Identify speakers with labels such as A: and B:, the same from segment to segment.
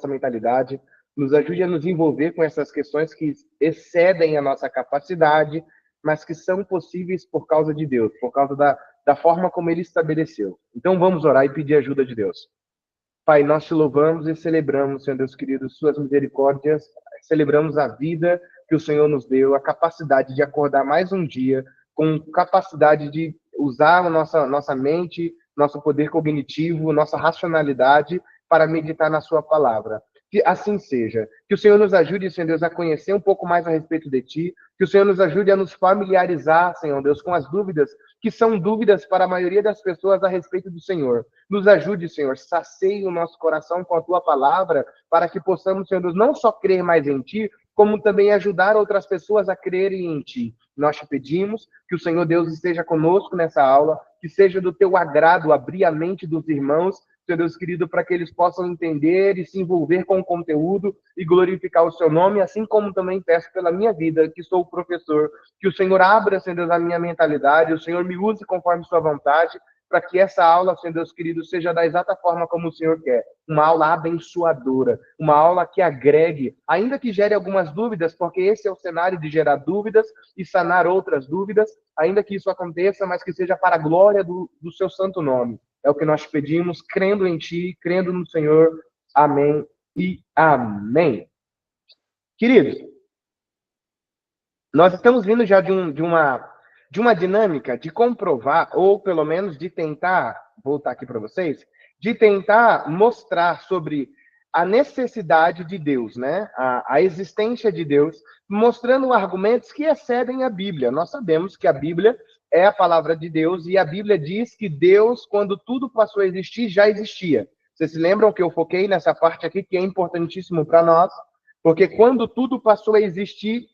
A: nossa mentalidade, nos ajude a nos envolver com essas questões que excedem a nossa capacidade, mas que são possíveis por causa de Deus, por causa da forma como Ele estabeleceu. Então vamos orar e pedir ajuda de Deus. Pai, nós te louvamos e celebramos, Senhor Deus querido, suas misericórdias, celebramos a vida que o Senhor nos deu, a capacidade de acordar mais um dia, com capacidade de usar a nossa mente, nosso poder cognitivo, nossa racionalidade para meditar na sua palavra. Que assim seja. Que o Senhor nos ajude, Senhor Deus, a conhecer um pouco mais a respeito de Ti. Que o Senhor nos ajude a nos familiarizar, Senhor Deus, com as dúvidas, que são dúvidas para a maioria das pessoas a respeito do Senhor. Nos ajude, Senhor, sacie o nosso coração com a Tua palavra, para que possamos, Senhor Deus, não só crer mais em Ti, como também ajudar outras pessoas a crerem em Ti. Nós te pedimos que o Senhor Deus esteja conosco nessa aula, que seja do Teu agrado abrir a mente dos irmãos, Senhor Deus querido, para que eles possam entender e se envolver com o conteúdo e glorificar o Seu nome, assim como também peço pela minha vida, que sou o professor, que o Senhor abra, Senhor Deus, a minha mentalidade, o Senhor me use conforme Sua vontade, para que essa aula, Senhor Deus querido, seja da exata forma como o Senhor quer. Uma aula abençoadora, uma aula que agregue, ainda que gere algumas dúvidas, porque esse é o cenário de gerar dúvidas e sanar outras dúvidas, ainda que isso aconteça, mas que seja para a glória do Seu santo nome. É o que nós pedimos, crendo em Ti, crendo no Senhor. Amém e amém. Queridos, nós estamos vindo já de uma dinâmica de comprovar, ou pelo menos de tentar, voltar aqui para vocês, de tentar mostrar sobre a necessidade de Deus, né? A existência de Deus, mostrando argumentos que excedem a Bíblia. Nós sabemos que a Bíblia é a palavra de Deus, e a Bíblia diz que Deus, quando tudo passou a existir, já existia. Vocês se lembram que eu foquei nessa parte aqui, que é importantíssimo para nós, porque quando tudo passou a existir,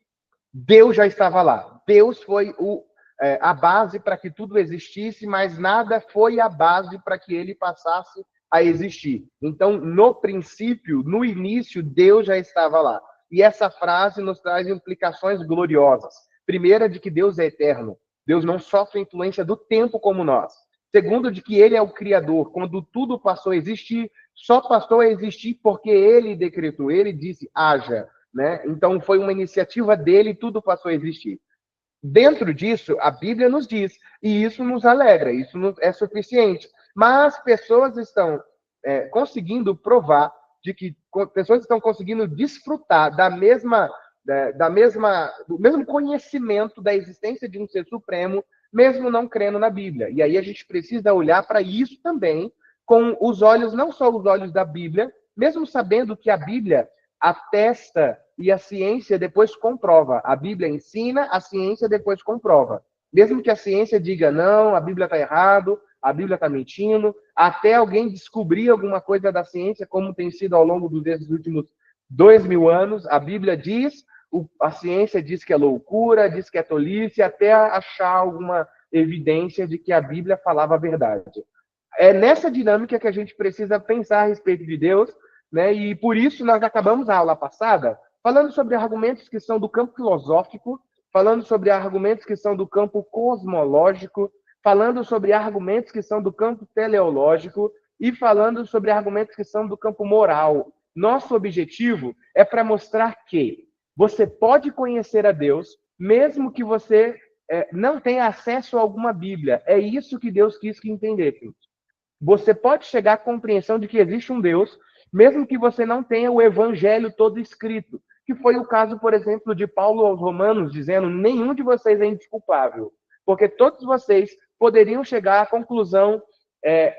A: Deus já estava lá. Deus foi a base para que tudo existisse, mas nada foi a base para que ele passasse a existir. Então, no princípio, no início, Deus já estava lá. E essa frase nos traz implicações gloriosas. Primeira, de que Deus é eterno. Deus não sofre influência do tempo como nós. Segundo, de que ele é o Criador. Quando tudo passou a existir, só passou a existir porque ele decretou. Ele disse, haja. Né? Então, foi uma iniciativa dele e tudo passou a existir. Dentro disso, a Bíblia nos diz, e isso nos alegra, isso é suficiente. Mas pessoas estão conseguindo provar de que pessoas estão conseguindo desfrutar do mesmo conhecimento da existência de um ser supremo, mesmo não crendo na Bíblia. E aí a gente precisa olhar para isso também com os olhos, não só os olhos da Bíblia, mesmo sabendo que a Bíblia atesta e a ciência depois comprova. A Bíblia ensina, a ciência depois comprova. Mesmo que a ciência diga, não, a Bíblia está errado, a Bíblia está mentindo, até alguém descobrir alguma coisa da ciência, como tem sido ao longo desses últimos 2000 anos, a Bíblia diz, a ciência diz que é loucura, diz que é tolice, até achar alguma evidência de que a Bíblia falava a verdade. É nessa dinâmica que a gente precisa pensar a respeito de Deus, né? E por isso nós acabamos a aula passada falando sobre argumentos que são do campo filosófico, falando sobre argumentos que são do campo cosmológico, falando sobre argumentos que são do campo teleológico e falando sobre argumentos que são do campo moral. Nosso objetivo é para mostrar que você pode conhecer a Deus, mesmo que você não tenha acesso a alguma Bíblia. É isso que Deus quis que entendêssemos. Você pode chegar à compreensão de que existe um Deus, mesmo que você não tenha o evangelho todo escrito, que foi o caso, por exemplo, de Paulo aos Romanos, dizendo, nenhum de vocês é indesculpável, porque todos vocês poderiam chegar à conclusão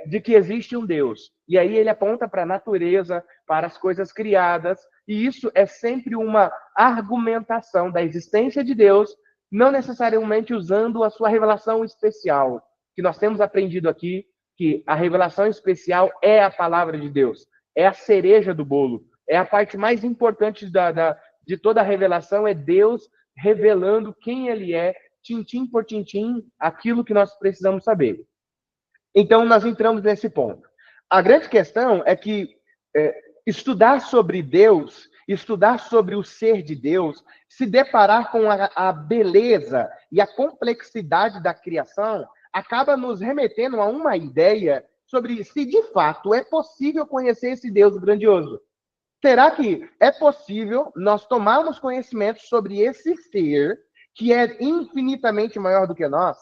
A: de que existe um Deus. E aí ele aponta para a natureza, para as coisas criadas, e isso é sempre uma argumentação da existência de Deus, não necessariamente usando a sua revelação especial, que nós temos aprendido aqui, que a revelação especial é a palavra de Deus, é a cereja do bolo, é a parte mais importante de toda a revelação, é Deus revelando quem ele é, tintim por tintim, aquilo que nós precisamos saber. Então, nós entramos nesse ponto. A grande questão é que estudar sobre Deus, estudar sobre o ser de Deus, se deparar com a beleza e a complexidade da criação, acaba nos remetendo a uma ideia sobre se de fato é possível conhecer esse Deus grandioso. Será que é possível nós tomarmos conhecimento sobre esse ser que é infinitamente maior do que nós?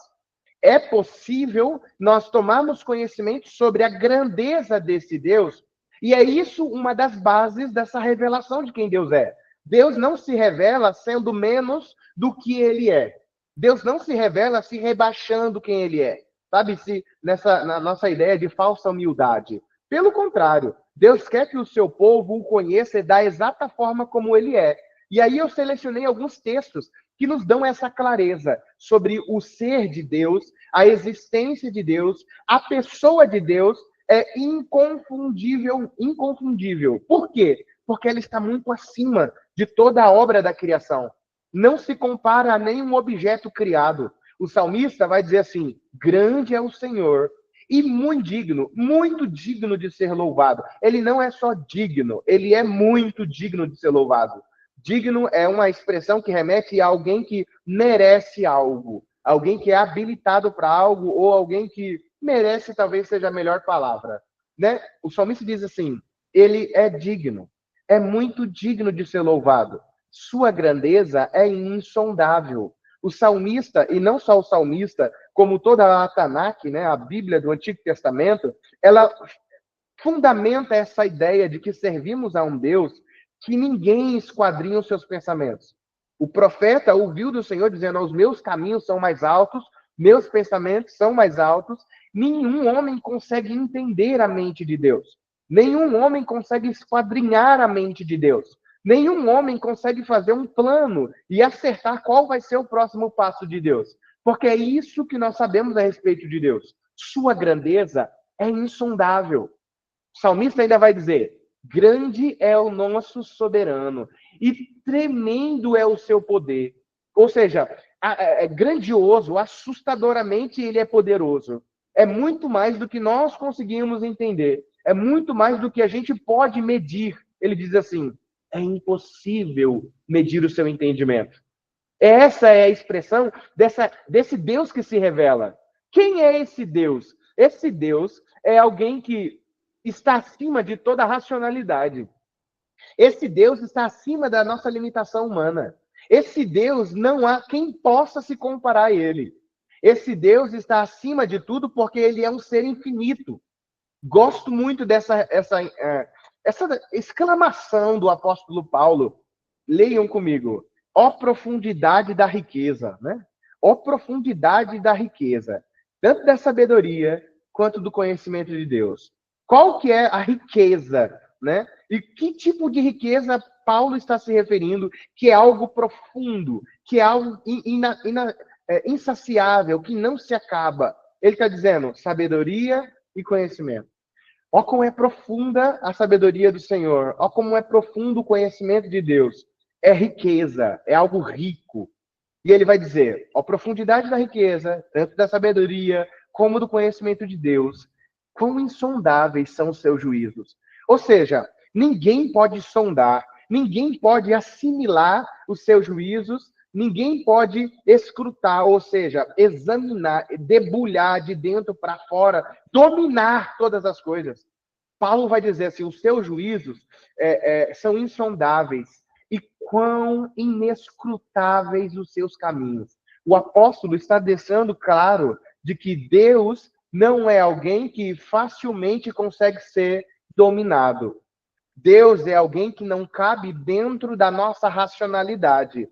A: É possível nós tomarmos conhecimento sobre a grandeza desse Deus? E é isso uma das bases dessa revelação de quem Deus é. Deus não se revela sendo menos do que ele é. Deus não se revela se rebaixando quem ele é. Sabe, se na nossa ideia de falsa humildade. Pelo contrário, Deus quer que o seu povo o conheça da exata forma como ele é. E aí eu selecionei alguns textos que nos dão essa clareza sobre o ser de Deus, a existência de Deus, a pessoa de Deus é inconfundível, inconfundível. Por quê? Porque ela está muito acima de toda a obra da criação. Não se compara a nenhum objeto criado. O salmista vai dizer assim: grande é o Senhor e muito digno de ser louvado. Ele não é só digno, ele é muito digno de ser louvado. Digno é uma expressão que remete a alguém que merece algo, alguém que é habilitado para algo, ou alguém que merece, talvez seja a melhor palavra, né? O salmista diz assim: ele é digno, é muito digno de ser louvado. Sua grandeza é insondável. O salmista, e não só o salmista, como toda a Tanakh, né, a Bíblia do Antigo Testamento, ela fundamenta essa ideia de que servimos a um Deus que ninguém esquadrinha os seus pensamentos. O profeta ouviu do Senhor dizendo: os meus caminhos são mais altos, meus pensamentos são mais altos. Nenhum homem consegue entender a mente de Deus. Nenhum homem consegue esquadrinhar a mente de Deus. Nenhum homem consegue fazer um plano e acertar qual vai ser o próximo passo de Deus. Porque é isso que nós sabemos a respeito de Deus. Sua grandeza é insondável. O salmista ainda vai dizer: grande é o nosso soberano e tremendo é o seu poder. Ou seja, é grandioso, assustadoramente ele é poderoso. É muito mais do que nós conseguimos entender. É muito mais do que a gente pode medir. Ele diz assim: é impossível medir o seu entendimento. Essa é a expressão desse Deus que se revela. Quem é esse Deus? Esse Deus é alguém que está acima de toda a racionalidade. Esse Deus está acima da nossa limitação humana. Esse Deus não há quem possa se comparar a ele. Esse Deus está acima de tudo porque ele é um ser infinito. Gosto muito essa exclamação do apóstolo Paulo. Leiam comigo. Ó profundidade da riqueza, né? Ó profundidade da riqueza, tanto da sabedoria quanto do conhecimento de Deus. Qual que é a riqueza, né? E que tipo de riqueza Paulo está se referindo? Que é algo profundo, que é algo insaciável, que não se acaba. Ele está dizendo sabedoria e conhecimento. Ó como é profunda a sabedoria do Senhor. Ó como é profundo o conhecimento de Deus. É riqueza, é algo rico. E ele vai dizer: ó profundidade da riqueza, tanto da sabedoria como do conhecimento de Deus. Quão insondáveis são os seus juízos. Ou seja, ninguém pode sondar, ninguém pode assimilar os seus juízos, ninguém pode escrutar, ou seja, examinar, debulhar de dentro para fora, dominar todas as coisas. Paulo vai dizer assim: os seus juízos são insondáveis e quão inescrutáveis os seus caminhos. O apóstolo está deixando claro de que Deus não é alguém que facilmente consegue ser dominado. Deus é alguém que não cabe dentro da nossa racionalidade.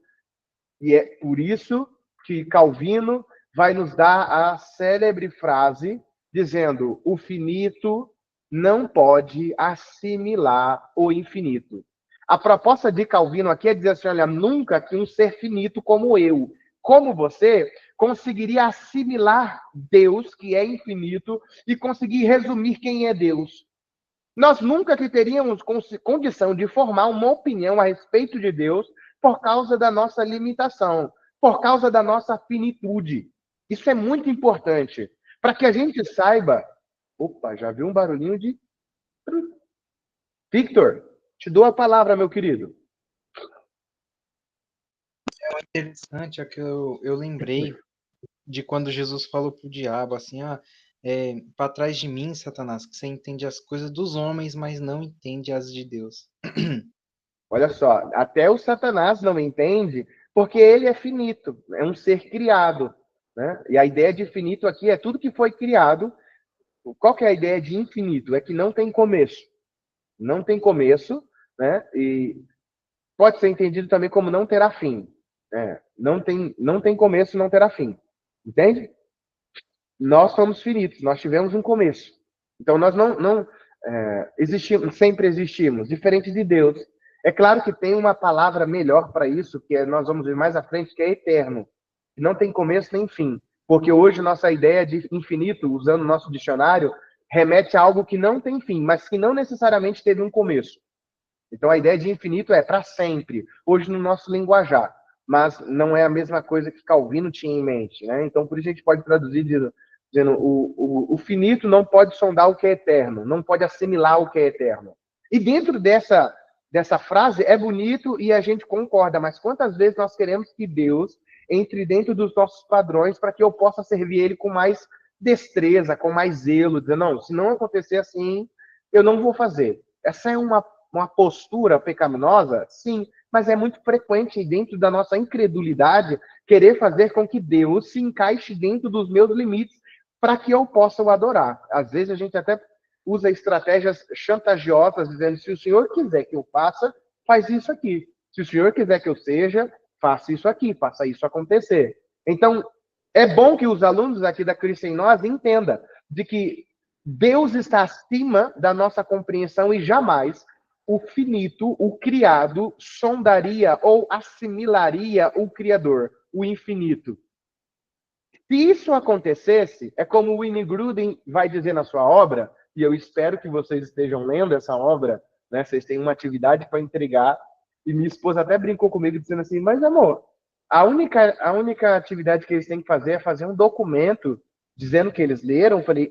A: E é por isso que Calvino vai nos dar a célebre frase dizendo: o finito não pode assimilar o infinito. A proposta de Calvino aqui é dizer assim: olha, nunca que um ser finito como eu, como você, conseguiria assimilar Deus, que é infinito, e conseguir resumir quem é Deus. Nós nunca que teríamos condição de formar uma opinião a respeito de Deus por causa da nossa limitação, por causa da nossa finitude. Isso é muito importante para que a gente saiba. Opa, já viu um barulhinho de. Victor, te dou a palavra, meu querido.
B: É interessante, é que eu lembrei de quando Jesus falou pro diabo assim: para trás de mim, Satanás, que você entende as coisas dos homens, mas não entende as de Deus.
A: Olha só, até o Satanás não entende, porque ele é finito, é um ser criado, né? E a ideia de finito aqui é tudo que foi criado. Qual que é a ideia de infinito? É que não tem começo. Não tem começo, né? E pode ser entendido também como não terá fim. Não tem começo, não terá fim. Entende? Nós somos finitos, nós tivemos um começo. Então nós não existimos, sempre existimos, diferente de Deus. É claro que tem uma palavra melhor para isso, nós vamos ver mais à frente, que é eterno. Não tem começo nem fim. Porque hoje nossa ideia de infinito, usando o nosso dicionário, remete a algo que não tem fim, mas que não necessariamente teve um começo. Então a ideia de infinito é para sempre, hoje no nosso linguajar, mas não é a mesma coisa que Calvino tinha em mente, né? Então por isso a gente pode traduzir dizendo o finito não pode sondar o que é eterno, não pode assimilar o que é eterno. E dentro dessa frase é bonito e a gente concorda, mas quantas vezes nós queremos que Deus entre dentro dos nossos padrões para que eu possa servir Ele com mais destreza, com mais zelo, dizendo, não, se não acontecer assim, eu não vou fazer. Essa é uma postura pecaminosa? Sim, mas é muito frequente dentro da nossa incredulidade querer fazer com que Deus se encaixe dentro dos meus limites para que eu possa o adorar. Às vezes a gente até usa estratégias chantagiosas, dizendo, se o Senhor quiser que eu faça, faz isso aqui. Se o Senhor quiser que eu seja, faça isso aqui, faça isso acontecer. Então, é bom que os alunos aqui da Cristo em Nós entendam de que Deus está acima da nossa compreensão e jamais o finito, o criado, sondaria ou assimilaria o Criador, o infinito. Se isso acontecesse, é como o Wayne Grudem vai dizer na sua obra, e eu espero que vocês estejam lendo essa obra, né? Vocês têm uma atividade para entregar, e minha esposa até brincou comigo dizendo assim, mas amor, a única atividade que eles têm que fazer é fazer um documento dizendo que eles leram. Eu falei,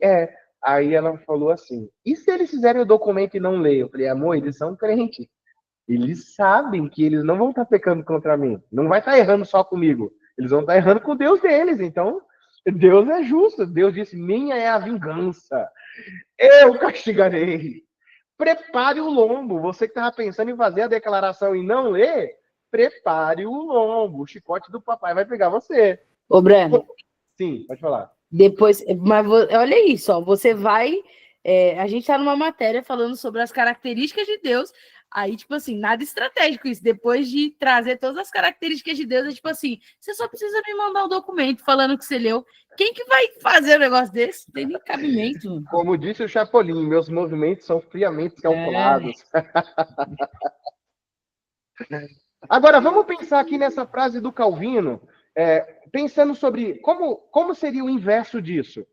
A: Aí ela falou assim, e se eles fizerem o documento e não lerem? Eu falei, amor, eles são crentes. Eles sabem que eles não vão estar pecando contra mim. Não vai estar errando só comigo. Eles vão estar errando com Deus deles. Então, Deus é justo. Deus disse, minha é a vingança. Eu castigarei. Prepare o lombo. Você que estava pensando em fazer a declaração e não ler, prepare o lombo. O chicote do papai vai pegar você.
C: Ô, Breno.
A: Sim, pode falar.
C: Depois, mas olha isso, ó, você vai. A gente tá numa matéria falando sobre as características de Deus. Aí, tipo assim, nada estratégico isso. Depois de trazer todas as características de Deus, é tipo assim, você só precisa me mandar o documento falando que você leu. Quem que vai fazer um negócio desse? Não tem nem cabimento.
A: Como disse o Chapolin, meus movimentos são friamente calculados. Agora, vamos pensar aqui nessa frase do Calvino, pensando sobre como seria o inverso disso.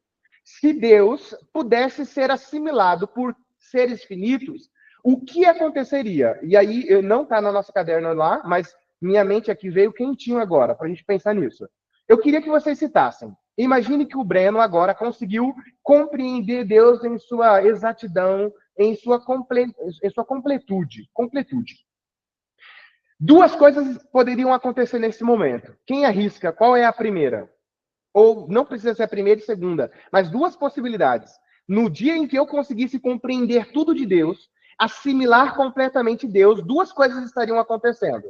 A: Se Deus pudesse ser assimilado por seres finitos, o que aconteceria? E aí, não está na nossa caderno lá, mas minha mente aqui veio quentinho agora, para a gente pensar nisso. Eu queria que vocês citassem. Imagine que o Breno agora conseguiu compreender Deus em sua exatidão, em sua completude. Duas coisas poderiam acontecer nesse momento. Quem arrisca? Qual é a primeira? Ou não precisa ser a primeira e segunda, mas duas possibilidades. No dia em que eu conseguisse compreender tudo de Deus, assimilar completamente Deus, duas coisas estariam acontecendo.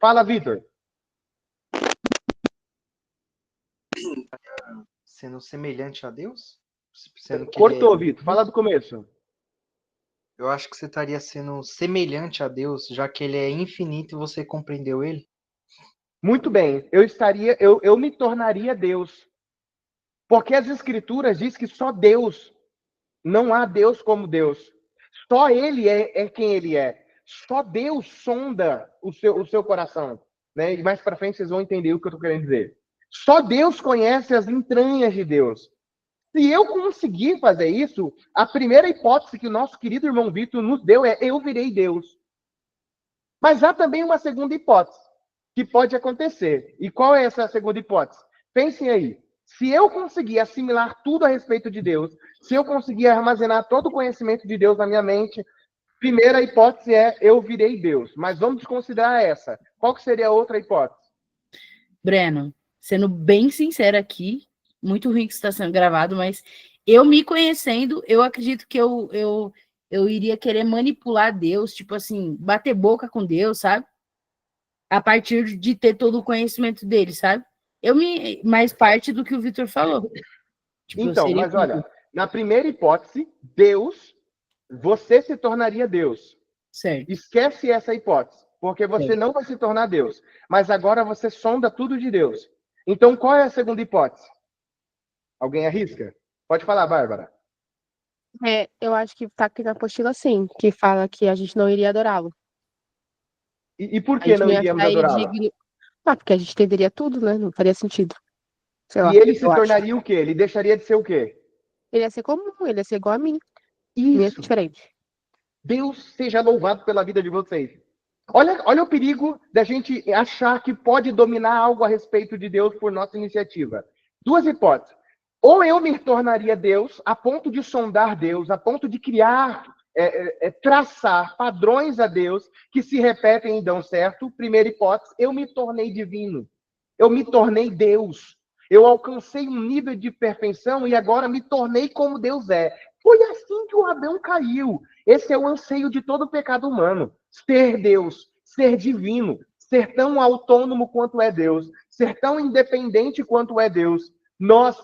A: Fala, Vitor.
B: Sendo semelhante a Deus?
A: Cortou, Vitor. Fala do começo.
B: Eu acho que você estaria sendo semelhante a Deus, já que ele é infinito e você compreendeu ele.
A: Muito bem. Eu me tornaria Deus. Porque as Escrituras diz que só Deus, não há Deus como Deus. Só Ele é quem Ele é. Só Deus sonda o seu coração. Né? E mais para frente vocês vão entender o que eu estou querendo dizer. Só Deus conhece as entranhas de Deus. Se eu conseguir fazer isso, a primeira hipótese que o nosso querido irmão Vitor nos deu é eu virei Deus. Mas há também uma segunda hipótese que pode acontecer. E qual é essa segunda hipótese? Pensem aí. Se eu conseguir assimilar tudo a respeito de Deus, se eu conseguir armazenar todo o conhecimento de Deus na minha mente, primeira hipótese é eu virei Deus. Mas vamos desconsiderar essa. Qual que seria a outra hipótese?
C: Breno, sendo bem sincero aqui, muito ruim que está sendo gravado, mas eu me conhecendo, eu acredito que eu iria querer manipular Deus, tipo assim, bater boca com Deus, sabe? A partir de ter todo o conhecimento dele, sabe? Mais parte do que o Vitor falou. Tipo, eu
A: Então,
C: seria
A: mas olha, na primeira hipótese, você se tornaria Deus.
C: certo.
A: Esquece essa hipótese, porque você
C: Certo.
A: não vai se tornar Deus. Mas agora você sonda tudo de Deus. Então, qual é a segunda hipótese? Alguém arrisca? Pode falar, Bárbara.
D: Eu acho que tá aqui na apostila sim, que fala que a gente não iria adorá-lo.
A: E por
D: A
A: que
D: gente
A: não
D: não ia
A: iríamos
D: achar ele
A: adorá-lo?
D: digno. Porque a gente entenderia tudo, né? Não faria sentido. Sei lá,
A: E ele se
D: eu acho.
A: tornaria o quê? Ele deixaria de ser o quê?
D: Ele ia ser comum, ele ia ser igual a mim. Não ia ser
A: Isso.
D: diferente.
A: Deus seja louvado pela vida de vocês. Olha o perigo da gente achar que pode dominar algo a respeito de Deus por nossa iniciativa. Duas hipóteses. Ou eu me tornaria Deus a ponto de sondar Deus, a ponto de criar, traçar padrões a Deus que se repetem e dão certo. Primeira hipótese, eu me tornei divino. Eu me tornei Deus. Eu alcancei um nível de perfeição e agora me tornei como Deus é. Foi assim que o Adão caiu. Esse é o anseio de todo pecado humano. Ser Deus, ser divino, ser tão autônomo quanto é Deus, ser tão independente quanto é Deus.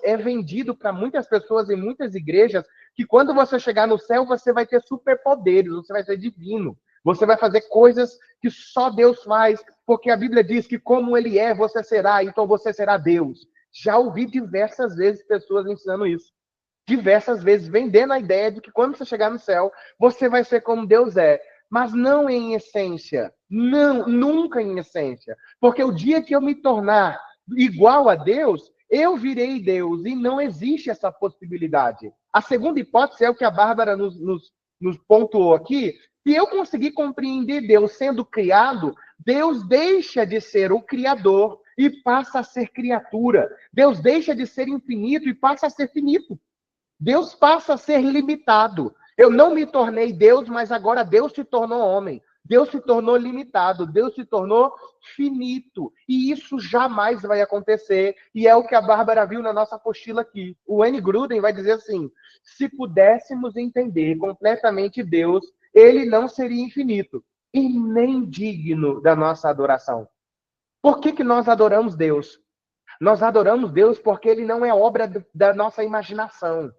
A: É vendido para muitas pessoas em muitas igrejas que quando você chegar no céu, você vai ter superpoderes, você vai ser divino. Você vai fazer coisas que só Deus faz, porque a Bíblia diz que como ele é, você será, então você será Deus. Já ouvi diversas vezes pessoas ensinando isso. Diversas vezes vendendo a ideia de que quando você chegar no céu, você vai ser como Deus é. Mas não em essência. Não, nunca em essência. Porque o dia que eu me tornar igual a Deus, eu virei Deus. E não existe essa possibilidade. A segunda hipótese é o que a Bárbara nos pontuou aqui. Se eu conseguir compreender Deus sendo criado, Deus deixa de ser o Criador e passa a ser criatura. Deus deixa de ser infinito e passa a ser finito. Deus passa a ser limitado. Eu não me tornei Deus, mas agora Deus se tornou homem. Deus se tornou limitado. Deus se tornou finito. E isso jamais vai acontecer. E é o que a Bárbara viu na nossa apostila aqui. O N. Gruden vai dizer assim: se pudéssemos entender completamente Deus, ele não seria infinito e nem digno da nossa adoração. Por que nós adoramos Deus? Nós adoramos Deus porque ele não é obra da nossa imaginação.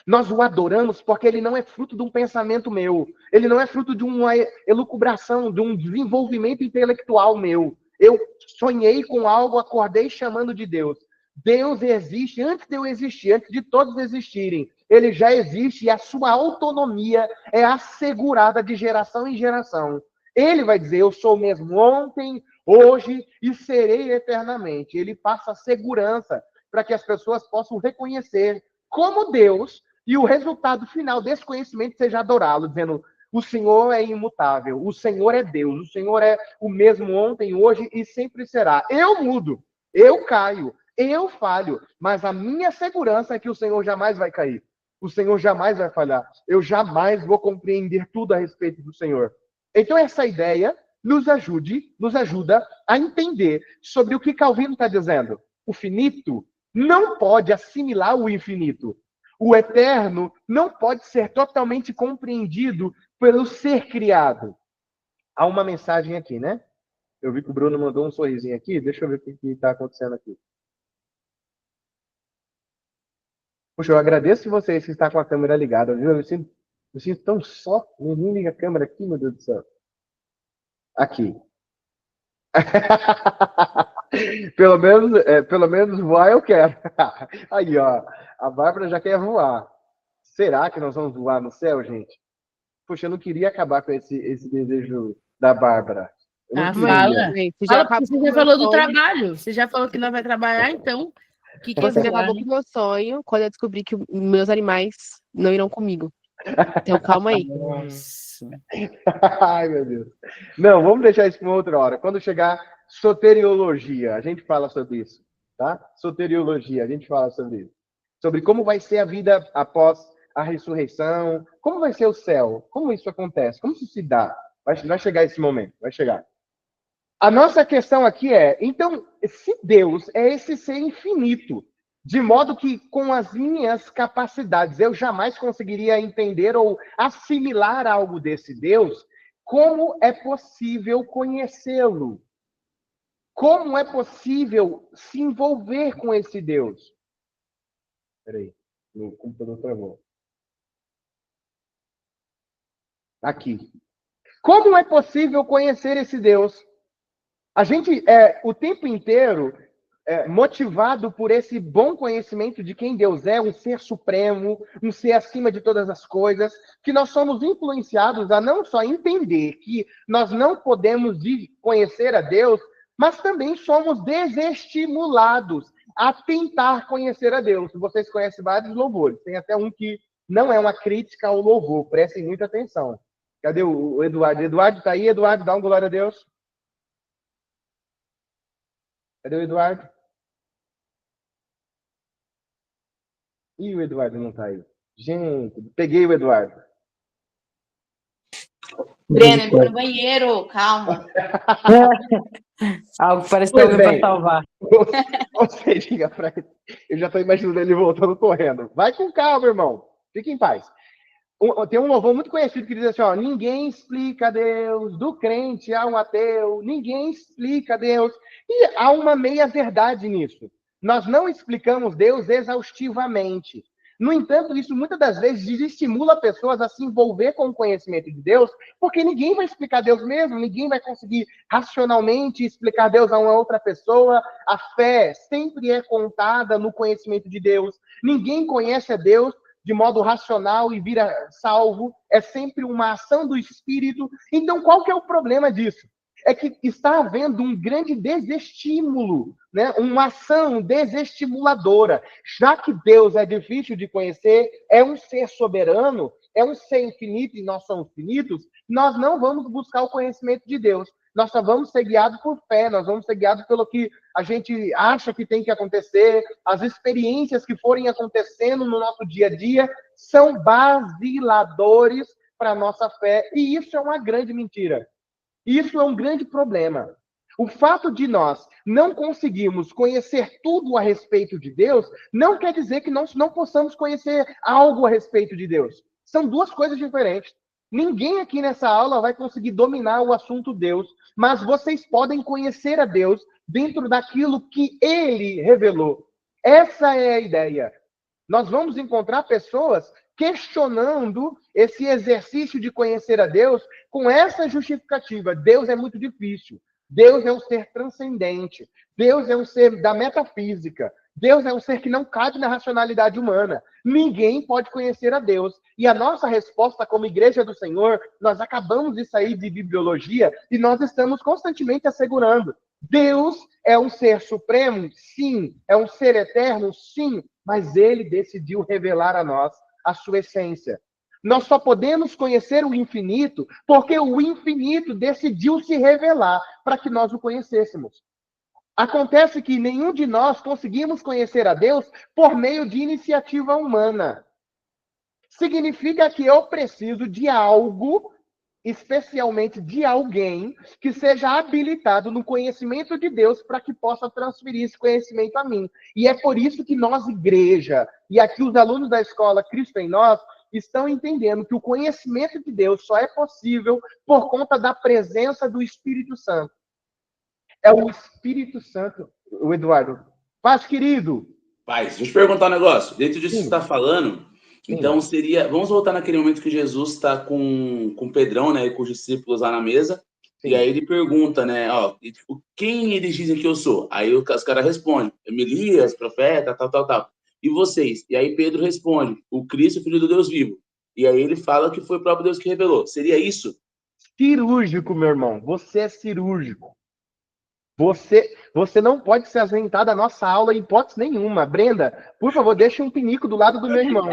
A: Nós o adoramos porque ele não é fruto de um pensamento meu. Ele não é fruto de uma elucubração, de um desenvolvimento intelectual meu. Eu sonhei com algo, acordei chamando de Deus. Deus existe antes de eu existir, antes de todos existirem. Ele já existe e a sua autonomia é assegurada de geração em geração. Ele vai dizer, eu sou mesmo ontem, hoje e serei eternamente. Ele passa a segurança para que as pessoas possam reconhecer como Deus, e o resultado final desse conhecimento seja adorá-lo, dizendo: o Senhor é imutável, o Senhor é Deus, o Senhor é o mesmo ontem, hoje e sempre será. Eu mudo, eu caio, eu falho, mas a minha segurança é que o Senhor jamais vai cair. O Senhor jamais vai falhar. Eu jamais vou compreender tudo a respeito do Senhor. Então essa ideia nos ajuda a entender sobre o que Calvino está dizendo. O finito não pode assimilar o infinito. O eterno não pode ser totalmente compreendido pelo ser criado. Há uma mensagem aqui, né? Eu vi que o Bruno mandou um sorrisinho aqui. Deixa eu ver o que está acontecendo aqui. Puxa, eu agradeço vocês que estão com a câmera ligada, viu? Eu sinto tão só. Ninguém liga a câmera aqui, meu Deus do céu. Aqui. Pelo menos voar eu quero. Aí, ó. A Bárbara já quer voar. Será que nós vamos voar no céu, gente? Poxa, eu não queria acabar com esse desejo da Bárbara. Eu não queria.
C: Fala.
D: Gente,
C: Fala, porque você já falou do
D: sonho.
C: trabalho. Você já falou que não vai trabalhar, então. O que
D: Você já
C: voar,
D: acabou
C: né?
D: com o meu sonho quando eu descobri que meus animais não irão comigo. Então, calma aí.
C: Nossa.
A: Ai, meu Deus. Não, vamos deixar isso para uma outra hora. Quando chegar soteriologia, a gente fala sobre isso, tá? Soteriologia, a gente fala sobre isso. Sobre como vai ser a vida após a ressurreição, como vai ser o céu, como isso acontece, como isso se dá. Vai chegar esse momento, vai chegar. A nossa questão aqui é, então, se Deus é esse ser infinito, De modo que, com as minhas capacidades, eu jamais conseguiria entender ou assimilar algo desse Deus. Como é possível conhecê-lo? Como é possível se envolver com esse Deus? Peraí, o computador travou. Aqui. Como é possível conhecer esse Deus? A gente o tempo inteiro motivado por esse bom conhecimento de quem Deus é, um ser supremo, um ser acima de todas as coisas, que nós somos influenciados a não só entender que nós não podemos conhecer a Deus, mas também somos desestimulados a tentar conhecer a Deus. Vocês conhecem vários louvores, tem até um que não é uma crítica ao louvor, prestem muita atenção. Cadê o Eduardo? Eduardo tá aí? Eduardo, dá um glória a Deus. Cadê o Eduardo? Ih, o Eduardo não tá aí. Gente, peguei o Eduardo.
E: Breno, eu vou no banheiro, calma.
F: Algo parece
A: Pois
F: alguém
A: bem.
F: para salvar.
A: Você diga pra ele. Eu já tô imaginando ele voltando correndo. Vai com calma, irmão. Fique em paz. Tem um louvor muito conhecido que diz assim, ó, ninguém explica Deus, do crente ao ateu, ninguém explica Deus. E há uma meia-verdade nisso. Nós não explicamos Deus exaustivamente. No entanto, isso muitas das vezes desestimula pessoas a se envolver com o conhecimento de Deus, porque ninguém vai explicar Deus mesmo, ninguém vai conseguir racionalmente explicar Deus a uma outra pessoa. A fé sempre é contada no conhecimento de Deus. Ninguém conhece a Deus de modo racional e vira salvo, é sempre uma ação do Espírito. Então, qual que é o problema disso? É que está havendo um grande desestímulo, né? Uma ação desestimuladora. Já que Deus é difícil de conhecer, é um ser soberano, é um ser infinito e nós somos finitos, nós não vamos buscar o conhecimento de Deus. Nós só vamos ser guiados por fé, nós vamos ser guiados pelo que a gente acha que tem que acontecer, as experiências que forem acontecendo no nosso dia a dia são basiladores para a nossa fé, e isso é uma grande mentira. Isso é um grande problema. O fato de nós não conseguirmos conhecer tudo a respeito de Deus não quer dizer que nós não possamos conhecer algo a respeito de Deus. São duas coisas diferentes. Ninguém aqui nessa aula vai conseguir dominar o assunto Deus, mas vocês podem conhecer a Deus dentro daquilo que Ele revelou. Essa é a ideia. Nós vamos encontrar pessoas questionando esse exercício de conhecer a Deus com essa justificativa. Deus é muito difícil. Deus é um ser transcendente. Deus é um ser da metafísica. Deus é um ser que não cabe na racionalidade humana. Ninguém pode conhecer a Deus. E a nossa resposta como Igreja do Senhor, nós acabamos de sair de bibliologia e nós estamos constantemente assegurando. Deus é um ser supremo? Sim. É um ser eterno? Sim. Mas ele decidiu revelar a nós a sua essência. Nós só podemos conhecer o infinito porque o infinito decidiu se revelar para que nós o conhecêssemos. Acontece que nenhum de nós conseguimos conhecer a Deus por meio de iniciativa humana. Significa que eu preciso de algo, especialmente de alguém, que seja habilitado no conhecimento de Deus para que possa transferir esse conhecimento a mim. E é por isso que nós, igreja, e aqui os alunos da escola Cristo em Nós, estão entendendo que o conhecimento de Deus só é possível por conta da presença do Espírito Santo. É o Espírito Santo, o Eduardo. Paz, querido.
G: Paz, deixa eu te perguntar um negócio. Dentro disso que você está falando,
A: Sim.
G: então seria... Vamos voltar naquele momento que Jesus está com Pedrão, né, e com os discípulos lá na mesa,
A: Sim.
G: E aí ele pergunta, né, ó, quem eles dizem que eu sou? Aí os caras respondem, Elias, profeta, tal. E vocês? E aí Pedro responde, o Cristo, filho do Deus vivo. E aí ele fala que foi o próprio Deus que revelou. Seria isso?
A: Cirúrgico, meu irmão. Você é cirúrgico. Você não pode se ausentar da nossa aula em hipótese nenhuma. Brenda, por favor, deixe um pinico do lado do meu irmão.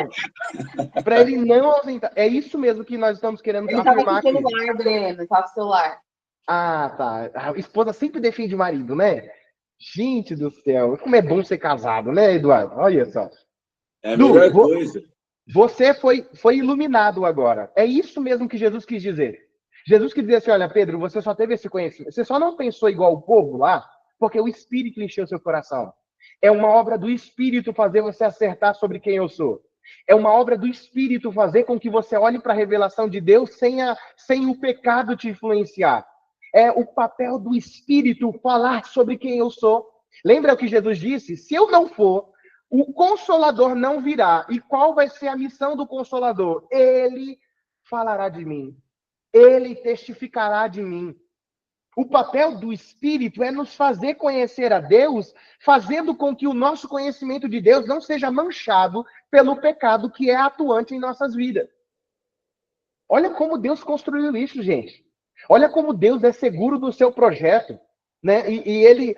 A: Para ele não ausentar. É isso mesmo que nós estamos querendo
E: Ele tava com
A: afirmar
E: o
A: aqui.
E: celular, Breno. Tava com o celular.
A: Ah, tá. A esposa sempre defende o marido, né? Gente do céu. Como é bom ser casado, né, Eduardo? Olha só.
G: É a melhor
A: Du,
G: coisa.
A: Você foi iluminado agora. É isso mesmo que Jesus quis dizer. Jesus quis dizer assim, olha, Pedro, você só teve esse conhecimento. Você só não pensou igual o povo lá, porque o Espírito encheu seu coração. É uma obra do Espírito fazer você acertar sobre quem eu sou. É uma obra do Espírito fazer com que você olhe para a revelação de Deus sem o pecado te influenciar. É o papel do Espírito falar sobre quem eu sou. Lembra o que Jesus disse? Se eu não for, o Consolador não virá. E qual vai ser a missão do Consolador? Ele falará de mim. Ele testificará de mim. O papel do Espírito é nos fazer conhecer a Deus, fazendo com que o nosso conhecimento de Deus não seja manchado pelo pecado que é atuante em nossas vidas. Olha como Deus construiu isso, gente. Olha como Deus é seguro do seu projeto, né? E ele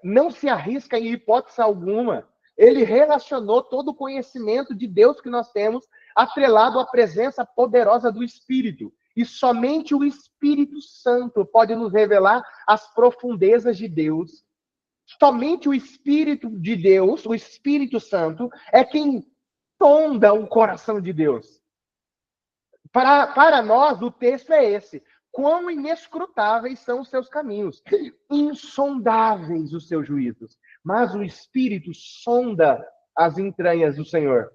A: não se arrisca em hipótese alguma. Ele relacionou todo o conhecimento de Deus que nós temos atrelado à presença poderosa do Espírito. E somente o Espírito Santo pode nos revelar as profundezas de Deus. Somente o Espírito de Deus, o Espírito Santo, é quem sonda o coração de Deus. Para nós, o texto é esse. Quão inescrutáveis são os seus caminhos, insondáveis os seus juízos. Mas o Espírito sonda as entranhas do Senhor.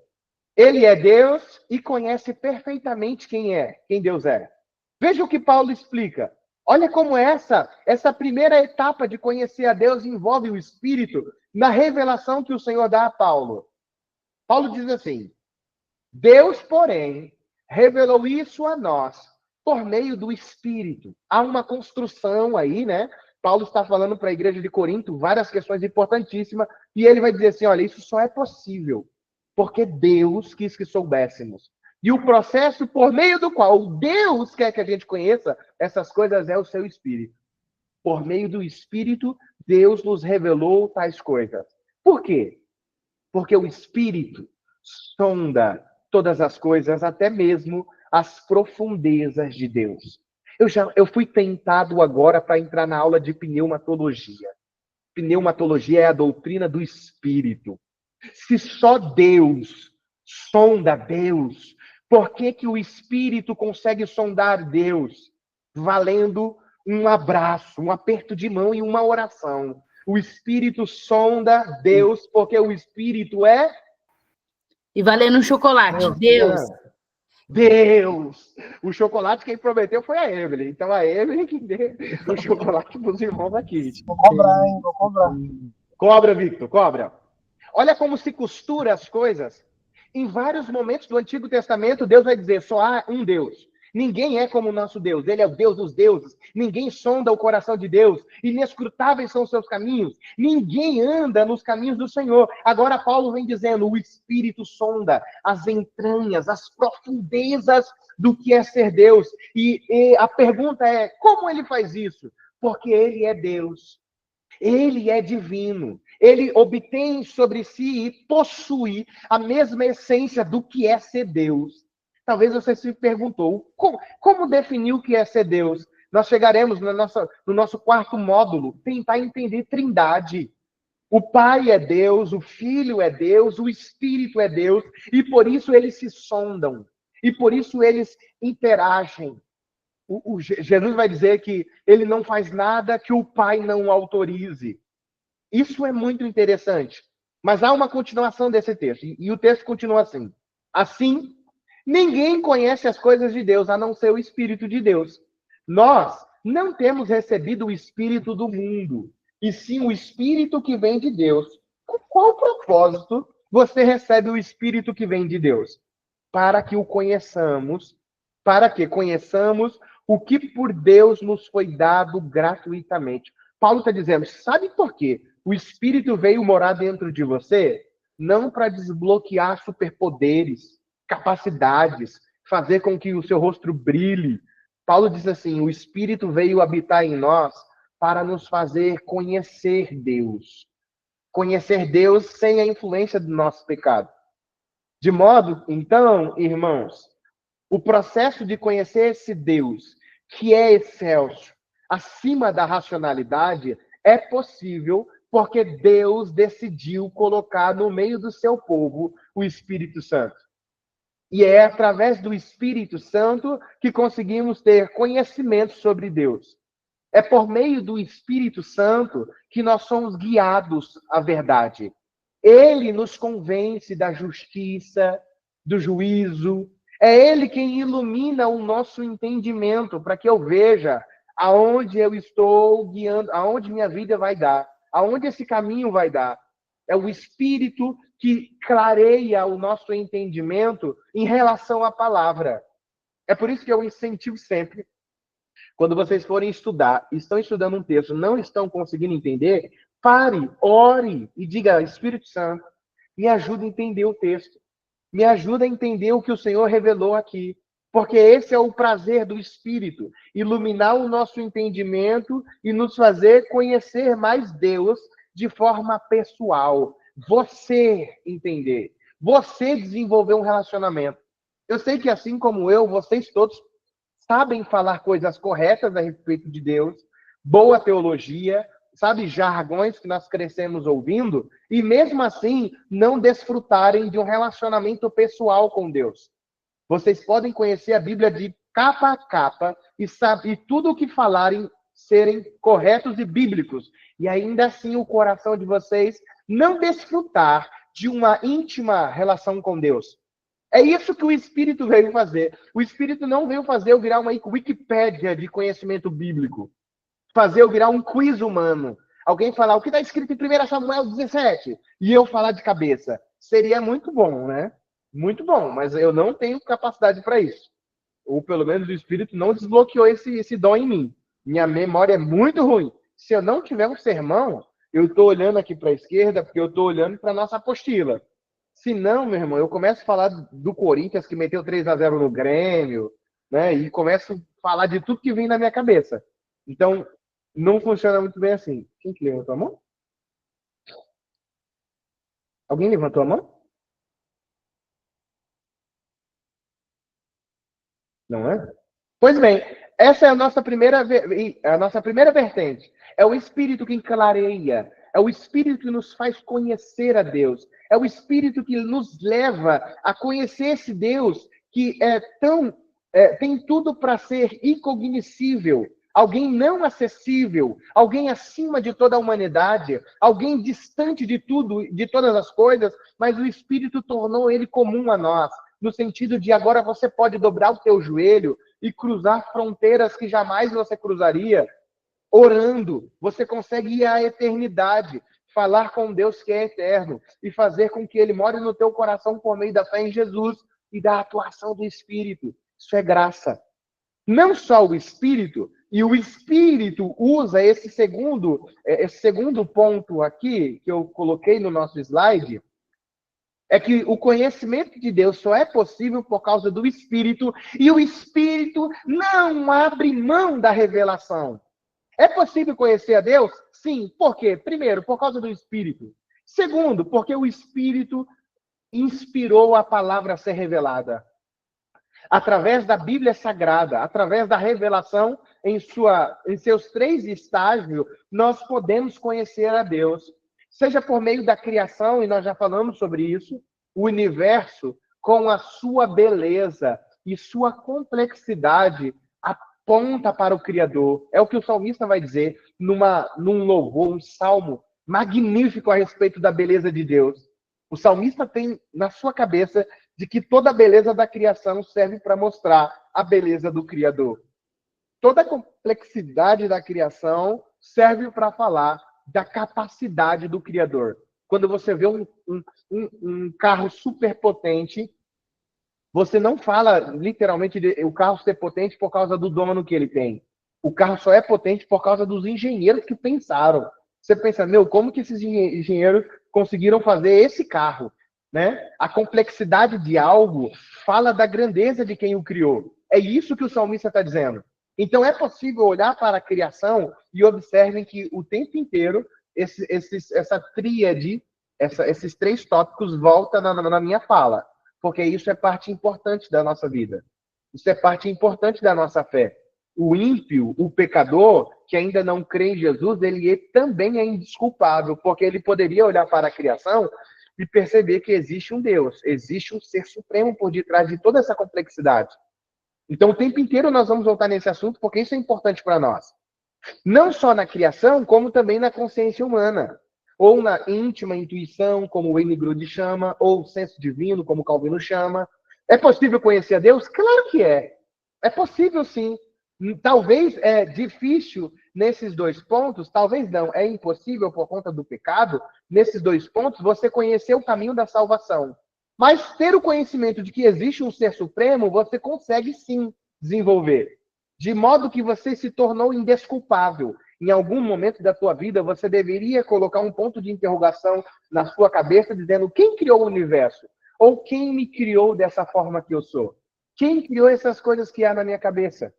A: Ele é Deus e conhece perfeitamente quem Deus é. Veja o que Paulo explica. Olha como essa primeira etapa de conhecer a Deus envolve o Espírito na revelação que o Senhor dá a Paulo. Paulo diz assim: Deus, porém, revelou isso a nós por meio do Espírito. Há uma construção aí, né? Paulo está falando para a igreja de Corinto várias questões importantíssimas e ele vai dizer assim, olha, isso só é possível porque Deus quis que soubéssemos. E o processo por meio do qual Deus quer que a gente conheça essas coisas é o seu Espírito. Por meio do Espírito, Deus nos revelou tais coisas. Por quê? Porque o Espírito sonda todas as coisas, até mesmo as profundezas de Deus. Eu fui tentado agora para entrar na aula de pneumatologia. Pneumatologia é a doutrina do Espírito. Se só Deus sonda Deus, por que o Espírito consegue sondar Deus? Valendo um abraço, um aperto de mão e uma oração. O Espírito sonda Deus porque o Espírito é...
C: E valendo um chocolate. Deus.
A: Deus! O chocolate quem prometeu foi a Evelyn. Então a Evelyn que deu o chocolate para os irmãos aqui.
F: Vou cobrar, hein? Vou cobrar.
A: Cobra, Victor, cobra. Olha como se costura as coisas. Em vários momentos do Antigo Testamento, Deus vai dizer, só há um Deus. Ninguém é como o nosso Deus. Ele é o Deus dos deuses. Ninguém sonda o coração de Deus. Inescrutáveis são os seus caminhos. Ninguém anda nos caminhos do Senhor. Agora Paulo vem dizendo, o Espírito sonda as entranhas, as profundezas do que é ser Deus. E a pergunta é, como ele faz isso? Porque ele é Deus. Ele é divino. Ele obtém sobre si e possui a mesma essência do que é ser Deus. Talvez você se perguntou, como definir o que é ser Deus? Nós chegaremos no nosso quarto módulo, tentar entender Trindade. O Pai é Deus, o Filho é Deus, o Espírito é Deus, e por isso eles se sondam, e por isso eles interagem. Jesus vai dizer que ele não faz nada que o Pai não autorize. Isso é muito interessante. Mas há uma continuação desse texto. E o texto continua assim. Assim, ninguém conhece as coisas de Deus, a não ser o Espírito de Deus. Nós não temos recebido o Espírito do mundo, e sim o Espírito que vem de Deus. Com qual propósito você recebe o Espírito que vem de Deus? Para que o conheçamos, para que conheçamos o que por Deus nos foi dado gratuitamente. Paulo está dizendo, sabe por quê? O Espírito veio morar dentro de você? Não para desbloquear superpoderes, capacidades, fazer com que o seu rosto brilhe. Paulo diz assim, o Espírito veio habitar em nós para nos fazer conhecer Deus. Conhecer Deus sem a influência do nosso pecado. De modo, então, irmãos, o processo de conhecer esse Deus, que é excelso, acima da racionalidade, é possível porque Deus decidiu colocar no meio do seu povo o Espírito Santo. E é através do Espírito Santo que conseguimos ter conhecimento sobre Deus. É por meio do Espírito Santo que nós somos guiados à verdade. Ele nos convence da justiça, do juízo. É Ele quem ilumina o nosso entendimento para que eu veja aonde eu estou guiando, aonde minha vida vai dar, aonde esse caminho vai dar. É o Espírito que clareia o nosso entendimento em relação à palavra. É por isso que eu incentivo sempre, quando vocês forem estudar, estão estudando um texto, não estão conseguindo entender, pare, ore e diga, Espírito Santo, me ajuda a entender o texto. Me ajuda a entender o que o Senhor revelou aqui. Porque esse é o prazer do Espírito, iluminar o nosso entendimento e nos fazer conhecer mais Deus de forma pessoal. Você entender. Você desenvolver um relacionamento. Eu sei que assim como eu, vocês todos sabem falar coisas corretas a respeito de Deus, boa teologia, sabe, jargões que nós crescemos ouvindo, e mesmo assim não desfrutarem de um relacionamento pessoal com Deus. Vocês podem conhecer a Bíblia de capa a capa e tudo o que falarem serem corretos e bíblicos, e ainda assim o coração de vocês não desfrutar de uma íntima relação com Deus. É isso que o Espírito veio fazer. O Espírito não veio fazer eu virar uma Wikipédia de conhecimento bíblico. Fazer eu virar um quiz humano. Alguém falar o que está escrito em 1 Samuel 17 e eu falar de cabeça. Seria muito bom, né? Muito bom, mas eu não tenho capacidade para isso. Ou pelo menos o Espírito não desbloqueou esse dom em mim. Minha memória é muito ruim. Se eu não tiver um sermão, eu estou olhando aqui para a esquerda porque eu estou olhando para a nossa apostila. Se não, meu irmão, eu começo a falar do Corinthians que meteu 3-0 no Grêmio, né? E começo a falar de tudo que vem na minha cabeça. Então, não funciona muito bem assim. Quem que levantou a mão? Alguém levantou a mão? Não é? Pois bem, essa é a nossa primeira vertente. É o Espírito que clareia, é o Espírito que nos faz conhecer a Deus, é o Espírito que nos leva a conhecer esse Deus que tem tudo para ser incognoscível, alguém não acessível, alguém acima de toda a humanidade, alguém distante de tudo, de todas as coisas, mas o Espírito tornou ele comum a nós, no sentido de agora você pode dobrar o teu joelho e cruzar fronteiras que jamais você cruzaria. Orando, você consegue ir à eternidade, falar com Deus que é eterno e fazer com que ele more no teu coração por meio da fé em Jesus e da atuação do Espírito. Isso é graça. Não só o Espírito, e o Espírito usa esse segundo ponto aqui, que eu coloquei no nosso slide, é que o conhecimento de Deus só é possível por causa do Espírito, e o Espírito não abre mão da revelação. É possível conhecer a Deus? Sim. Por quê? Primeiro, por causa do Espírito. Segundo, porque o Espírito inspirou a palavra a ser revelada. Através da Bíblia Sagrada, através da revelação em seus 3 estágios, nós podemos conhecer a Deus. Seja por meio da criação, e nós já falamos sobre isso, o universo, com a sua beleza e sua complexidade, aponta para o Criador. É o que o salmista vai dizer num louvor, um salmo magnífico a respeito da beleza de Deus. O salmista tem na sua cabeça de que toda a beleza da criação serve para mostrar a beleza do Criador. Toda a complexidade da criação serve para falar da capacidade do Criador. Quando você vê um carro super potente, você não fala literalmente de o carro ser potente por causa do dono que ele tem. O carro só é potente por causa dos engenheiros que pensaram. Você pensa, como que esses engenheiros conseguiram fazer esse carro? Né? A complexidade de algo fala da grandeza de quem o criou. É isso que o salmista está dizendo. Então é possível olhar para a criação e observem que o tempo inteiro essa tríade, esses 3 tópicos voltam na minha fala. Porque isso é parte importante da nossa vida. Isso é parte importante da nossa fé. O ímpio, o pecador, que ainda não crê em Jesus, ele também é indesculpável, porque ele poderia olhar para a criação e perceber que existe um Deus, existe um ser supremo por detrás de toda essa complexidade. Então, o tempo inteiro nós vamos voltar nesse assunto, porque isso é importante para nós. Não só na criação, como também na consciência humana. Ou na íntima intuição, como o Wayne Grudem chama, ou senso divino, como Calvino chama. É possível conhecer a Deus? Claro que é. É possível, sim. Talvez é difícil nesses dois pontos, talvez não, é impossível por conta do pecado, nesses dois pontos, você conhecer o caminho da salvação. Mas ter o conhecimento de que existe um ser supremo, você consegue sim desenvolver. De modo que você se tornou indesculpável. Em algum momento da tua vida, você deveria colocar um ponto de interrogação na sua cabeça, dizendo: quem criou o universo? Ou quem me criou dessa forma que eu sou? Quem criou essas coisas que há na minha cabeça?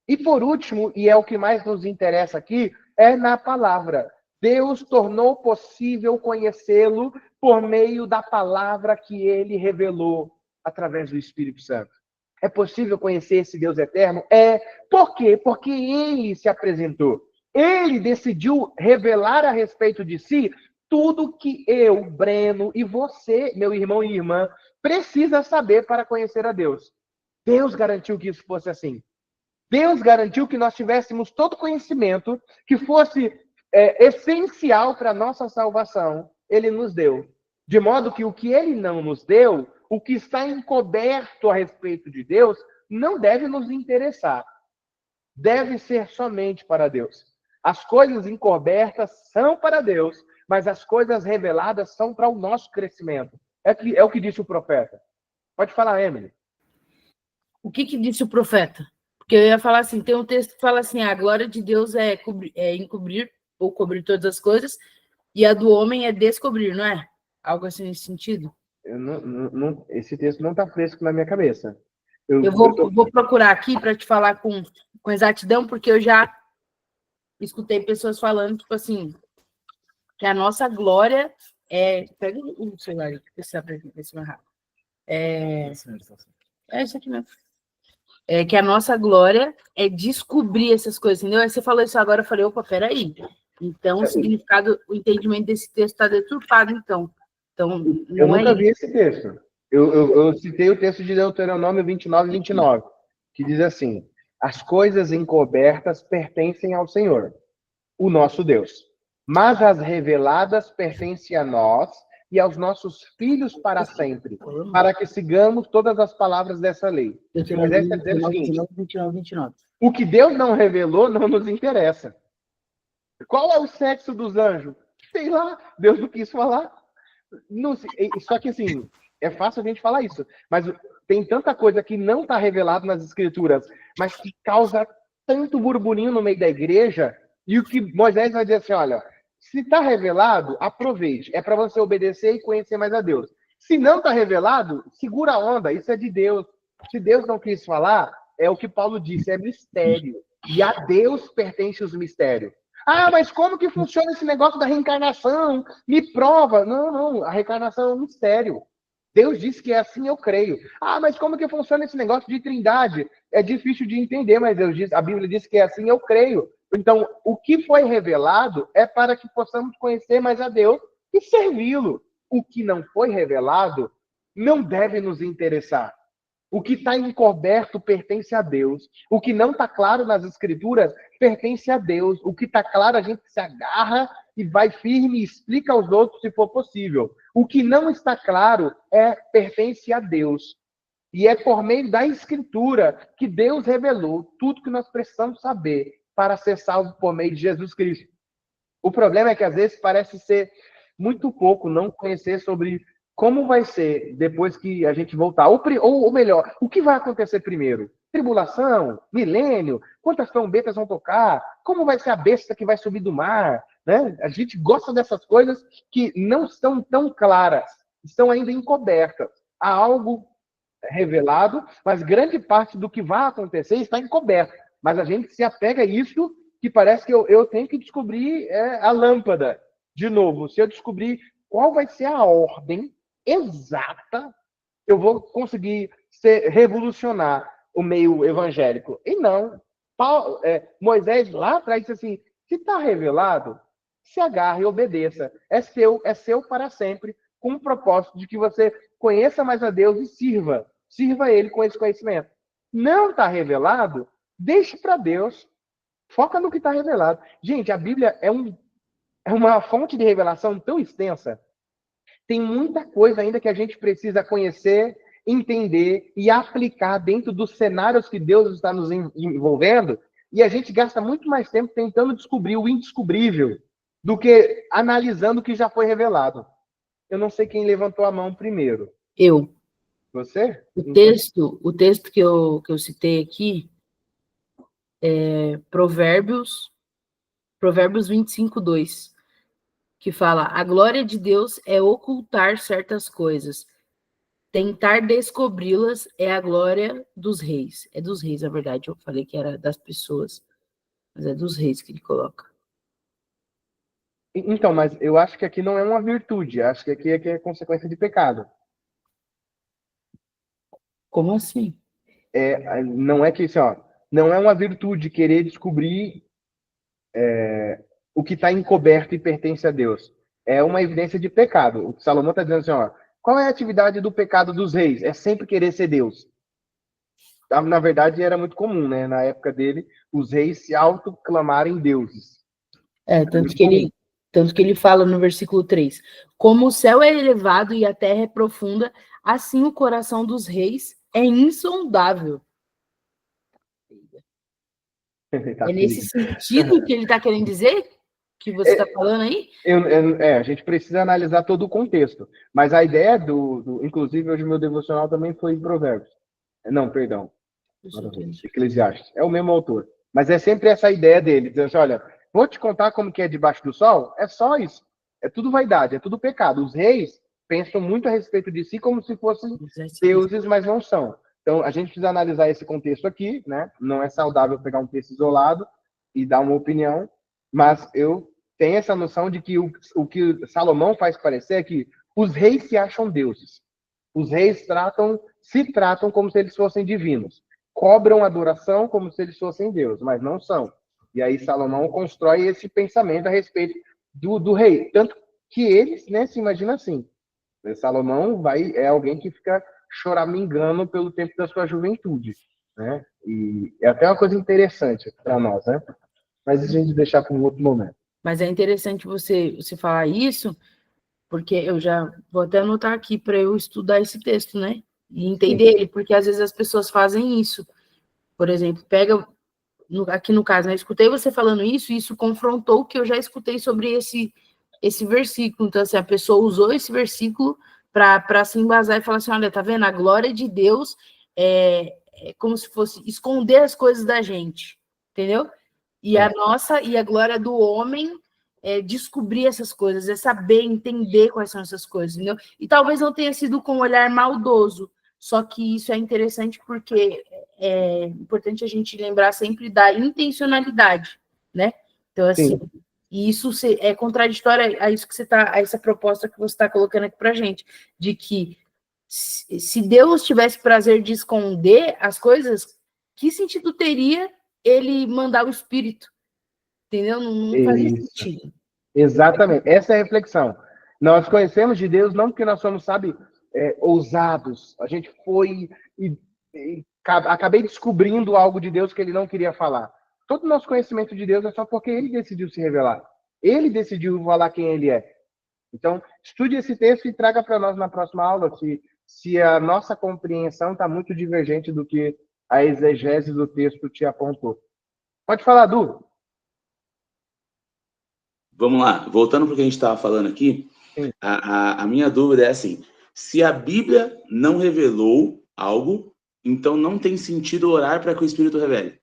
A: E por último, e é o que mais nos interessa aqui, é na palavra. Deus tornou possível conhecê-lo por meio da palavra que ele revelou através do Espírito Santo. É possível conhecer esse Deus eterno? É. Por quê? Porque ele se apresentou. Ele decidiu revelar a respeito de si tudo que eu, Breno, e você, meu irmão e irmã, precisa saber para conhecer a Deus. Deus garantiu que isso fosse assim. Deus garantiu que nós tivéssemos todo conhecimento que fosse essencial para a nossa salvação. Ele nos deu. De modo que o que ele não nos deu, o que está encoberto a respeito de Deus, não deve nos interessar. Deve ser somente para Deus. As coisas encobertas são para Deus, mas as coisas reveladas são para o nosso crescimento. É o que disse o profeta. Pode falar, Emily.
C: O que disse o profeta? Porque eu ia falar assim, tem um texto que fala assim, a glória de Deus é encobrir ou cobrir todas as coisas, e a do homem é descobrir, não é? Algo assim nesse sentido?
A: Esse texto não está fresco na minha cabeça.
C: Eu vou procurar aqui para te falar com exatidão, porque eu já escutei pessoas falando, tipo assim, que a nossa glória é... Pega o celular aqui, para ver se vai rápido. É isso aqui mesmo. Que a nossa glória é descobrir essas coisas, entendeu? Aí você falou isso agora, eu falei, opa, peraí. Então, o significado, o entendimento desse texto está deturpado, então. Então,
A: eu nunca vi
C: isso.
A: esse texto. Eu citei o texto de Deuteronômio 29, que diz assim: as coisas encobertas pertencem ao Senhor, o nosso Deus, mas as reveladas pertencem a nós e aos nossos filhos para sempre, para que sigamos todas as palavras dessa lei. Moisés está dizendo o seguinte:
C: 29.
A: o que Deus não revelou não nos interessa. Qual é o sexo dos anjos? Sei lá, Deus não quis falar. Não, só que assim, é fácil a gente falar isso, mas tem tanta coisa que não está revelado nas escrituras, mas que causa tanto burburinho no meio da igreja, e o que Moisés vai dizer assim: olha, se está revelado, aproveite, é para você obedecer e conhecer mais a Deus. Se não está revelado, segura a onda, isso é de Deus. Se Deus não quis falar, é o que Paulo disse, é mistério, e a Deus pertence os mistérios. Ah, mas como que funciona esse negócio da reencarnação? Me prova. Não, a reencarnação é um mistério. Deus disse que é assim, eu creio. Ah, mas como que funciona esse negócio de trindade? É difícil de entender, mas a Bíblia diz que é assim, eu creio. Então, o que foi revelado é para que possamos conhecer mais a Deus e servi-lo. O que não foi revelado não deve nos interessar. O que está encoberto pertence a Deus. O que não está claro nas Escrituras pertence a Deus. O que está claro, a gente se agarra e vai firme e explica aos outros se for possível. O que não está claro pertence a Deus. E é por meio da Escritura que Deus revelou tudo que nós precisamos saber para ser salvo por meio de Jesus Cristo. O problema é que às vezes parece ser muito pouco não conhecer sobre como vai ser depois que a gente voltar? Ou melhor, o que vai acontecer primeiro? Tribulação? Milênio? Quantas trombetas vão tocar? Como vai ser a besta que vai subir do mar? Né? A gente gosta dessas coisas que não são tão claras, estão ainda encobertas. Há algo revelado, mas grande parte do que vai acontecer está encoberto. Mas a gente se apega a isso que parece que eu tenho que descobrir a lâmpada. De novo, se eu descobrir qual vai ser a ordem exata, eu vou conseguir revolucionar o meio evangélico. E não. Moisés lá atrás disse assim: se está revelado, se agarre e obedeça. É seu para sempre, com o propósito de que você conheça mais a Deus e sirva ele com esse conhecimento. Não está revelado, deixe para Deus. Foca no que está revelado. Gente, a Bíblia é uma fonte de revelação tão extensa. Tem muita coisa ainda que a gente precisa conhecer, entender e aplicar dentro dos cenários que Deus está nos envolvendo, e a gente gasta muito mais tempo tentando descobrir o indescobrível do que analisando o que já foi revelado. Eu não sei quem levantou a mão primeiro.
C: Eu.
A: Você?
C: O texto que eu citei aqui é Provérbios 25:2, que fala: a glória de Deus é ocultar certas coisas. Tentar descobri-las é a glória dos reis. É dos reis, na verdade. Eu falei que era das pessoas, mas é dos reis que ele coloca.
A: Então, mas eu acho que aqui não é uma virtude. Acho que aqui é consequência de pecado.
C: Como assim?
A: Não é que assim, ó, não é uma virtude querer descobrir o que está encoberto e pertence a Deus. É uma evidência de pecado. O que Salomão está dizendo assim, ó, qual é a atividade do pecado dos reis? É sempre querer ser Deus. Na verdade, era muito comum, né? Na época dele, os reis se autoclamarem deuses.
C: Tanto que ele fala no versículo 3: como o céu é elevado e a terra é profunda, assim o coração dos reis é insondável. É nesse sentido que ele está querendo dizer? Que você está falando aí?
A: A gente precisa analisar todo o contexto. Mas a ideia inclusive, hoje o meu devocional também foi em Provérbios. Não, perdão. Eclesiastes. É o mesmo autor. Mas é sempre essa ideia dele, dizendo assim, olha, vou te contar como que é debaixo do sol? É só isso. É tudo vaidade, é tudo pecado. Os reis pensam muito a respeito de si como se fossem deuses, mas não são. Então, a gente precisa analisar esse contexto aqui, né? Não é saudável pegar um texto isolado e dar uma opinião, mas eu tenho essa noção de que o que Salomão faz parecer é que os reis se acham deuses. Os reis se tratam como se eles fossem divinos. Cobram adoração como se eles fossem Deus, mas não são. E aí Salomão constrói esse pensamento a respeito do rei. Tanto que eles, né, se imagina assim. Salomão é alguém que fica choramingando pelo tempo da sua juventude, né? E é até uma coisa interessante para nós, né? Mas a gente deixar para um outro momento.
C: Mas é interessante você falar isso, porque eu já vou até anotar aqui para eu estudar esse texto, né? E entender ele, porque às vezes as pessoas fazem isso. Por exemplo, pega, aqui no caso, né? Eu escutei você falando isso, e isso confrontou o que eu já escutei sobre esse versículo. Então, assim, a pessoa usou esse versículo para se embasar e falar assim, olha, tá vendo? A glória de Deus é como se fosse esconder as coisas da gente, entendeu? E a glória do homem é descobrir essas coisas, é saber, entender quais são essas coisas, entendeu? E talvez não tenha sido com um olhar maldoso, só que isso é interessante porque é importante a gente lembrar sempre da intencionalidade, né? Então, assim, e isso é contraditório a isso que você tá, a essa proposta que você está colocando aqui para gente, de que se Deus tivesse prazer de esconder as coisas, que sentido teria ele mandar o Espírito? Entendeu? Não faz sentido.
A: Exatamente. Essa é a reflexão. Nós conhecemos de Deus não porque nós somos, sabe, ousados. A gente foi e acabei descobrindo algo de Deus que ele não queria falar. Todo o nosso conhecimento de Deus é só porque ele decidiu se revelar. Ele decidiu falar quem ele é. Então, estude esse texto e traga para nós na próxima aula se a nossa compreensão está muito divergente do que a exegese do texto te apontou. Pode falar, Du.
G: Vamos lá, voltando para o que a gente estava falando aqui, a minha dúvida é assim, se a Bíblia não revelou algo, então não tem sentido orar para que o Espírito revele.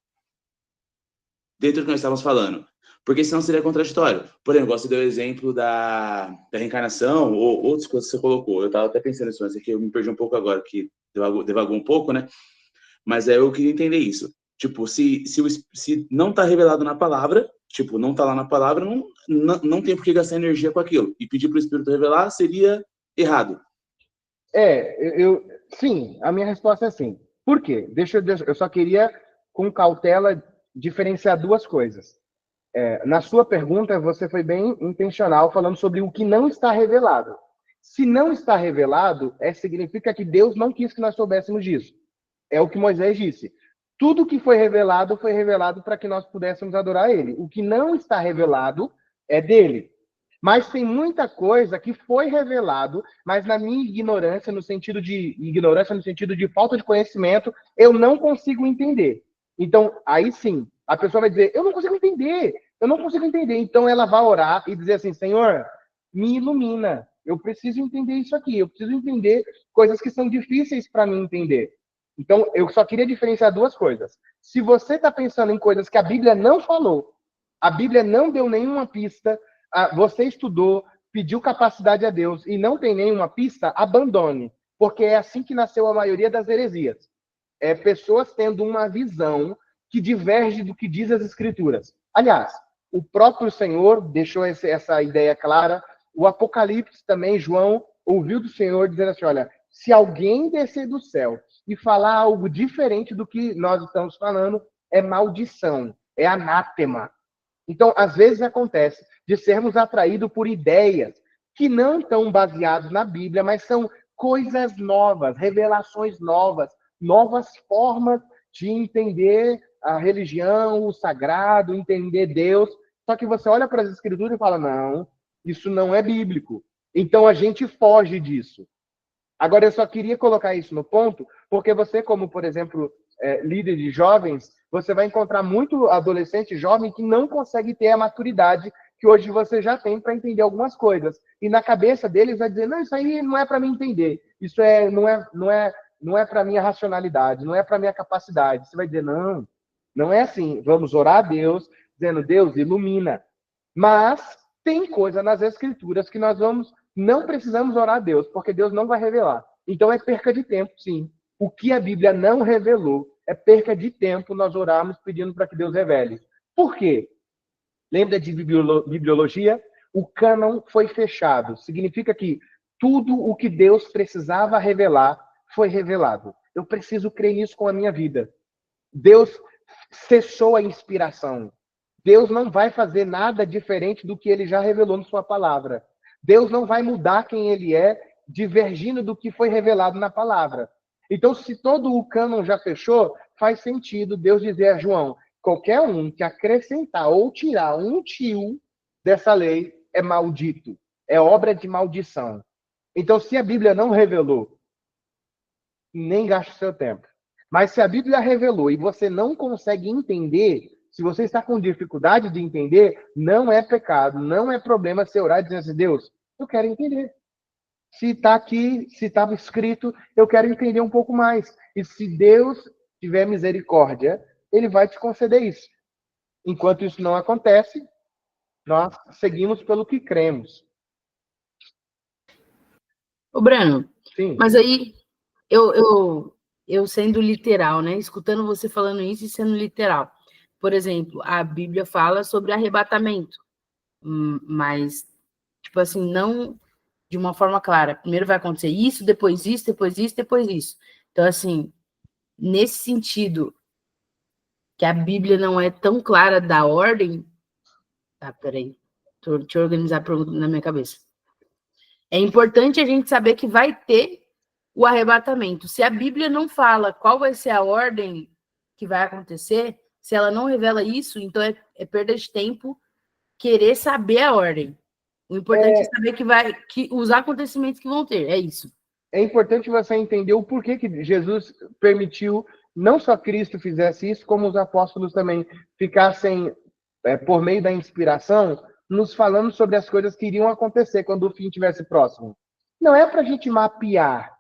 G: Dentro do que nós estávamos falando. Porque senão seria contraditório. Por exemplo, você deu o exemplo da reencarnação, ou outras coisas que você colocou. Eu estava até pensando nisso, mas aqui eu me perdi um pouco agora, que devagou um pouco, né? Mas eu queria entender isso. Tipo, se não está revelado na palavra, tipo, não está lá na palavra, não tem por que gastar energia com aquilo. E pedir para o Espírito revelar seria errado.
A: Sim, a minha resposta é sim. Por quê? Eu só queria, com cautela, diferenciar duas coisas. Na sua pergunta, você foi bem intencional falando sobre o que não está revelado. Se não está revelado, significa que Deus não quis que nós soubéssemos disso. É o que Moisés disse. Tudo que foi revelado para que nós pudéssemos adorar ele. O que não está revelado é dele. Mas tem muita coisa que foi revelado, mas na minha ignorância no sentido de falta de conhecimento, eu não consigo entender. Então, aí sim, a pessoa vai dizer, eu não consigo entender. Então ela vai orar e dizer assim, Senhor, me ilumina. Eu preciso entender isso aqui. Eu preciso entender coisas que são difíceis para mim entender. Então, eu só queria diferenciar duas coisas. Se você está pensando em coisas que a Bíblia não falou, a Bíblia não deu nenhuma pista, você estudou, pediu capacidade a Deus e não tem nenhuma pista, abandone. Porque é assim que nasceu a maioria das heresias. É pessoas tendo uma visão que diverge do que diz as Escrituras. Aliás, o próprio Senhor deixou essa ideia clara. O Apocalipse também, João ouviu do Senhor dizendo assim, olha, se alguém descer do céu e falar algo diferente do que nós estamos falando, é maldição, é anátema. Então, às vezes acontece de sermos atraídos por ideias que não estão baseadas na Bíblia, mas são coisas novas, revelações novas, novas formas de entender a religião, o sagrado, entender Deus. Só que você olha para as Escrituras e fala, não, isso não é bíblico. Então, a gente foge disso. Agora, eu só queria colocar isso no ponto, porque você, como, por exemplo, líder de jovens, você vai encontrar muito adolescente jovem que não consegue ter a maturidade que hoje você já tem para entender algumas coisas. E na cabeça deles vai dizer, não, isso aí não é para mim entender. Isso não é para minha racionalidade, não é para minha capacidade. Você vai dizer, não, não é assim. Vamos orar a Deus, dizendo, Deus, ilumina. Mas tem coisa nas Escrituras que não precisamos orar a Deus, porque Deus não vai revelar. Então é perca de tempo, sim. O que a Bíblia não revelou é perca de tempo nós orarmos pedindo para que Deus revele. Por quê? Lembra de bibliologia? O cânon foi fechado. Significa que tudo o que Deus precisava revelar foi revelado. Eu preciso crer nisso com a minha vida. Deus cessou a inspiração. Deus não vai fazer nada diferente do que ele já revelou na sua palavra. Deus não vai mudar quem ele é, divergindo do que foi revelado na palavra. Então, se todo o cânon já fechou, faz sentido Deus dizer a João, qualquer um que acrescentar ou tirar um tio dessa lei é maldito. É obra de maldição. Então, se a Bíblia não revelou, nem gaste seu tempo. Mas se a Bíblia revelou e você não consegue entender, se você está com dificuldade de entender, não é pecado, não é problema você orar e dizer assim, Deus, eu quero entender. Se está aqui, se estava escrito, eu quero entender um pouco mais. E se Deus tiver misericórdia, ele vai te conceder isso. Enquanto isso não acontece, nós seguimos pelo que cremos.
C: Ô, Breno,
A: Sim.
C: mas aí eu sendo literal, né? Escutando você falando isso e sendo literal. Por exemplo, a Bíblia fala sobre arrebatamento, mas, tipo assim, não de uma forma clara. Primeiro vai acontecer isso, depois isso, depois isso, depois isso. Então, assim, nesse sentido, que a Bíblia não é tão clara da ordem. Tá, peraí. Deixa eu organizar a pergunta na minha cabeça. É importante a gente saber que vai ter o arrebatamento. Se a Bíblia não fala qual vai ser a ordem que vai acontecer, se ela não revela isso, então é perda de tempo querer saber a ordem. O importante é saber que os acontecimentos que vão ter, é isso.
A: É importante você entender o porquê que Jesus permitiu, não só Cristo fizesse isso, como os apóstolos também ficassem, por meio da inspiração, nos falando sobre as coisas que iriam acontecer quando o fim estivesse próximo. Não é para a gente mapear,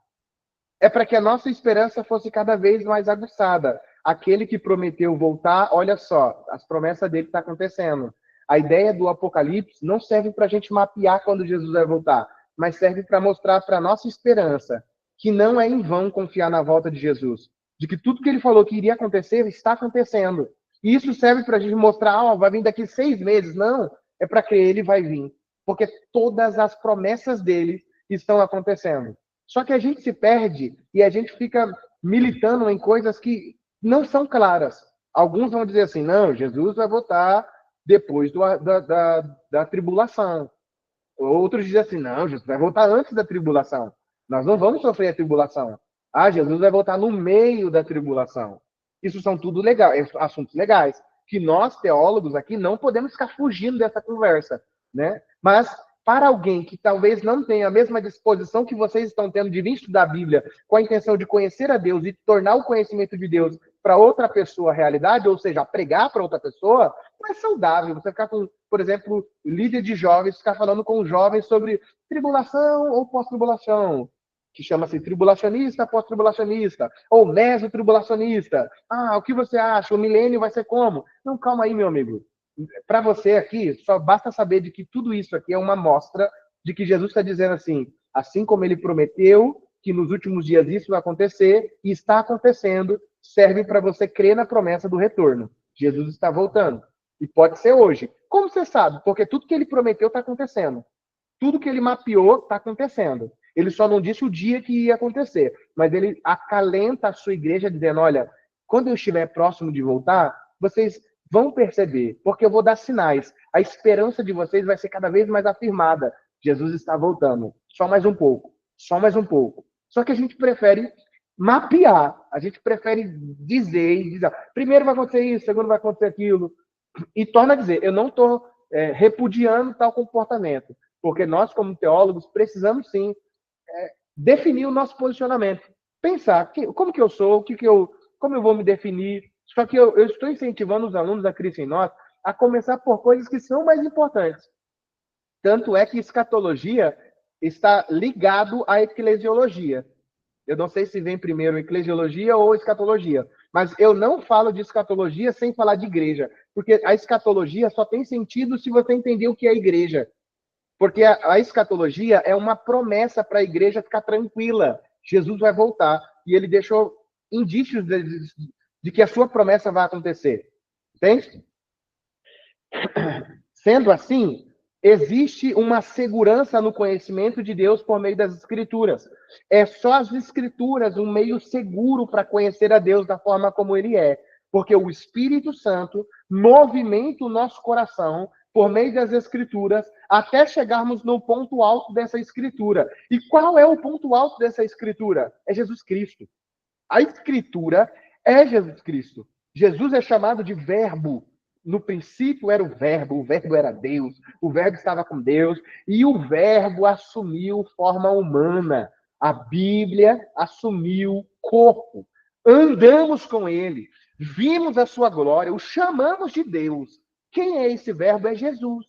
A: é para que a nossa esperança fosse cada vez mais aguçada. Aquele que prometeu voltar, olha só, as promessas dele estão acontecendo. A ideia do Apocalipse não serve para a gente mapear quando Jesus vai voltar, mas serve para mostrar para a nossa esperança que não é em vão confiar na volta de Jesus, de que tudo que ele falou que iria acontecer está acontecendo. E isso serve para a gente mostrar, vai vir daqui 6 meses. Não, é para que ele vai vir, porque todas as promessas dele estão acontecendo. Só que a gente se perde e a gente fica militando em coisas que não são claras. Alguns vão dizer assim, não, Jesus vai voltar depois da tribulação. Outros dizem assim, não, Jesus vai voltar antes da tribulação. Nós não vamos sofrer a tribulação. Jesus vai voltar no meio da tribulação. Isso são tudo legal, assuntos legais, que nós, teólogos aqui, não podemos ficar fugindo dessa conversa, né? Mas para alguém que talvez não tenha a mesma disposição que vocês estão tendo de vir estudar a Bíblia com a intenção de conhecer a Deus e tornar o conhecimento de Deus para outra pessoa a realidade, ou seja, pregar para outra pessoa, não é saudável você ficar com, por exemplo, líder de jovens, ficar falando com os jovens sobre tribulação ou pós-tribulação, que chama-se tribulacionista, pós-tribulacionista, ou meso-tribulacionista. Ah, o que você acha? O milênio vai ser como? Não, calma aí, meu amigo. Para você aqui, só basta saber de que tudo isso aqui é uma amostra de que Jesus está dizendo assim como ele prometeu que nos últimos dias isso vai acontecer, e está acontecendo, serve para você crer na promessa do retorno. Jesus está voltando. E pode ser hoje. Como você sabe? Porque tudo que ele prometeu está acontecendo. Tudo que ele mapeou está acontecendo. Ele só não disse o dia que ia acontecer, mas ele acalenta a sua igreja dizendo, olha, quando eu estiver próximo de voltar, vocês vão perceber, porque eu vou dar sinais. A esperança de vocês vai ser cada vez mais afirmada. Jesus está voltando. Só mais um pouco. Só mais um pouco. Só que a gente prefere mapear. A gente prefere dizer, primeiro vai acontecer isso, segundo vai acontecer aquilo. E torna a dizer, eu não estou repudiando tal comportamento. Porque nós, como teólogos, precisamos sim definir o nosso posicionamento. Pensar, como que eu sou, como eu vou me definir. Só que eu estou incentivando os alunos da Cristo em Nós a começar por coisas que são mais importantes. Tanto é que escatologia está ligado à eclesiologia. Eu não sei se vem primeiro eclesiologia ou escatologia, mas eu não falo de escatologia sem falar de igreja, porque a escatologia só tem sentido se você entender o que é igreja. Porque a escatologia é uma promessa para a igreja ficar tranquila. Jesus vai voltar. E ele deixou indícios de que a sua promessa vai acontecer. Entende? Sendo assim, existe uma segurança no conhecimento de Deus por meio das Escrituras. É só as Escrituras um meio seguro para conhecer a Deus da forma como ele é. Porque o Espírito Santo movimenta o nosso coração por meio das Escrituras, até chegarmos no ponto alto dessa Escritura. E qual é o ponto alto dessa Escritura? É Jesus Cristo. A Escritura é Jesus Cristo. Jesus é chamado de Verbo. No princípio era o Verbo era Deus, o Verbo estava com Deus, e o Verbo assumiu forma humana. A Bíblia assumiu corpo. Andamos com ele, vimos a sua glória, o chamamos de Deus. Quem é esse Verbo? É Jesus.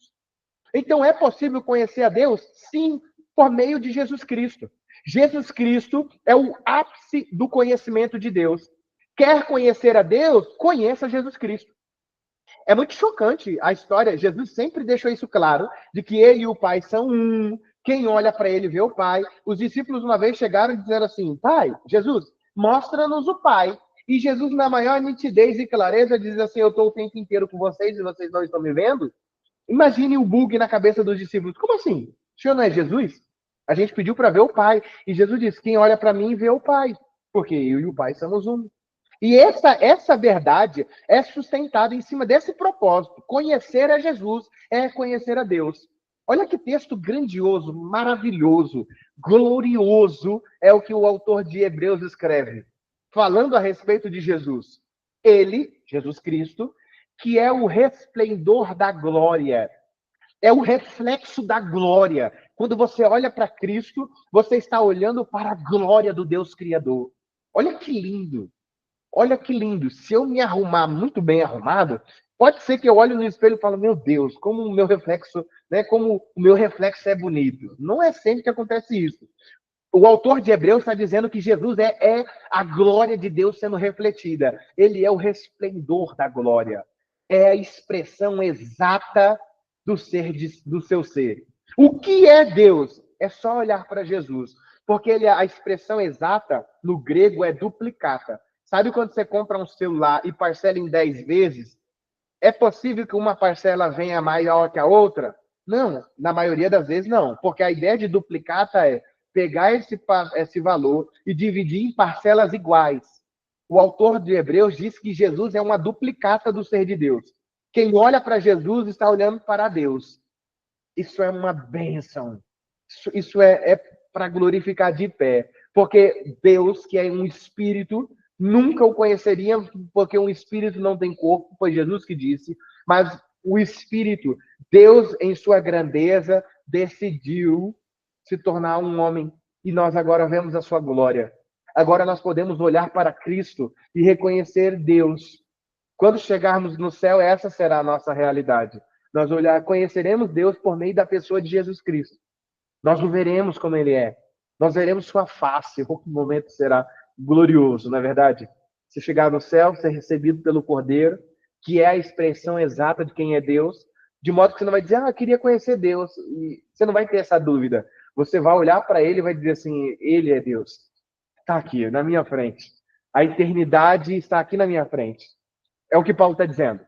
A: Então, é possível conhecer a Deus? Sim, por meio de Jesus Cristo. Jesus Cristo é o ápice do conhecimento de Deus. Quer conhecer a Deus? Conheça Jesus Cristo. É muito chocante a história. Jesus sempre deixou isso claro, de que ele e o Pai são um. Quem olha para ele vê o Pai. Os discípulos uma vez chegaram e disseram assim, Pai, Jesus, mostra-nos o Pai. E Jesus, na maior nitidez e clareza, diz assim, eu estou o tempo inteiro com vocês e vocês não estão me vendo? Imagine o bug na cabeça dos discípulos. Como assim? O senhor não é Jesus? A gente pediu para ver o Pai. E Jesus disse, quem olha para mim vê o Pai. Porque eu e o Pai somos um. E essa verdade é sustentada em cima desse propósito. Conhecer a Jesus é conhecer a Deus. Olha que texto grandioso, maravilhoso, glorioso é o que o autor de Hebreus escreve. Falando a respeito de Jesus. Ele, Jesus Cristo, que é o resplendor da glória. É o reflexo da glória. Quando você olha para Cristo, você está olhando para a glória do Deus Criador. Olha que lindo. Olha que lindo. Se eu me arrumar muito bem arrumado, pode ser que eu olhe no espelho e fale, meu Deus, como o meu reflexo, como o meu reflexo é bonito. Não é sempre que acontece isso. O autor de Hebreus está dizendo que Jesus é a glória de Deus sendo refletida. Ele é o resplendor da glória. É a expressão exata do seu ser. O que é Deus? É só olhar para Jesus. Porque a expressão exata, no grego, é duplicata. Sabe quando você compra um celular e parcela em 10 vezes? É possível que uma parcela venha maior que a outra? Não, na maioria das vezes não. Porque a ideia de duplicata é pegar esse valor e dividir em parcelas iguais. O autor de Hebreus diz que Jesus é uma duplicata do ser de Deus. Quem olha para Jesus está olhando para Deus. Isso é uma bênção. Isso é para glorificar de pé. Porque Deus, que é um espírito, Nunca o conheceríamos, porque um espírito não tem corpo, foi Jesus que disse, mas o espírito, Deus em sua grandeza, decidiu se tornar um homem, e nós agora vemos a sua glória. Agora nós podemos olhar para Cristo e reconhecer Deus. Quando chegarmos no céu, essa será a nossa realidade. Nós conheceremos Deus por meio da pessoa de Jesus Cristo. Nós o veremos como ele é. Nós veremos sua face. O momento será glorioso, não é verdade? Se chegar no céu, ser recebido pelo Cordeiro, que é a expressão exata de quem é Deus, de modo que você não vai dizer, eu queria conhecer Deus. E você não vai ter essa dúvida. Você vai olhar para ele e vai dizer assim, ele é Deus. Está aqui, na minha frente. A eternidade está aqui na minha frente. É o que Paulo está dizendo.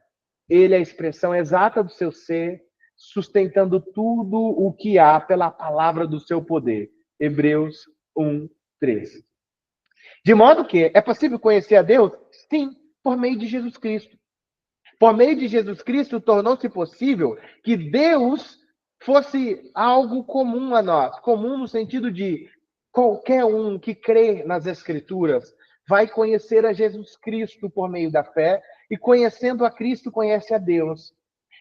A: Ele é a expressão exata do seu ser, sustentando tudo o que há pela palavra do seu poder. Hebreus 1:13. De modo que é possível conhecer a Deus? Sim, por meio de Jesus Cristo. Por meio de Jesus Cristo, tornou-se possível que Deus fosse algo comum a nós. Comum no sentido de qualquer um que crê nas Escrituras vai conhecer a Jesus Cristo por meio da fé, e conhecendo a Cristo, conhece a Deus.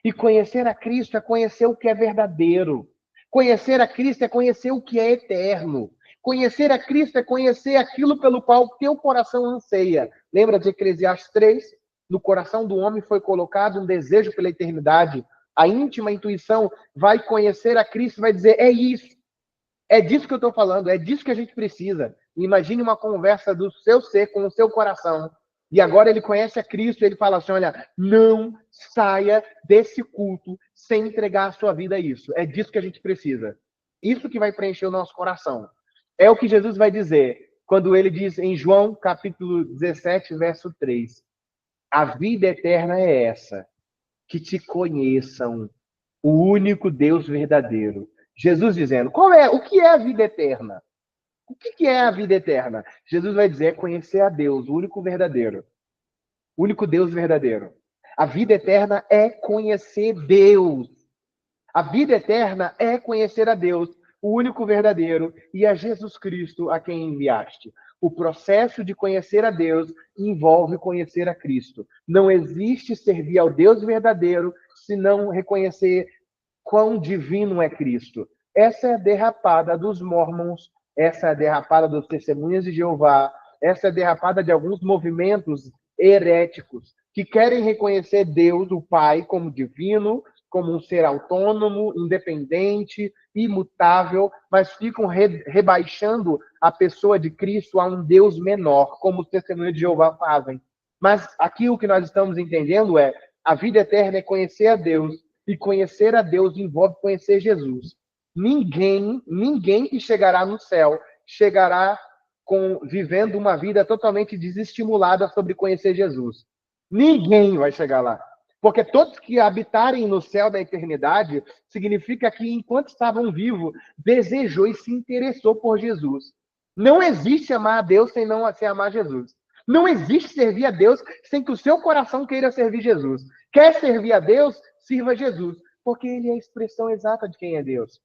A: E conhecer a Cristo é conhecer o que é verdadeiro. Conhecer a Cristo é conhecer o que é eterno. Conhecer a Cristo é conhecer aquilo pelo qual teu coração anseia. Lembra de Eclesiastes 3? No coração do homem foi colocado um desejo pela eternidade. A íntima intuição vai conhecer a Cristo, vai dizer, é isso. É disso que eu estou falando, é disso que a gente precisa. Imagine uma conversa do seu ser com o seu coração. E agora ele conhece a Cristo e ele fala assim, olha, não saia desse culto sem entregar a sua vida a isso. É disso que a gente precisa. Isso que vai preencher o nosso coração. É o que Jesus vai dizer quando ele diz em João capítulo 17, verso 3. A vida eterna é essa, que te conheçam, o único Deus verdadeiro. Jesus dizendo, o que é a vida eterna? O que é a vida eterna? Jesus vai dizer, conhecer a Deus, o único verdadeiro. O único Deus verdadeiro. A vida eterna é conhecer Deus. A vida eterna é conhecer a Deus, o único verdadeiro, e a Jesus Cristo a quem enviaste. O processo de conhecer a Deus envolve conhecer a Cristo. Não existe servir ao Deus verdadeiro se não reconhecer quão divino é Cristo. Essa é a derrapada dos Mormons, essa é a derrapada dos Testemunhas de Jeová, essa é a derrapada de alguns movimentos heréticos que querem reconhecer Deus, o Pai, como divino, como um ser autônomo, independente, imutável, mas ficam rebaixando a pessoa de Cristo a um Deus menor, como os Testemunhas de Jeová fazem. Mas aqui o que nós estamos entendendo é a vida eterna é conhecer a Deus, e conhecer a Deus envolve conhecer Jesus. Ninguém que chegará no céu chegará vivendo uma vida totalmente desestimulada sobre conhecer Jesus. Ninguém vai chegar lá. Porque todos que habitarem no céu da eternidade, significa que enquanto estavam vivos, desejou e se interessou por Jesus. Não existe amar a Deus sem amar Jesus. Não existe servir a Deus sem que o seu coração queira servir Jesus. Quer servir a Deus? Sirva Jesus. Porque ele é a expressão exata de quem é Deus.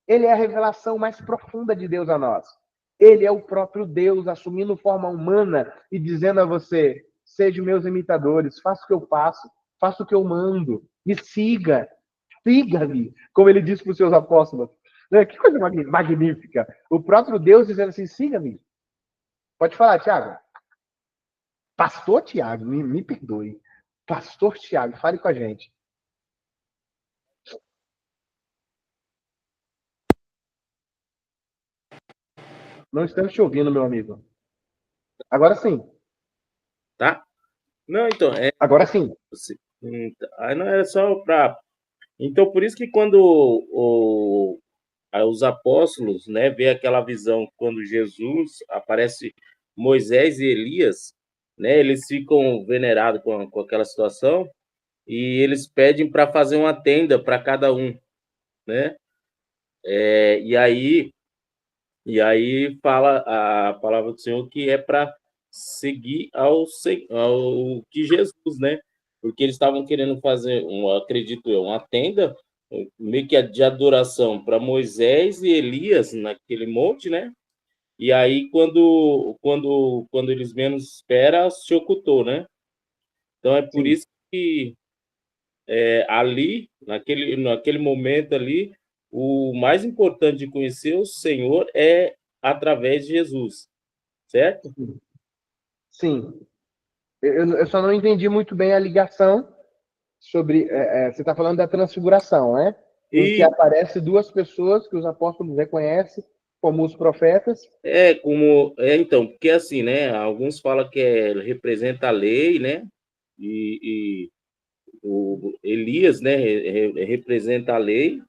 A: Ele é a revelação mais profunda de Deus a nós. Ele é o próprio Deus assumindo forma humana e dizendo a você, sejam meus imitadores, faça o que eu faço, faça o que eu mando, me siga-me, como ele disse para os seus apóstolos. Que coisa magnífica. O próprio Deus dizendo assim, siga-me. Pode falar, Tiago. Pastor Tiago, me perdoe. Pastor Tiago, fale com a gente. Não estamos te ouvindo, meu amigo. Agora sim.
F: Tá? Não, então,
A: Agora sim.
F: Aí não era só para... Então, por isso que quando os apóstolos, né, vê aquela visão, quando Jesus aparece Moisés e Elias, né, eles ficam venerados com aquela situação e eles pedem para fazer uma tenda para cada um, né? E aí fala a palavra do Senhor que é para seguir ao que Jesus, né? Porque eles estavam querendo fazer, acredito eu, uma tenda meio que de adoração para Moisés e Elias naquele monte, né? E aí, quando eles menos esperam, se ocultou, né? Então, é por
A: Sim.
F: isso que ali, naquele momento ali, o mais importante de conhecer o Senhor é através de Jesus, certo?
A: Sim. Eu só não entendi muito bem a ligação sobre. Você está falando da transfiguração, né? Em que
F: E
A: aparece duas pessoas que os apóstolos reconhecem como os profetas.
F: então, porque assim, né? Alguns falam que representa a lei, né? E o Elias, né? Representa a lei,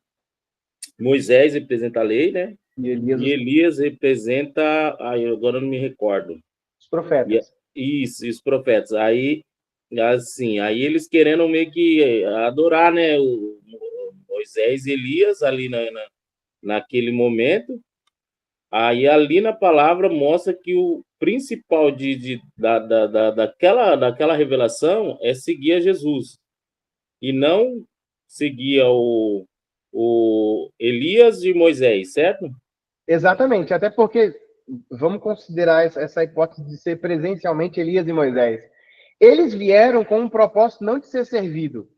F: Moisés representa a lei, né?
A: E Elias,
F: E Elias representa, agora eu não me recordo.
A: os profetas.
F: Isso, os profetas. Aí, assim, aí eles querendo meio que adorar, né? O Moisés e Elias ali naquele momento. Aí ali na palavra mostra que o principal daquela revelação é seguir a Jesus e não seguir o Elias e Moisés, certo?
A: Exatamente, até porque vamos considerar essa hipótese de ser presencialmente Elias e Moisés. Eles vieram com um propósito não de ser servido,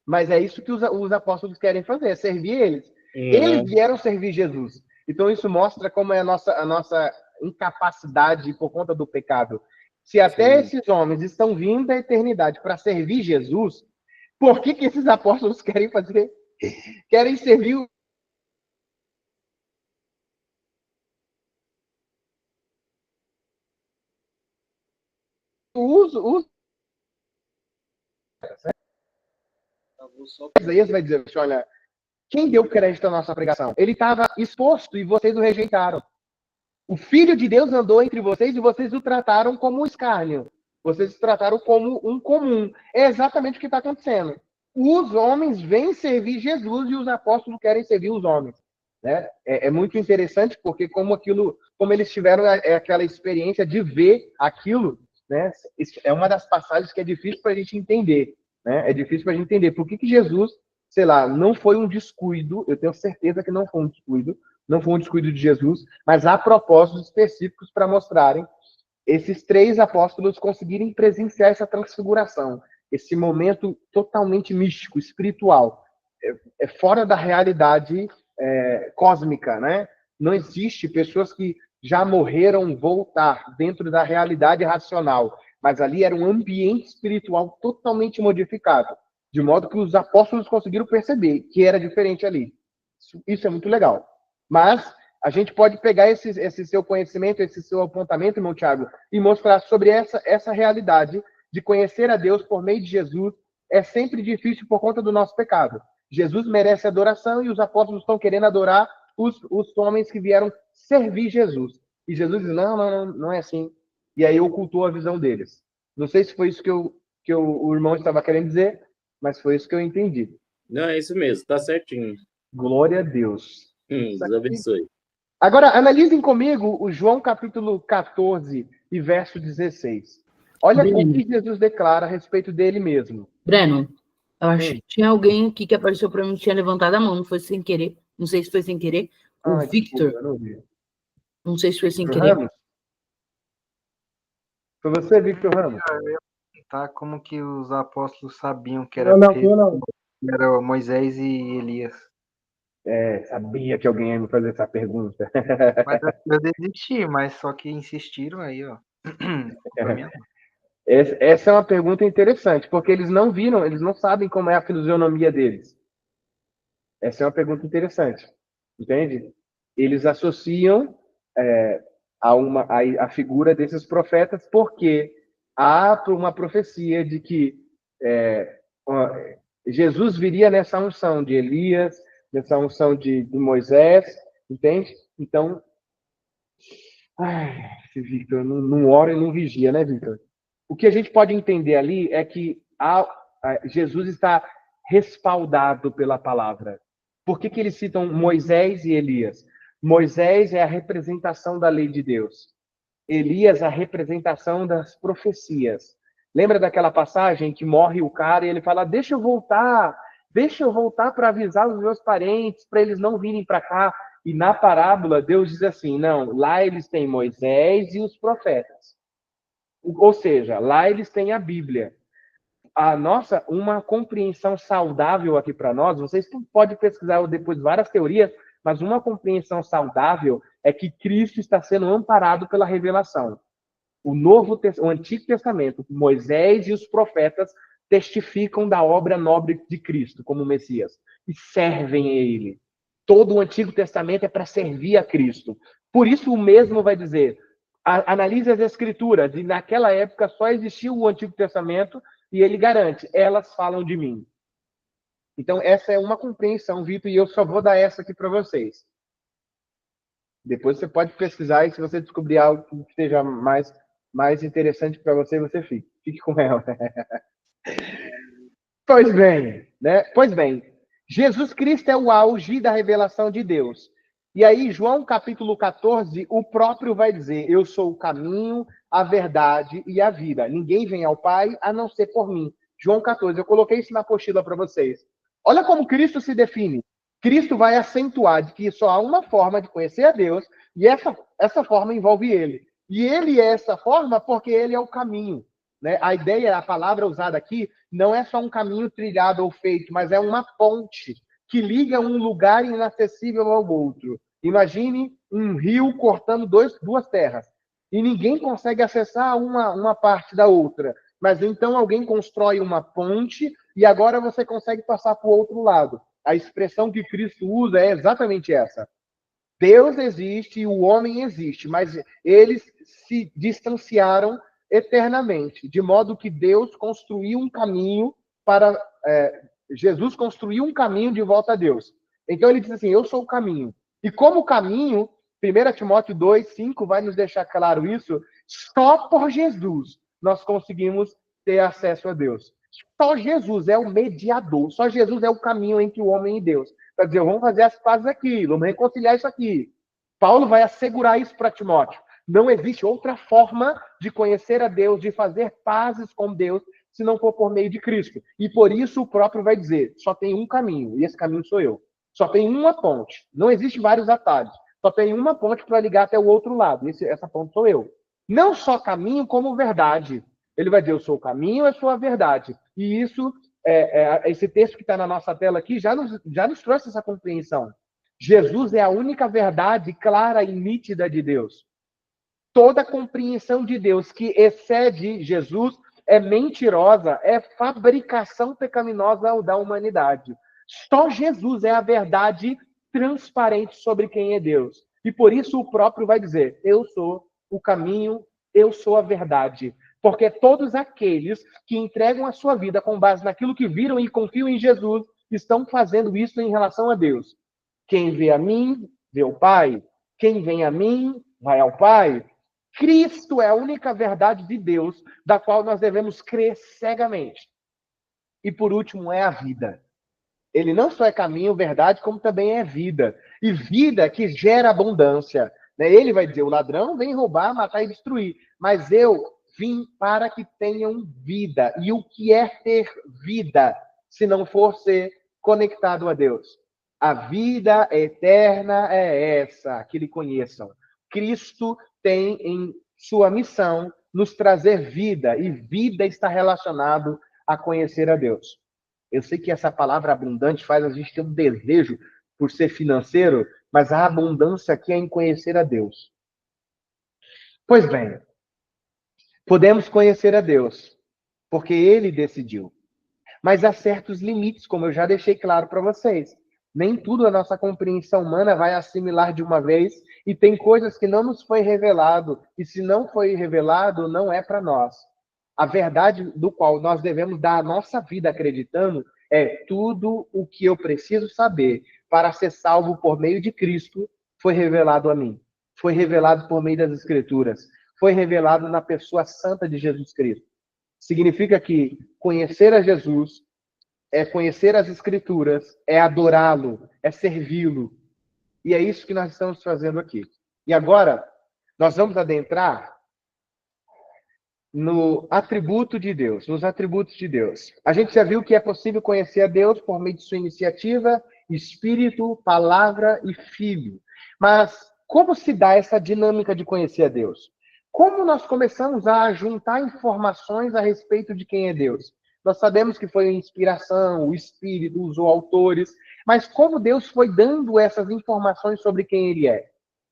A: mas é isso que os apóstolos querem fazer, é servir eles. Eles
F: Uhum.
A: vieram servir Jesus. Então isso mostra como é a nossa incapacidade por conta do pecado. Se até
F: Sim.
A: esses homens estão vindo da eternidade para servir Jesus, por que esses apóstolos querem fazer? Querem servir os Isaías vai dizer, olha, quem deu crédito à nossa pregação? Ele estava exposto e vocês o rejeitaram. O Filho de Deus andou entre vocês e vocês o trataram como um escárnio. Vocês o trataram como um comum. É exatamente o que está acontecendo. Os homens vêm servir Jesus e os apóstolos querem servir os homens. Né? É muito interessante porque como eles tiveram aquela experiência de ver aquilo, né? É uma das passagens que é difícil para a gente entender. Né? É difícil para a gente entender por que Jesus, sei lá, não foi um descuido. Eu tenho certeza que não foi um descuido. Não foi um descuido de Jesus, mas há propósitos específicos para mostrarem esses três apóstolos conseguirem presenciar essa transfiguração, esse momento totalmente místico, espiritual, fora da realidade cósmica, né? Não existe pessoas que já morreram voltar dentro da realidade racional, mas ali era um ambiente espiritual totalmente modificado, de modo que os apóstolos conseguiram perceber que era diferente ali. Isso é muito legal. Mas a gente pode pegar esse seu conhecimento, esse seu apontamento, irmão Tiago, e mostrar sobre essa realidade de conhecer a Deus por meio de Jesus. É sempre difícil por conta do nosso pecado. Jesus merece adoração e os apóstolos estão querendo adorar os homens que vieram servir Jesus. E Jesus diz, não é assim. E aí ocultou a visão deles. Não sei se foi isso que o irmão estava querendo dizer, mas foi isso que eu entendi.
F: Não, é isso mesmo, tá certinho.
A: Glória a Deus.
F: Deus abençoe.
A: Agora, analisem comigo o João capítulo 14 e verso 16. Olha o que Jesus declara a respeito dele mesmo.
C: Breno, eu acho que tinha alguém aqui que apareceu para mim que tinha levantado a mão, não foi sem querer. Não sei se foi sem querer. O Victor.
A: Desculpa, não vi.
C: Não sei se foi sem
A: Victor
C: querer.
A: Ramos? Foi você, Victor Ramos?
B: Tá, como que os apóstolos sabiam que era que era Moisés e Elias?
A: Sabia que alguém ia me fazer essa pergunta.
B: Mas eu desisti, mas só que insistiram aí, ó.
A: Essa é uma pergunta interessante, porque eles não viram, eles não sabem como é a fisionomia deles. Essa é uma pergunta interessante, entende? Eles associam a figura desses profetas porque há uma profecia de que Jesus viria nessa unção de Elias, nessa unção de Moisés, entende? Então, Victor, não ora e não vigia, né, Victor? O que a gente pode entender ali é que Jesus está respaldado pela palavra. Por que eles citam Moisés e Elias? Moisés é a representação da lei de Deus. Elias, a representação das profecias. Lembra daquela passagem que morre o cara e ele fala: deixa eu voltar para avisar os meus parentes, para eles não virem para cá. E na parábola, Deus diz assim, não, lá eles têm Moisés e os profetas. Ou seja, lá eles têm a Bíblia. Uma compreensão saudável aqui para nós, vocês podem pesquisar depois várias teorias, mas uma compreensão saudável é que Cristo está sendo amparado pela revelação. O Antigo Testamento, Moisés e os profetas testificam da obra nobre de Cristo como Messias e servem a ele. Todo o Antigo Testamento é para servir a Cristo. Por isso o mesmo vai dizer, analise as Escrituras, e naquela época só existia o Antigo Testamento, e ele garante, elas falam de mim. Então essa é uma compreensão, Vitor, e eu só vou dar essa aqui para vocês. Depois você pode pesquisar, e se você descobrir algo que seja mais interessante para você, você fique com ela. Pois bem, né? Pois bem, Jesus Cristo é o auge da revelação de Deus. E aí, João capítulo 14, o próprio vai dizer, eu sou o caminho, a verdade e a vida. Ninguém vem ao Pai a não ser por mim. João 14, eu coloquei isso na apostila para vocês. Olha como Cristo se define. Cristo vai acentuar de que só há uma forma de conhecer a Deus, e essa forma envolve ele. E ele é essa forma porque ele é o caminho. Né? A ideia, a palavra usada aqui, não é só um caminho trilhado ou feito, mas é uma ponte que liga um lugar inacessível ao outro. Imagine um rio cortando duas terras, e ninguém consegue acessar uma parte da outra. Mas então alguém constrói uma ponte, e agora você consegue passar para o outro lado. A expressão que Cristo usa é exatamente essa. Deus existe e o homem existe, mas eles se distanciaram eternamente, de modo que Deus construiu um caminho para... Jesus construiu um caminho de volta a Deus. Então ele diz assim, eu sou o caminho. E como caminho, 1 Timóteo 2:5 vai nos deixar claro isso, só por Jesus nós conseguimos ter acesso a Deus. Só Jesus é o mediador, só Jesus é o caminho entre o homem e Deus. Para dizer, vamos fazer as pazes aqui, vamos reconciliar isso aqui. Paulo vai assegurar isso para Timóteo. Não existe outra forma de conhecer a Deus, de fazer pazes com Deus, se não for por meio de Cristo. E por isso o próprio vai dizer, só tem um caminho, e esse caminho sou eu. Só tem uma ponte, não existe vários atalhos. Só tem uma ponte para ligar até o outro lado, essa ponte sou eu. Não só caminho, como verdade. Ele vai dizer, eu sou o caminho, eu sou a verdade. E isso, esse texto que está na nossa tela aqui, já nos trouxe essa compreensão. Jesus é a única verdade clara e nítida de Deus. Toda compreensão de Deus que excede Jesus é mentirosa, é fabricação pecaminosa da humanidade. Só Jesus é a verdade transparente sobre quem é Deus. E por isso o próprio vai dizer, eu sou o caminho, eu sou a verdade. Porque todos aqueles que entregam a sua vida com base naquilo que viram e confiam em Jesus, estão fazendo isso em relação a Deus. Quem vê a mim, vê o Pai. Quem vem a mim, vai ao Pai. Cristo é a única verdade de Deus, da qual nós devemos crer cegamente. E por último, é a vida. Ele não só é caminho, verdade, como também é vida. E vida que gera abundância. Ele vai dizer, o ladrão vem roubar, matar e destruir. Mas eu vim para que tenham vida. E o que é ter vida, se não for ser conectado a Deus? A vida eterna é essa, que lhe conheçam. Cristo tem em sua missão nos trazer vida, e vida está relacionado a conhecer a Deus. Eu sei que essa palavra abundante faz a gente ter um desejo por ser financeiro, mas a abundância aqui é em conhecer a Deus. Pois bem, podemos conhecer a Deus, porque Ele decidiu. Mas há certos limites, como eu já deixei claro para vocês. Nem tudo a nossa compreensão humana vai assimilar de uma vez, e tem coisas que não nos foi revelado, e se não foi revelado, não é para nós. A verdade do qual nós devemos dar a nossa vida acreditando é tudo o que eu preciso saber para ser salvo por meio de Cristo foi revelado a mim. Foi revelado por meio das Escrituras. Foi revelado na pessoa santa de Jesus Cristo. Significa que conhecer a Jesus é conhecer as Escrituras, é adorá-lo, é servi-lo. E é isso que nós estamos fazendo aqui. E agora, nós vamos adentrar no atributo de Deus, nos atributos de Deus. A gente já viu que é possível conhecer a Deus por meio de sua iniciativa, Espírito, Palavra e Filho. Mas como se dá essa dinâmica de conhecer a Deus? Como nós começamos a juntar informações a respeito de quem é Deus? Nós sabemos que foi a inspiração, o Espírito usou autores, mas como Deus foi dando essas informações sobre quem Ele é?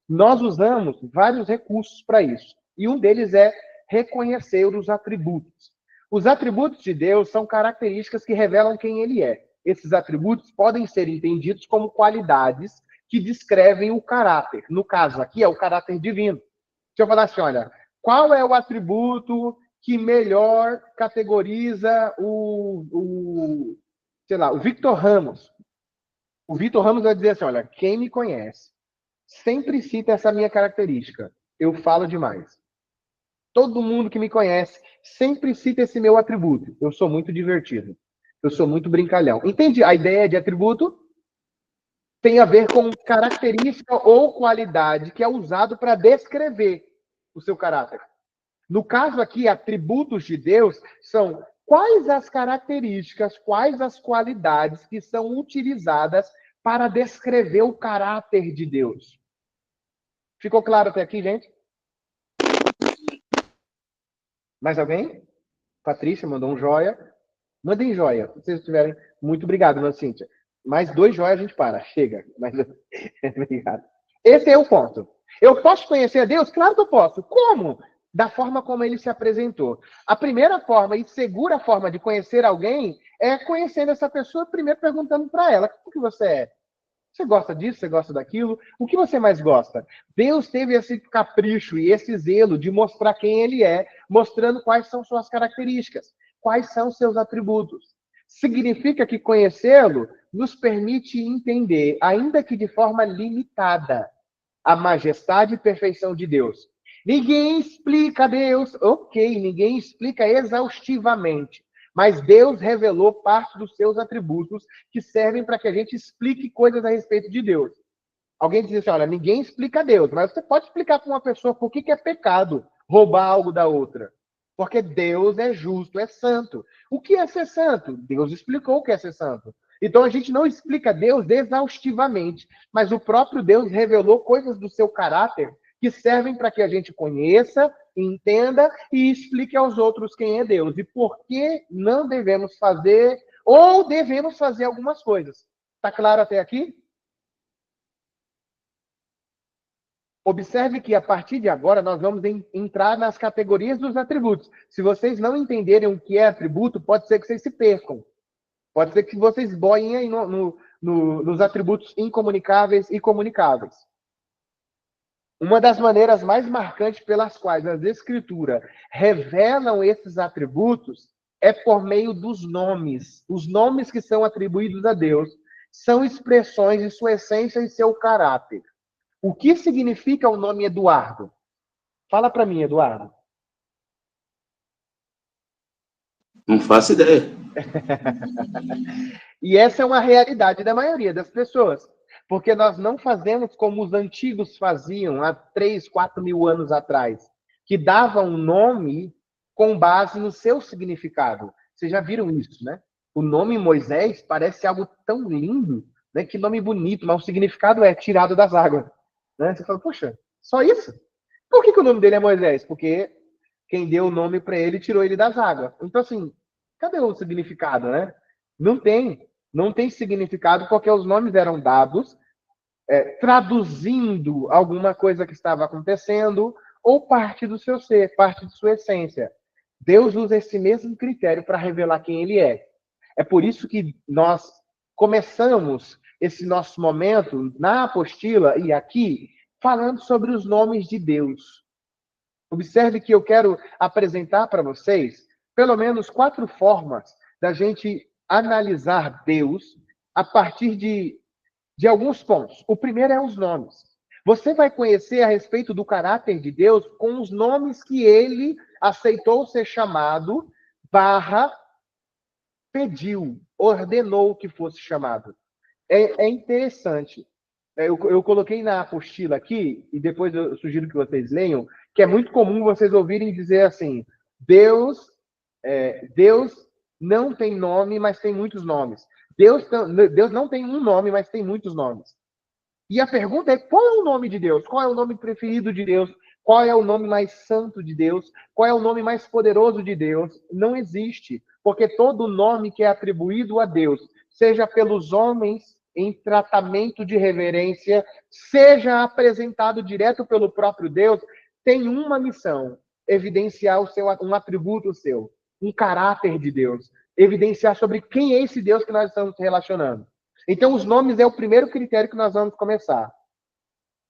A: Nós usamos vários recursos para isso. E um deles é reconhecer os atributos. Os atributos de Deus são características que revelam quem Ele é. Esses atributos podem ser entendidos como qualidades que descrevem o caráter. No caso aqui, é o caráter divino. Deixa eu falar assim, olha, qual é o atributo que melhor categoriza sei lá, o Victor Ramos? O Victor Ramos vai dizer assim, olha, quem me conhece sempre cita essa minha característica. Eu falo demais. Todo mundo que me conhece sempre cita esse meu atributo. Eu sou muito divertido. Eu sou muito brincalhão. Entende? A ideia de atributo tem a ver com característica ou qualidade que é usado para descrever o seu caráter. No caso aqui, atributos de Deus são quais as características, quais as qualidades que são utilizadas para descrever o caráter de Deus. Ficou claro até aqui, gente? Mais alguém? Patrícia mandou um joia. Mandem joia, se vocês tiverem. Muito obrigado, dona Cíntia. Mais 2 joias a gente para. Chega. Mas... obrigado. Esse é o ponto. Eu posso conhecer a Deus? Claro que eu posso. Como? Da forma como ele se apresentou. A primeira forma e segura forma de conhecer alguém é conhecendo essa pessoa, primeiro perguntando para ela: o que você é? Você gosta disso? Você gosta daquilo? O que você mais gosta? Deus teve esse capricho e esse zelo de mostrar quem ele é, mostrando quais são suas características, quais são seus atributos. Significa que conhecê-lo nos permite entender, ainda que de forma limitada, a majestade e perfeição de Deus. Ninguém explica Deus, ok, ninguém explica exaustivamente. Mas Deus revelou parte dos seus atributos que servem para que a gente explique coisas a respeito de Deus. Alguém diz assim, olha, ninguém explica Deus, mas você pode explicar para uma pessoa por que é pecado roubar algo da outra. Porque Deus é justo, é santo. O que é ser santo? Deus explicou o que é ser santo. Então a gente não explica Deus exaustivamente, mas o próprio Deus revelou coisas do seu caráter que servem para que a gente conheça, entenda e explique aos outros quem é Deus e por que não devemos fazer ou devemos fazer algumas coisas. Está claro até aqui? Observe que a partir de agora nós vamos entrar nas categorias dos atributos. Se vocês não entenderem o que é atributo, pode ser que vocês se percam. Pode ser que vocês boiem aí nos atributos incomunicáveis e comunicáveis. Uma das maneiras mais marcantes pelas quais as Escrituras revelam esses atributos é por meio dos nomes. Os nomes que são atribuídos a Deus são expressões de sua essência e seu caráter. O que significa o nome Eduardo? Fala para mim, Eduardo.
G: Não faço ideia.
A: E essa é uma realidade da maioria das pessoas. Porque nós não fazemos como os antigos faziam há 3, 4 mil anos atrás, que davam um nome com base no seu significado. Vocês já viram isso, né? O nome Moisés parece algo tão lindo, né? Que nome bonito, mas o significado é tirado das águas. Né? Você fala, poxa, só isso? Por que o nome dele é Moisés? Porque quem deu o nome para ele tirou ele das águas. Então, assim, cadê o significado, né? Não tem significado porque os nomes eram dados traduzindo alguma coisa que estava acontecendo ou parte do seu ser, parte de sua essência. Deus usa esse mesmo critério para revelar quem ele é. É por isso que nós começamos esse nosso momento na apostila e aqui falando sobre os nomes de Deus. Observe que eu quero apresentar para vocês pelo menos 4 formas da gente analisar Deus a partir de alguns pontos. O primeiro é os nomes. Você vai conhecer a respeito do caráter de Deus com os nomes que ele aceitou ser chamado, pediu, ordenou que fosse chamado. É interessante. Eu coloquei na apostila aqui, e depois eu sugiro que vocês leiam, que é muito comum vocês ouvirem dizer assim, Deus não tem nome, mas tem muitos nomes. Deus não tem um nome, mas tem muitos nomes. E a pergunta é: qual é o nome de Deus? Qual é o nome preferido de Deus? Qual é o nome mais santo de Deus? Qual é o nome mais poderoso de Deus? Não existe, porque todo nome que é atribuído a Deus, seja pelos homens em tratamento de reverência, seja apresentado direto pelo próprio Deus, tem uma missão: evidenciar um atributo seu, um caráter de Deus, evidenciar sobre quem é esse Deus que nós estamos relacionando. Então, os nomes é o primeiro critério que nós vamos começar.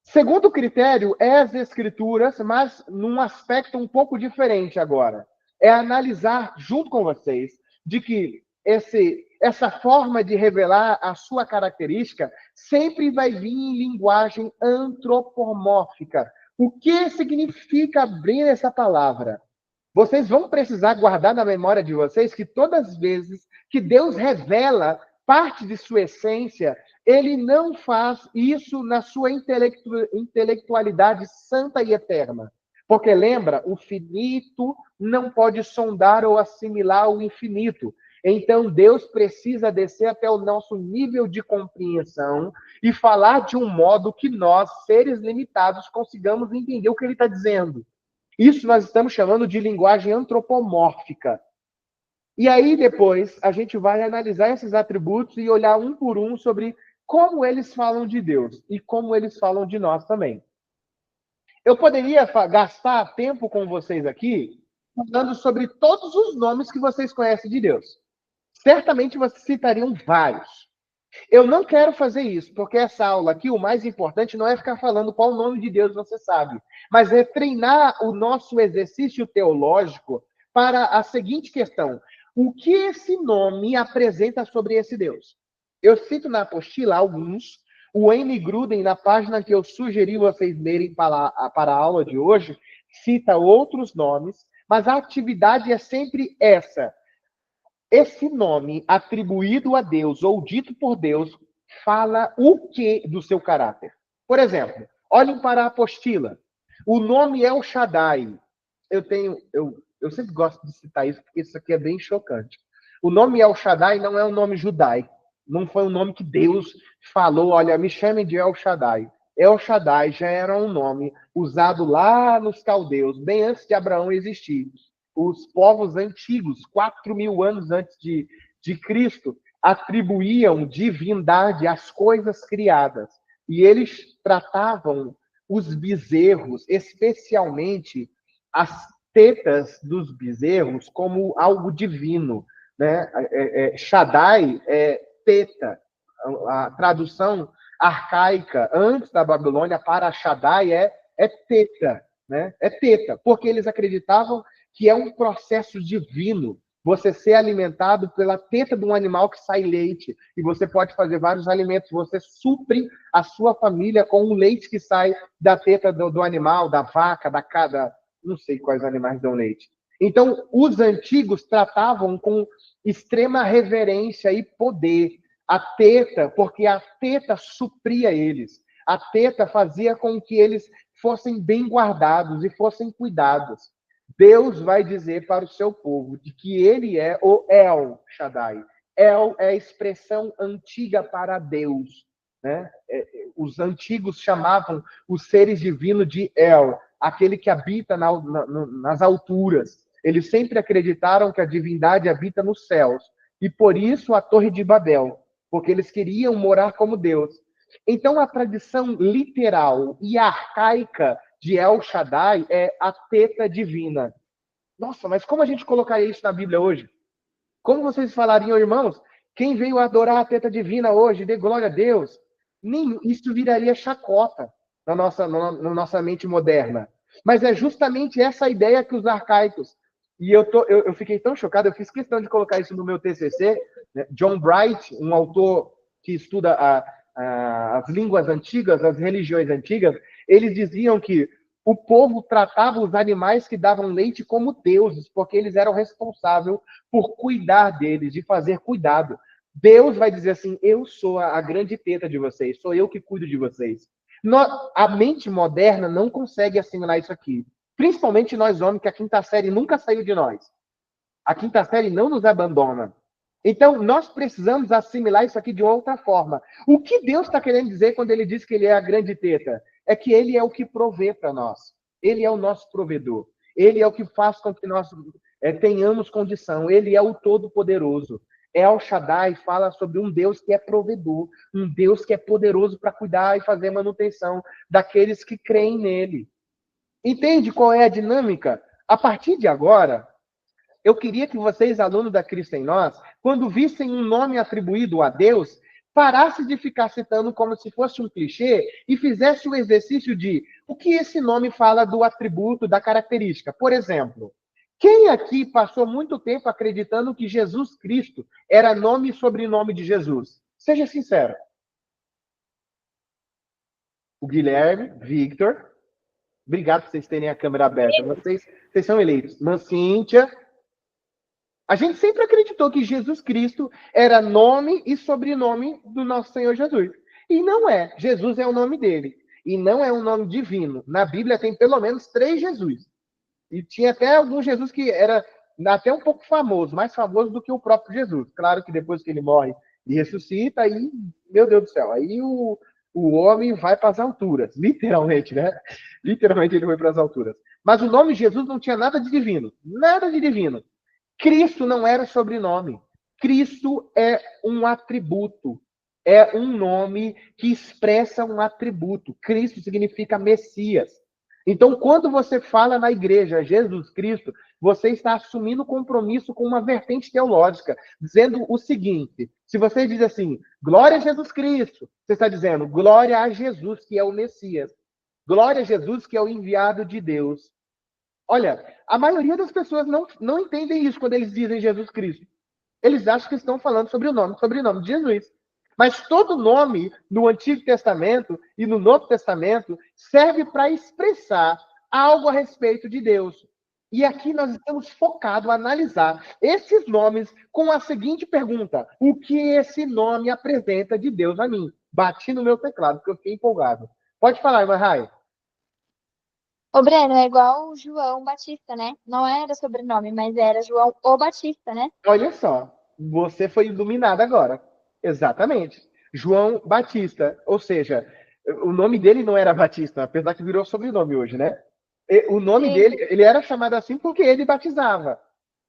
A: Segundo critério é as escrituras, mas num aspecto um pouco diferente agora. É analisar junto com vocês de que essa forma de revelar a sua característica sempre vai vir em linguagem antropomórfica. O que significa abrir essa palavra? Vocês vão precisar guardar na memória de vocês que todas as vezes que Deus revela parte de sua essência, ele não faz isso na sua intelectualidade santa e eterna. Porque lembra, o finito não pode sondar ou assimilar o infinito. Então, Deus precisa descer até o nosso nível de compreensão e falar de um modo que nós, seres limitados, consigamos entender o que ele está dizendo. Isso nós estamos chamando de linguagem antropomórfica. E aí, depois, a gente vai analisar esses atributos e olhar um por um sobre como eles falam de Deus e como eles falam de nós também. Eu poderia gastar tempo com vocês aqui falando sobre todos os nomes que vocês conhecem de Deus. Certamente vocês citariam vários. Eu não quero fazer isso, porque essa aula aqui, o mais importante não é ficar falando qual o nome de Deus você sabe, mas é treinar o nosso exercício teológico para a seguinte questão: o que esse nome apresenta sobre esse Deus? Eu cito na apostila alguns. O N. Gruden, na página que eu sugeri vocês lerem para a aula de hoje, cita outros nomes, mas a atividade é sempre essa. Esse nome atribuído a Deus ou dito por Deus fala o que do seu caráter? Por exemplo, olhem para a apostila. O nome El Shaddai. Eu sempre gosto de citar isso, porque isso aqui é bem chocante. O nome El Shaddai não é um nome judaico. Não foi um nome que Deus falou: olha, me chamem de El Shaddai. El Shaddai já era um nome usado lá nos caldeus, bem antes de Abraão existir. Os povos antigos, 4.000 anos antes de Cristo, atribuíam divindade às coisas criadas. E eles tratavam os bezerros, especialmente as tetas dos bezerros, como algo divino. Né? Shaddai é teta. A tradução arcaica antes da Babilônia para Shaddai é teta. Né? É teta, porque eles acreditavam que é um processo divino, você ser alimentado pela teta de um animal que sai leite, e você pode fazer vários alimentos, você supre a sua família com o leite que sai da teta do animal, da vaca, da cada, não sei quais animais dão leite. Então, os antigos tratavam com extrema reverência e poder a teta, porque a teta supria eles, a teta fazia com que eles fossem bem guardados e fossem cuidados. Deus vai dizer para o seu povo de que ele é o El Shaddai. El é a expressão antiga para Deus. Né? Os antigos chamavam os seres divinos de El, aquele que habita nas alturas. Eles sempre acreditaram que a divindade habita nos céus. E por isso a Torre de Babel, porque eles queriam morar como Deus. Então a tradição literal e arcaica de El Shaddai é a teta divina. Nossa, mas como a gente colocaria isso na Bíblia hoje? Como vocês falariam, irmãos? Quem veio adorar a teta divina hoje, dê glória a Deus. Isso viraria chacota na nossa mente moderna. Mas é justamente essa ideia que os arcaicos... E eu fiquei tão chocado, eu fiz questão de colocar isso no meu TCC. Né? John Bright, um autor que estuda as línguas antigas, as religiões antigas, eles diziam que o povo tratava os animais que davam leite como deuses, porque eles eram responsáveis por cuidar deles, de fazer cuidado. Deus vai dizer assim: eu sou a grande teta de vocês, sou eu que cuido de vocês. A mente moderna não consegue assimilar isso aqui. Principalmente nós homens, que a quinta série nunca saiu de nós. A quinta série não nos abandona. Então, nós precisamos assimilar isso aqui de outra forma. O que Deus está querendo dizer quando ele diz que ele é a grande teta? É que ele é o que provê para nós. Ele é o nosso provedor. Ele é o que faz com que nós tenhamos condição. Ele é o Todo-Poderoso. El Shaddai fala sobre um Deus que é provedor, um Deus que é poderoso para cuidar e fazer manutenção daqueles que creem nele. Entende qual é a dinâmica? A partir de agora, eu queria que vocês, alunos da Cristo em Nós, quando vissem um nome atribuído a Deus, parassem de ficar citando como se fosse um clichê e fizessem o exercício de o que esse nome fala do atributo, da característica. Por exemplo, quem aqui passou muito tempo acreditando que Jesus Cristo era nome e sobrenome de Jesus? Seja sincero. O Guilherme, Victor, obrigado por vocês terem a câmera aberta. Vocês são eleitos. Cíntia. A gente sempre acreditou que Jesus Cristo era nome e sobrenome do nosso Senhor Jesus. E não é. Jesus é o nome dele. E não é um nome divino. Na Bíblia tem pelo menos 3 Jesus. E tinha até algum Jesus que era até um pouco famoso, mais famoso do que o próprio Jesus. Claro que depois que ele morre e ressuscita, aí, meu Deus do céu, aí o homem vai para as alturas. Literalmente, né? Literalmente ele foi para as alturas. Mas o nome Jesus não tinha nada de divino. Nada de divino. Cristo não era sobrenome. Cristo é um atributo. É um nome que expressa um atributo. Cristo significa Messias. Então, quando você fala na igreja Jesus Cristo, você está assumindo compromisso com uma vertente teológica, dizendo o seguinte: se você diz assim, glória a Jesus Cristo, você está dizendo glória a Jesus, que é o Messias. Glória a Jesus, que é o enviado de Deus. Olha, a maioria das pessoas não entendem isso quando eles dizem Jesus Cristo. Eles acham que estão falando sobre o sobrenome de Jesus. Mas todo nome no Antigo Testamento e no Novo Testamento serve para expressar algo a respeito de Deus. E aqui nós estamos focados a analisar esses nomes com a seguinte pergunta: o que esse nome apresenta de Deus a mim? Bati no meu teclado, porque eu fiquei empolgado. Pode falar, irmã Rai.
H: Ô, Breno, é igual o João Batista, né? Não era sobrenome, mas era João o Batista, né?
A: Olha só, você foi iluminado agora. Exatamente. João Batista. Ou seja, o nome dele não era Batista, apesar que virou sobrenome hoje, né? O nome dele, ele era chamado assim porque ele batizava.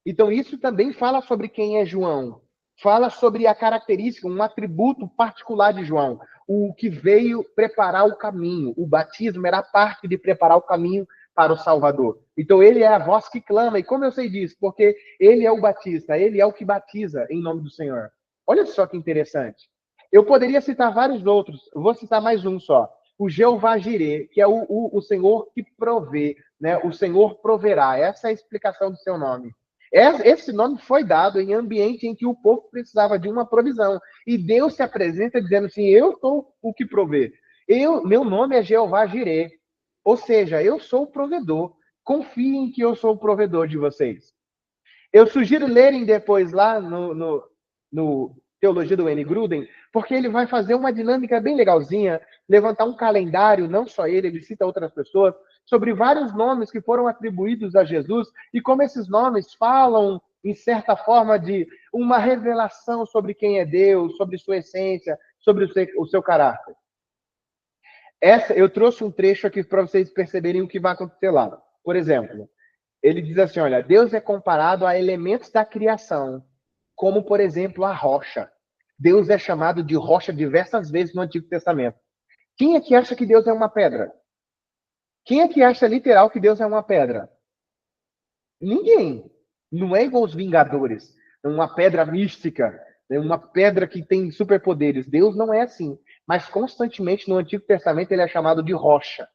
A: Então isso também fala sobre quem é João. Fala sobre a característica, um atributo particular de João. O que veio preparar o caminho. O batismo era parte de preparar o caminho para o Salvador. Então ele é a voz que clama. E como eu sei disso? Porque ele é o Batista, ele é o que batiza em nome do Senhor. Olha só que interessante. Eu poderia citar vários outros, vou citar mais um só. O Jeová Jirê, que é o Senhor que provê, né? O Senhor proverá. Essa é a explicação do seu nome. Esse nome foi dado em ambiente em que o povo precisava de uma provisão. E Deus se apresenta dizendo assim, eu sou o que provê. Meu nome é Jeová Jirê. Ou seja, eu sou o provedor. Confiem que eu sou o provedor de vocês. Eu sugiro lerem depois lá no Teologia do Wayne Grudem, porque ele vai fazer uma dinâmica bem legalzinha, levantar um calendário, não só ele cita outras pessoas, sobre vários nomes que foram atribuídos a Jesus e como esses nomes falam, em certa forma, de uma revelação sobre quem é Deus, sobre sua essência, sobre o seu caráter. Eu trouxe um trecho aqui para vocês perceberem o que vai acontecer lá. Por exemplo, ele diz assim, olha, Deus é comparado a elementos da criação, como, por exemplo, a rocha. Deus é chamado de rocha diversas vezes no Antigo Testamento. Quem é que acha que Deus é uma pedra? Quem é que acha literal que Deus é uma pedra? Ninguém. Não é igual os Vingadores. É uma pedra mística, é uma pedra que tem superpoderes. Deus não é assim. Mas constantemente no Antigo Testamento ele é chamado de rocha.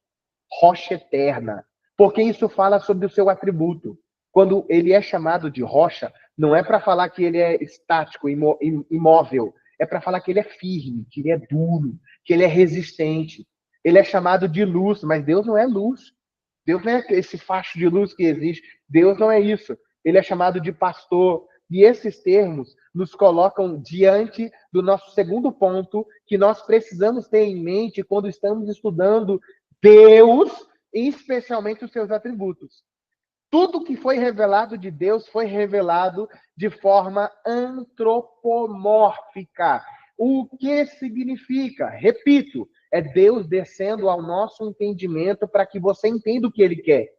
A: Rocha eterna. Porque isso fala sobre o seu atributo. Quando ele é chamado de rocha, não é para falar que ele é estático, imóvel. É para falar que ele é firme, que ele é duro, que ele é resistente. Ele é chamado de luz, mas Deus não é luz. Deus não é esse facho de luz que existe. Deus não é isso. Ele é chamado de pastor. E esses termos nos colocam diante do nosso segundo ponto, que nós precisamos ter em mente quando estamos estudando Deus, e especialmente os seus atributos. Tudo que foi revelado de Deus foi revelado de forma antropomórfica. O que significa? Repito, é Deus descendo ao nosso entendimento para que você entenda o que ele quer.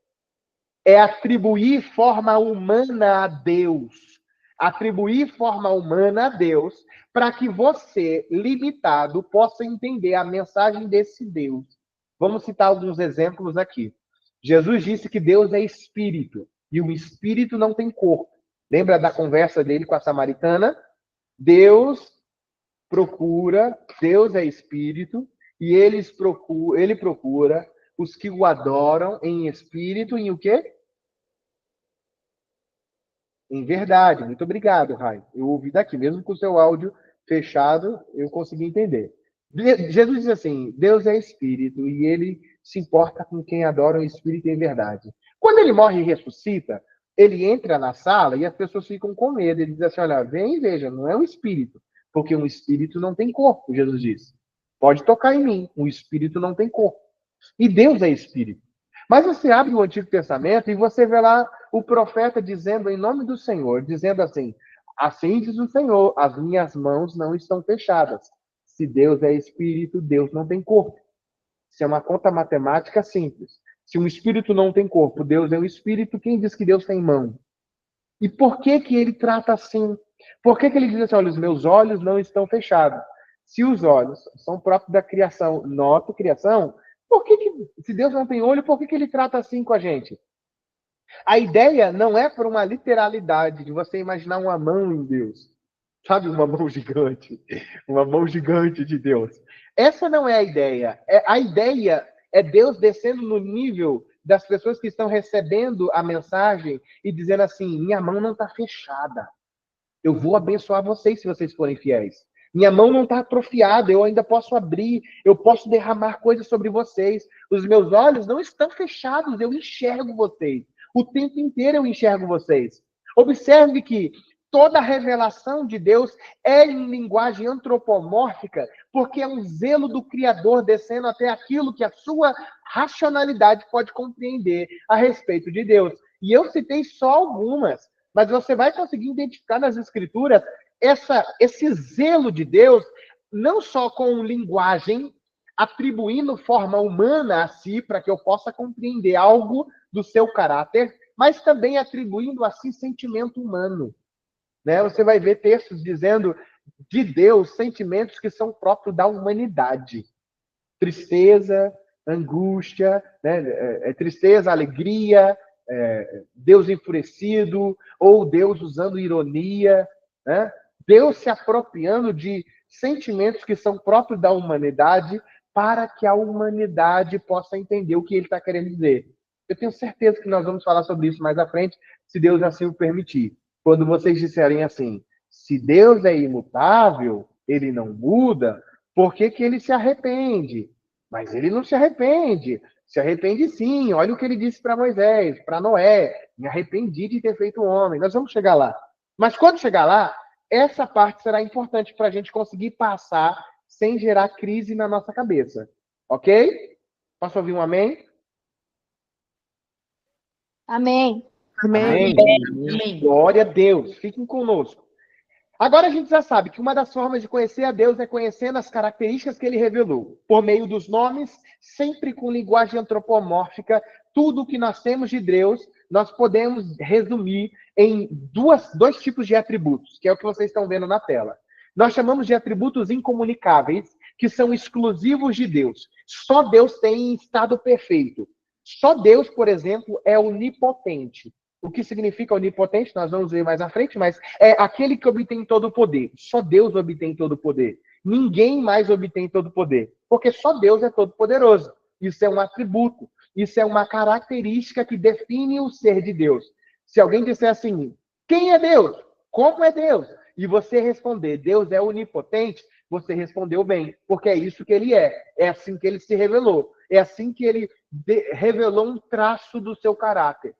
A: É atribuir forma humana a Deus. Atribuir forma humana a Deus para que você, limitado, possa entender a mensagem desse Deus. Vamos citar alguns exemplos aqui. Jesus disse que Deus é espírito e o espírito não tem corpo. Lembra da conversa dele com a samaritana? Deus é espírito e ele procura os que o adoram em espírito e em o quê? Em verdade. Muito obrigado, Rai. Eu ouvi daqui, mesmo com o seu áudio fechado, eu consegui entender. Jesus diz assim, Deus é espírito e ele se importa com quem adora o espírito em verdade. Quando ele morre e ressuscita, ele entra na sala e as pessoas ficam com medo. Ele diz assim, olha, vem e veja, não é um espírito, porque um espírito não tem corpo, Jesus disse. Pode tocar em mim, um espírito não tem corpo. E Deus é espírito. Mas você abre o Antigo Testamento e você vê lá o profeta dizendo em nome do Senhor, dizendo assim diz o Senhor, as minhas mãos não estão fechadas. Se Deus é espírito, Deus não tem corpo. Isso é uma conta matemática simples. Se um espírito não tem corpo, Deus é um espírito, quem diz que Deus tem mão? E por que que ele trata assim? Por que que ele diz assim, olha, os meus olhos não estão fechados? Se os olhos são próprios da criação, nota criação, se Deus não tem olho, por que que ele trata assim com a gente? A ideia não é por uma literalidade de você imaginar uma mão em Deus. Sabe, uma mão gigante de Deus. Essa não é a ideia. A ideia é Deus descendo no nível das pessoas que estão recebendo a mensagem e dizendo assim, minha mão não está fechada. Eu vou abençoar vocês se vocês forem fiéis. Minha mão não está atrofiada, eu ainda posso abrir, eu posso derramar coisas sobre vocês. Os meus olhos não estão fechados, eu enxergo vocês. O tempo inteiro eu enxergo vocês. Observe que toda a revelação de Deus é em linguagem antropomórfica, porque é um zelo do Criador descendo até aquilo que a sua racionalidade pode compreender a respeito de Deus. E eu citei só algumas, mas você vai conseguir identificar nas Escrituras esse zelo de Deus, não só com linguagem, atribuindo forma humana a si, para que eu possa compreender algo do seu caráter, mas também atribuindo a si sentimento humano. Né? Você vai ver textos dizendo de Deus sentimentos que são próprios da humanidade. Tristeza, angústia, né? Tristeza, alegria, Deus enfurecido, ou Deus usando ironia, né? Deus se apropriando de sentimentos que são próprios da humanidade para que a humanidade possa entender o que ele está querendo dizer. Eu tenho certeza que nós vamos falar sobre isso mais à frente, se Deus assim o permitir. Quando vocês disserem assim, se Deus é imutável, ele não muda, por que que ele se arrepende? Mas ele não se arrepende. Se arrepende sim. Olha o que ele disse para Moisés, para Noé. Me arrependi de ter feito o homem. Nós vamos chegar lá. Mas quando chegar lá, essa parte será importante para a gente conseguir passar sem gerar crise na nossa cabeça. Ok? Posso ouvir um amém?
H: Amém.
A: Amém.
E: Amém.
A: Glória a Deus. Fiquem conosco. Agora a gente já sabe que uma das formas de conhecer a Deus é conhecendo as características que ele revelou. Por meio dos nomes, sempre com linguagem antropomórfica, tudo o que nós temos de Deus, nós podemos resumir em dois tipos de atributos, que é o que vocês estão vendo na tela. Nós chamamos de atributos incomunicáveis, que são exclusivos de Deus. Só Deus tem em estado perfeito. Só Deus, por exemplo, é onipotente. O que significa onipotente, nós vamos ver mais à frente, mas é aquele que obtém todo o poder. Só Deus obtém todo o poder. Ninguém mais obtém todo o poder, porque só Deus é todo poderoso. Isso é um atributo, isso é uma característica que define o ser de Deus. Se alguém disser assim, quem é Deus? Como é Deus? E você responder, Deus é onipotente, você respondeu bem, porque é isso que ele é. É assim que ele se revelou. É assim que ele revelou um traço do seu caráter.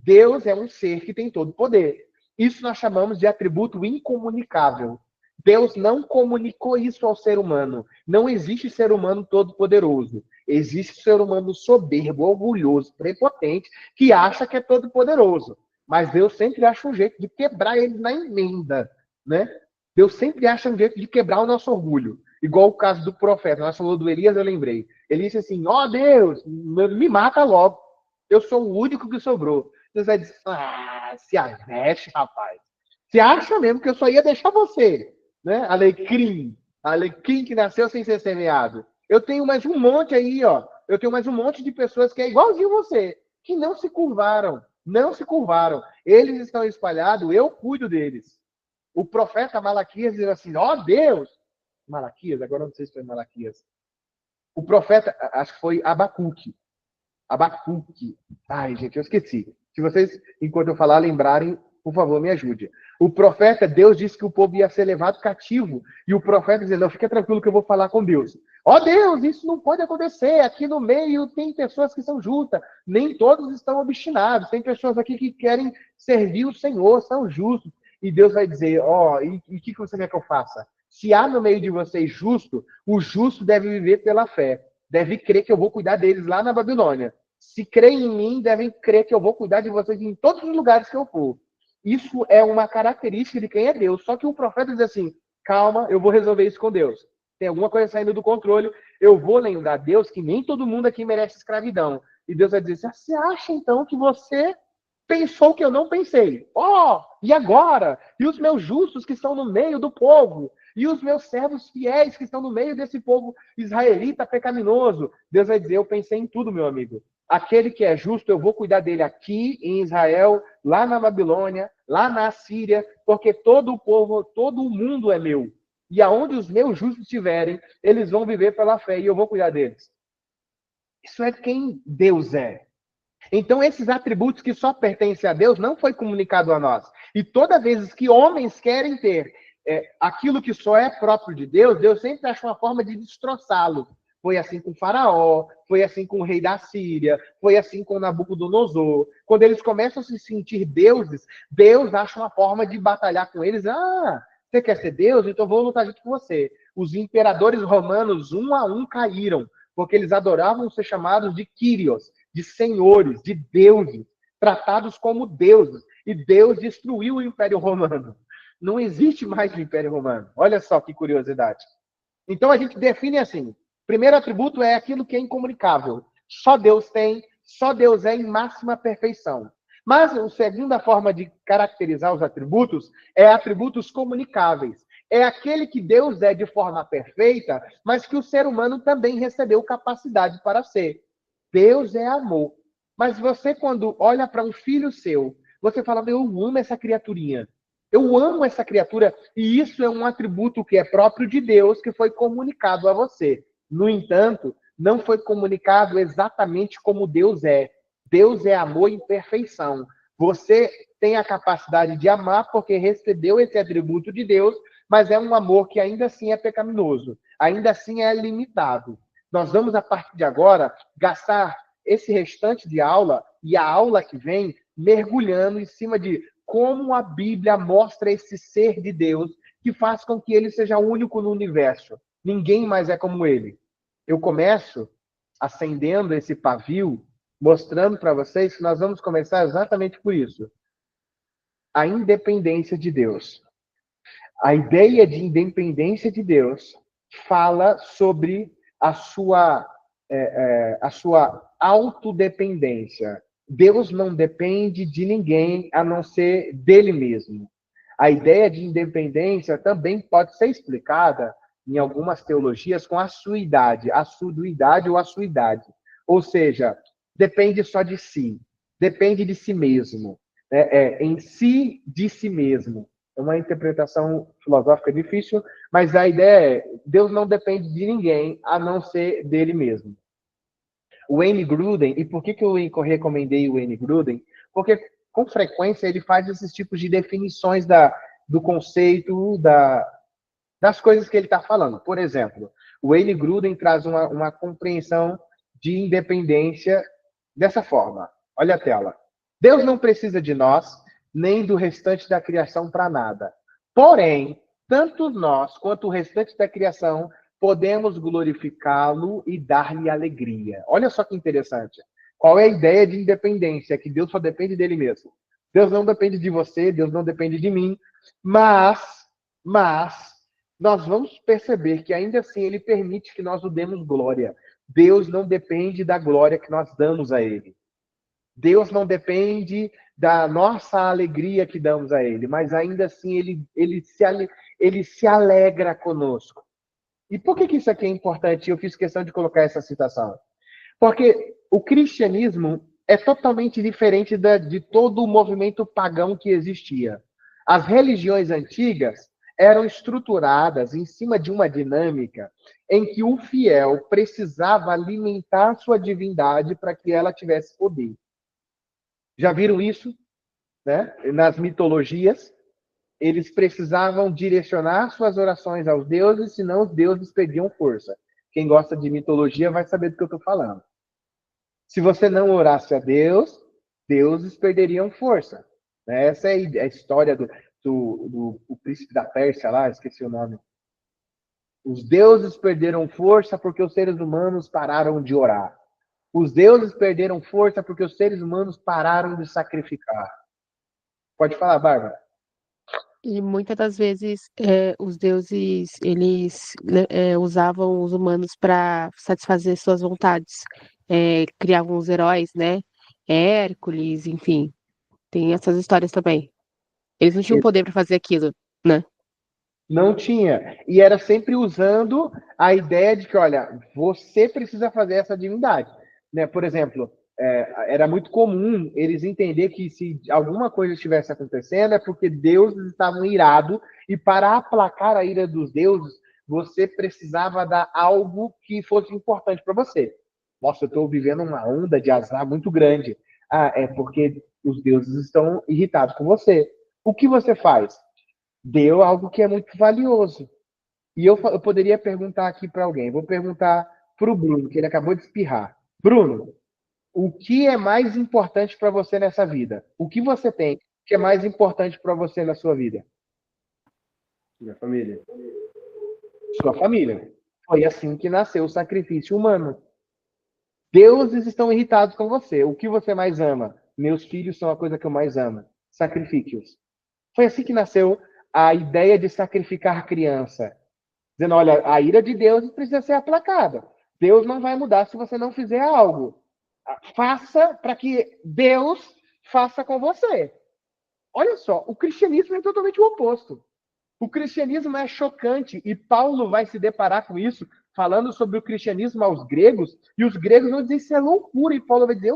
A: Deus é um ser que tem todo o poder. Isso nós chamamos de atributo incomunicável. Deus não comunicou isso ao ser humano. Não existe ser humano todo-poderoso. Existe ser humano soberbo, orgulhoso, prepotente, que acha que é todo-poderoso. Mas Deus sempre acha um jeito de quebrar ele na emenda, né? Deus sempre acha um jeito de quebrar o nosso orgulho. Igual o caso do profeta. Nós falamos do Elias, eu lembrei. Ele disse assim, ó Deus, me mata logo. Eu sou o único que sobrou. Deus vai dizer, se aveste, rapaz. Você acha mesmo que eu só ia deixar você, né? Alecrim que nasceu sem ser semeado. Eu tenho mais um monte aí, ó. Eu tenho mais um monte de pessoas que é igualzinho você, que não se curvaram. Não se curvaram. Eles estão espalhados, eu cuido deles. O profeta Malaquias diz assim, ó Deus. Malaquias, agora não sei se foi Malaquias. O profeta, acho que foi Abacuque. Ai, gente, eu esqueci. Se vocês, enquanto eu falar, lembrarem, por favor, me ajude. O profeta, Deus disse que o povo ia ser levado cativo. E o profeta dizendo, não, fica tranquilo que eu vou falar com Deus. Ó Deus, isso não pode acontecer. Aqui no meio tem pessoas que são justas. Nem todos estão obstinados. Tem pessoas aqui que querem servir o Senhor, são justos. E Deus vai dizer, e o que você quer que eu faça? Se há no meio de vocês justo, o justo deve viver pela fé. Deve crer que eu vou cuidar deles lá na Babilônia. Se creem em mim, devem crer que eu vou cuidar de vocês em todos os lugares que eu for. Isso é uma característica de quem é Deus. Só que o profeta diz assim, calma, eu vou resolver isso com Deus. Tem alguma coisa saindo do controle, eu vou lembrar a Deus que nem todo mundo aqui merece escravidão. E Deus vai dizer, você acha então que você pensou que eu não pensei? E agora? E os meus justos que estão no meio do povo? E os meus servos fiéis que estão no meio desse povo israelita pecaminoso? Deus vai dizer, eu pensei em tudo, meu amigo. Aquele que é justo, eu vou cuidar dele aqui em Israel, lá na Babilônia, lá na Assíria, porque todo o povo, todo o mundo é meu. E aonde os meus justos estiverem, eles vão viver pela fé e eu vou cuidar deles. Isso é quem Deus é. Então, esses atributos que só pertencem a Deus não foi comunicado a nós. E toda vez que homens querem ter aquilo que só é próprio de Deus, Deus sempre acha uma forma de destroçá-lo. Foi assim com Faraó, foi assim com o rei da Síria, foi assim com Nabucodonosor. Quando eles começam a se sentir deuses, Deus acha uma forma de batalhar com eles. Você quer ser Deus? Então vou lutar junto com você. Os imperadores romanos, um a um, caíram, porque eles adoravam ser chamados de Kyrios, de senhores, de deuses, tratados como deuses. E Deus destruiu o Império Romano. Não existe mais o Império Romano. Olha só que curiosidade. Então a gente define assim. Primeiro atributo é aquilo que é incomunicável. Só Deus tem, só Deus é em máxima perfeição. Mas a segunda forma de caracterizar os atributos é atributos comunicáveis. É aquele que Deus é de forma perfeita, mas que o ser humano também recebeu capacidade para ser. Deus é amor. Mas você, quando olha para um filho seu, você fala, eu amo essa criaturinha. Eu amo essa criatura. E isso é um atributo que é próprio de Deus, que foi comunicado a você. No entanto, não foi comunicado exatamente como Deus é. Deus é amor em perfeição. Você tem a capacidade de amar porque recebeu esse atributo de Deus, mas é um amor que ainda assim é pecaminoso, ainda assim é limitado. Nós vamos, a partir de agora, gastar esse restante de aula e a aula que vem mergulhando em cima de como a Bíblia mostra esse ser de Deus que faz com que ele seja único no universo. Ninguém mais é como ele. Eu começo acendendo esse pavio, mostrando para vocês que nós vamos começar exatamente por isso. A independência de Deus. A ideia de independência de Deus fala sobre a sua autodependência. Deus não depende de ninguém a não ser dele mesmo. A ideia de independência também pode ser explicada em algumas teologias com a suidade ou a suidade. Ou seja, depende só de si, depende de si mesmo, em si de si mesmo. É uma interpretação filosófica difícil, mas a ideia é, Deus não depende de ninguém a não ser dele mesmo. O Wayne Grudem, e por que eu recomendei o Wayne Grudem? Porque, com frequência, ele faz esses tipos de definições do conceito, das coisas que ele está falando. Por exemplo, o Wayne Grudem traz uma compreensão de independência dessa forma. Olha a tela. Deus não precisa de nós, nem do restante da criação para nada. Porém, tanto nós quanto o restante da criação podemos glorificá-lo e dar-lhe alegria. Olha só que interessante. Qual é a ideia de independência? Que Deus só depende dele mesmo. Deus não depende de você, Deus não depende de mim, mas nós vamos perceber que ainda assim ele permite que nós o demos glória. Deus não depende da glória que nós damos a ele. Deus não depende da nossa alegria que damos a ele, mas ainda assim ele se alegra conosco. E por que isso aqui é importante? Eu fiz questão de colocar essa citação. Porque o cristianismo é totalmente diferente de todo o movimento pagão que existia. As religiões antigas eram estruturadas em cima de uma dinâmica em que o fiel precisava alimentar sua divindade para que ela tivesse poder. Já viram isso? Né? Nas mitologias, eles precisavam direcionar suas orações aos deuses, senão os deuses perdiam força. Quem gosta de mitologia vai saber do que eu estou falando. Se você não orasse a Deus, deuses perderiam força. Essa é a história do príncipe da Pérsia lá, esqueci o nome. Os deuses perderam força porque os seres humanos pararam de orar. Os deuses perderam força porque os seres humanos pararam de sacrificar. Pode falar, Bárbara.
D: E muitas das vezes os deuses eles usavam os humanos para satisfazer suas vontades. Criavam os heróis, né? Hércules, enfim. Tem essas histórias também. Eles não tinham poder para fazer aquilo, né?
A: Não tinha. E era sempre usando a ideia de que, olha, você precisa fazer essa divindade. Né? Por exemplo, era muito comum eles entender que se alguma coisa estivesse acontecendo é porque deuses estavam irados e para aplacar a ira dos deuses, você precisava dar algo que fosse importante para você. Nossa, eu estou vivendo uma onda de azar muito grande. Ah, é porque os deuses estão irritados com você. O que você faz? Deu algo que é muito valioso. E eu poderia perguntar aqui para alguém. Vou perguntar para o Bruno, que ele acabou de espirrar. Bruno, o que é mais importante para você nessa vida? O que você tem que é mais importante para você na sua vida? Minha família. Sua família. Foi assim que nasceu o sacrifício humano. Deuses estão irritados com você. O que você mais ama? Meus filhos são a coisa que eu mais amo. Sacrifique-os. Foi assim que nasceu a ideia de sacrificar criança. Dizendo, olha, a ira de Deus precisa ser aplacada. Deus não vai mudar se você não fizer algo. Faça para que Deus faça com você. Olha só, o cristianismo é totalmente o oposto. O cristianismo é chocante e Paulo vai se deparar com isso falando sobre o cristianismo aos gregos e os gregos vão dizer isso é loucura e Paulo vai dizer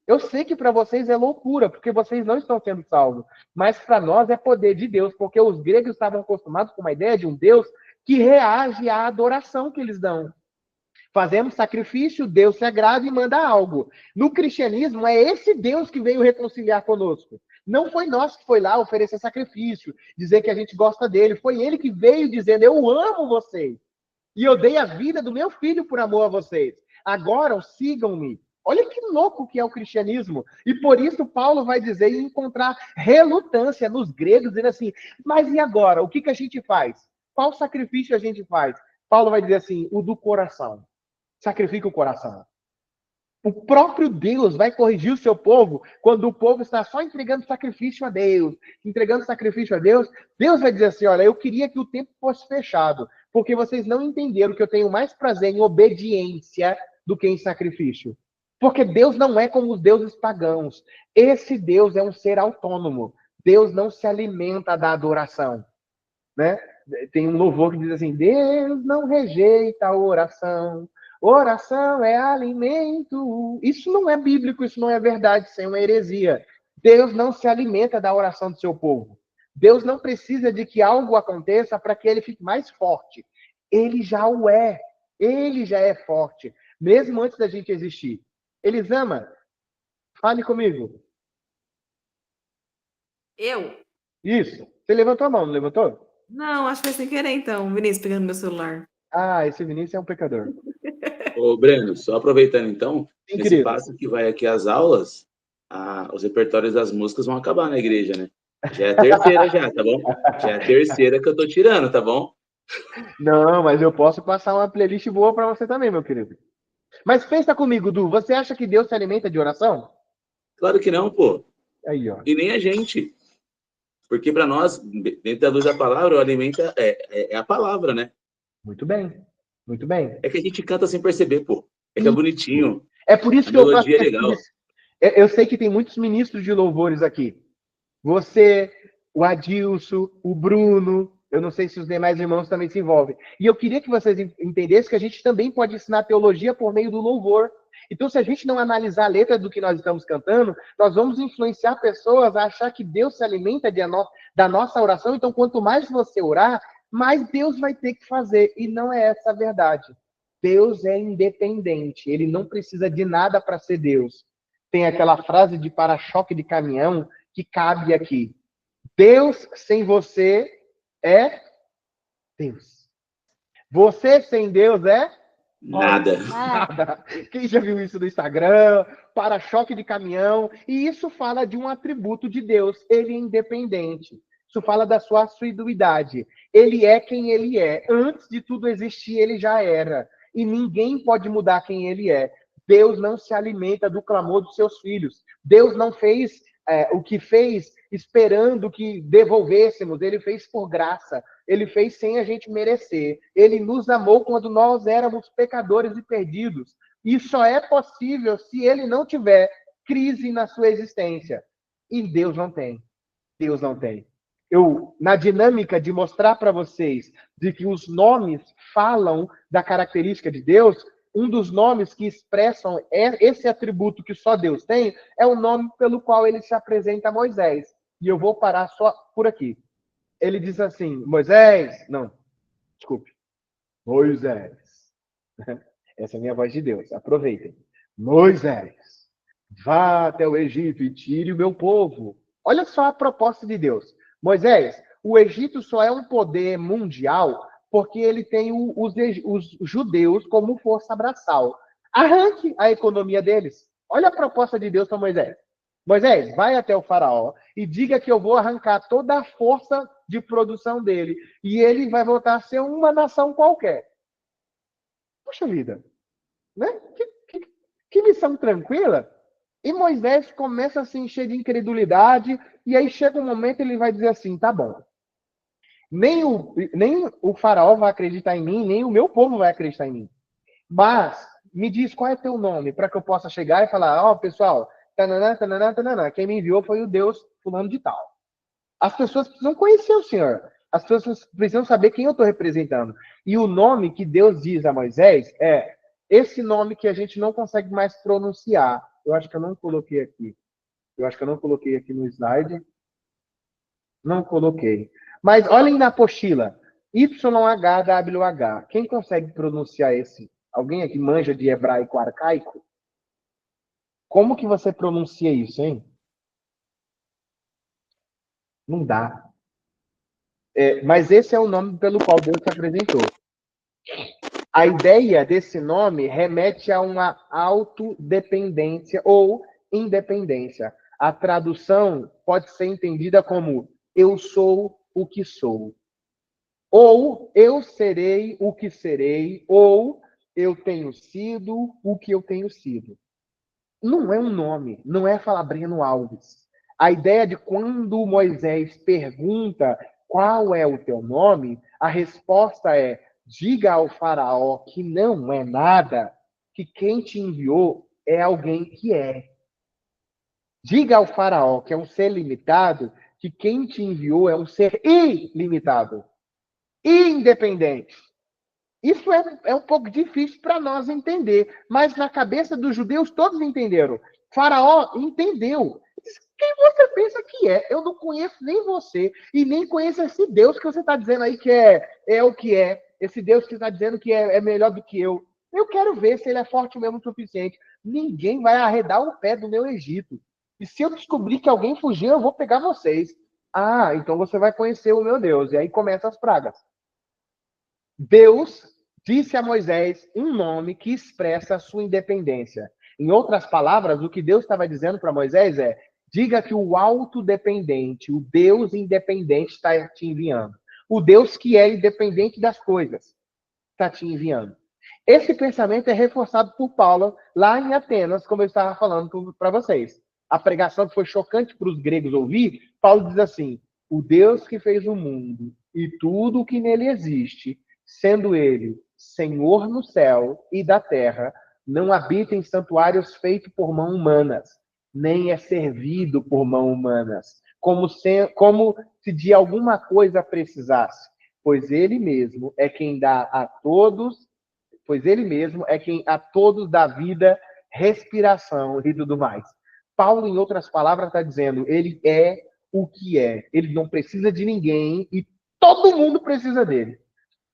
A: eu sei que para vocês é loucura porque vocês não estão sendo salvos, mas para nós é poder de Deus porque os gregos estavam acostumados com uma ideia de um Deus que reage à adoração que eles dão. Fazemos sacrifício, Deus se agrada e manda algo. No cristianismo, é esse Deus que veio reconciliar conosco. Não foi nós que foi lá oferecer sacrifício, dizer que a gente gosta dele. Foi ele que veio dizendo, eu amo vocês. E eu dei a vida do meu filho por amor a vocês. Agora, sigam-me. Olha que louco que é o cristianismo. E por isso Paulo vai dizer e encontrar relutância nos gregos, dizendo assim, mas e agora? O que a gente faz? Qual sacrifício a gente faz? Paulo vai dizer assim, o do coração. Sacrifica o coração. O próprio Deus vai corrigir o seu povo quando o povo está só entregando sacrifício a Deus. Entregando sacrifício a Deus, Deus vai dizer assim, olha, eu queria que o tempo fosse fechado, porque vocês não entenderam que eu tenho mais prazer em obediência do que em sacrifício. Porque Deus não é como os deuses pagãos. Esse Deus é um ser autônomo. Deus não se alimenta da adoração. Né? Tem um louvor que diz assim, Deus não rejeita a oração. Oração é alimento. Isso não é bíblico, isso não é verdade, isso é uma heresia. Deus não se alimenta da oração do seu povo. Deus não precisa de que algo aconteça para que ele fique mais forte. Ele já o é. Ele já é forte, mesmo antes da gente existir. Elisama, fale comigo.
I: Eu?
A: Isso. Você levantou a mão, não levantou?
I: Não, acho que foi sem querer, então. Vinícius pegando meu celular.
A: Ah, esse Vinícius é um pecador.
G: Ô, Breno, só aproveitando então,
A: Sim,
G: nesse
A: querido.
G: passo que vai aqui as aulas, os repertórios das músicas vão acabar na igreja, né? Já é a terceira já, tá bom? Já é a terceira que eu tô tirando, tá bom?
A: Não, mas eu posso passar uma playlist boa para você também, meu querido. Mas pensa comigo, Du, você acha que Deus se alimenta de oração?
G: Claro que não, pô.
A: Aí, ó.
G: E nem a gente. Porque para nós, dentro da luz da palavra, o alimento é a palavra, né?
A: Muito bem. Muito bem.
G: É que a gente canta sem perceber, pô. É que é bonitinho.
A: É por isso
G: A
A: que eu faço
G: melodia é
A: questão
G: legal.
A: Eu sei que tem muitos ministros de louvores aqui. Você, o Adilson, o Bruno, eu não sei se os demais irmãos também se envolvem. E eu queria que vocês entendessem que a gente também pode ensinar teologia por meio do louvor. Então, se a gente não analisar a letra do que nós estamos cantando, nós vamos influenciar pessoas a achar que Deus se alimenta da nossa oração. Então, quanto mais você orar, mais Deus vai ter que fazer. E não é essa a verdade. Deus é independente. Ele não precisa de nada para ser Deus. Tem aquela frase de para-choque de caminhão que cabe aqui. Deus sem você é Deus. Você sem Deus é
G: Nada.
A: nada. Quem já viu isso no Instagram? Para-choque de caminhão. E isso fala de um atributo de Deus. Ele é independente. Isso fala da sua assiduidade. Ele é quem ele é. Antes de tudo existir, ele já era. E ninguém pode mudar quem ele é. Deus não se alimenta do clamor dos seus filhos. Deus não fez o que fez esperando que devolvêssemos. Ele fez por graça. Ele fez sem a gente merecer. Ele nos amou quando nós éramos pecadores e perdidos. E só é possível se ele não tiver crise na sua existência. E Deus não tem. Deus não tem. Na dinâmica de mostrar para vocês de que os nomes falam da característica de Deus, um dos nomes que expressam esse atributo que só Deus tem é o nome pelo qual ele se apresenta a Moisés. E eu vou parar só por aqui. Ele diz assim, Moisés... Não, desculpe. Moisés. Essa é a minha voz de Deus, aproveitem. Moisés, vá até o Egito e tire o meu povo. Olha só a proposta de Deus. Moisés, o Egito só é um poder mundial porque ele tem os judeus como força braçal. Arranque a economia deles. Olha a proposta de Deus para Moisés. Moisés, vai até o faraó e diga que eu vou arrancar toda a força de produção dele e ele vai voltar a ser uma nação qualquer. Puxa vida, né? Que missão tranquila. E Moisés começa a se encher de incredulidade e aí chega um momento ele vai dizer assim, tá bom. Nem o faraó vai acreditar em mim, nem o meu povo vai acreditar em mim. Mas me diz qual é teu nome para que eu possa chegar e falar, pessoal, tananã, tananã, tananã, quem me enviou foi o Deus fulano de tal. As pessoas precisam conhecer o Senhor. As pessoas precisam saber quem eu estou representando. E o nome que Deus diz a Moisés é esse nome que a gente não consegue mais pronunciar. Eu acho que eu não coloquei aqui. Eu acho que eu não coloquei aqui no slide. Não coloquei. Mas olhem na apostila. YHWH. Quem consegue pronunciar esse? Alguém aqui manja de hebraico arcaico? Como que você pronuncia isso, hein? Não dá. Mas esse é o nome pelo qual Deus se apresentou. A ideia desse nome remete a uma autodependência ou independência. A tradução pode ser entendida como eu sou o que sou. Ou eu serei o que serei. Ou eu tenho sido o que eu tenho sido. Não é um nome, não é Falabriano Alves. A ideia de quando Moisés pergunta qual é o teu nome, a resposta é diga ao faraó que não é nada, que quem te enviou é alguém que é. Diga ao faraó, que é um ser limitado, que quem te enviou é um ser ilimitado, independente. Isso é um pouco difícil para nós entender, mas na cabeça dos judeus todos entenderam. Faraó entendeu. Quem você pensa que é? Eu não conheço nem você e nem conheço esse Deus que você está dizendo aí que é o que é. Esse Deus que está dizendo que é melhor do que eu. Eu quero ver se ele é forte mesmo o suficiente. Ninguém vai arredar o pé do meu Egito. E se eu descobrir que alguém fugiu, eu vou pegar vocês. Ah, então você vai conhecer o meu Deus. E aí começam as pragas. Deus disse a Moisés um nome que expressa a sua independência. Em outras palavras, o que Deus estava dizendo para Moisés é: Diga que o autodependente, o Deus independente está te enviando. O Deus que é independente das coisas está te enviando. Esse pensamento é reforçado por Paulo lá em Atenas, como eu estava falando para vocês. A pregação que foi chocante para os gregos ouvir, Paulo diz assim: o Deus que fez o mundo e tudo o que nele existe, sendo ele Senhor no céu e da terra, não habita em santuários feitos por mãos humanas, nem é servido por mãos humanas, como se de alguma coisa precisasse, pois ele mesmo é quem a todos dá vida, respiração e tudo mais. Paulo, em outras palavras, está dizendo, ele é o que é. Ele não precisa de ninguém e todo mundo precisa dele.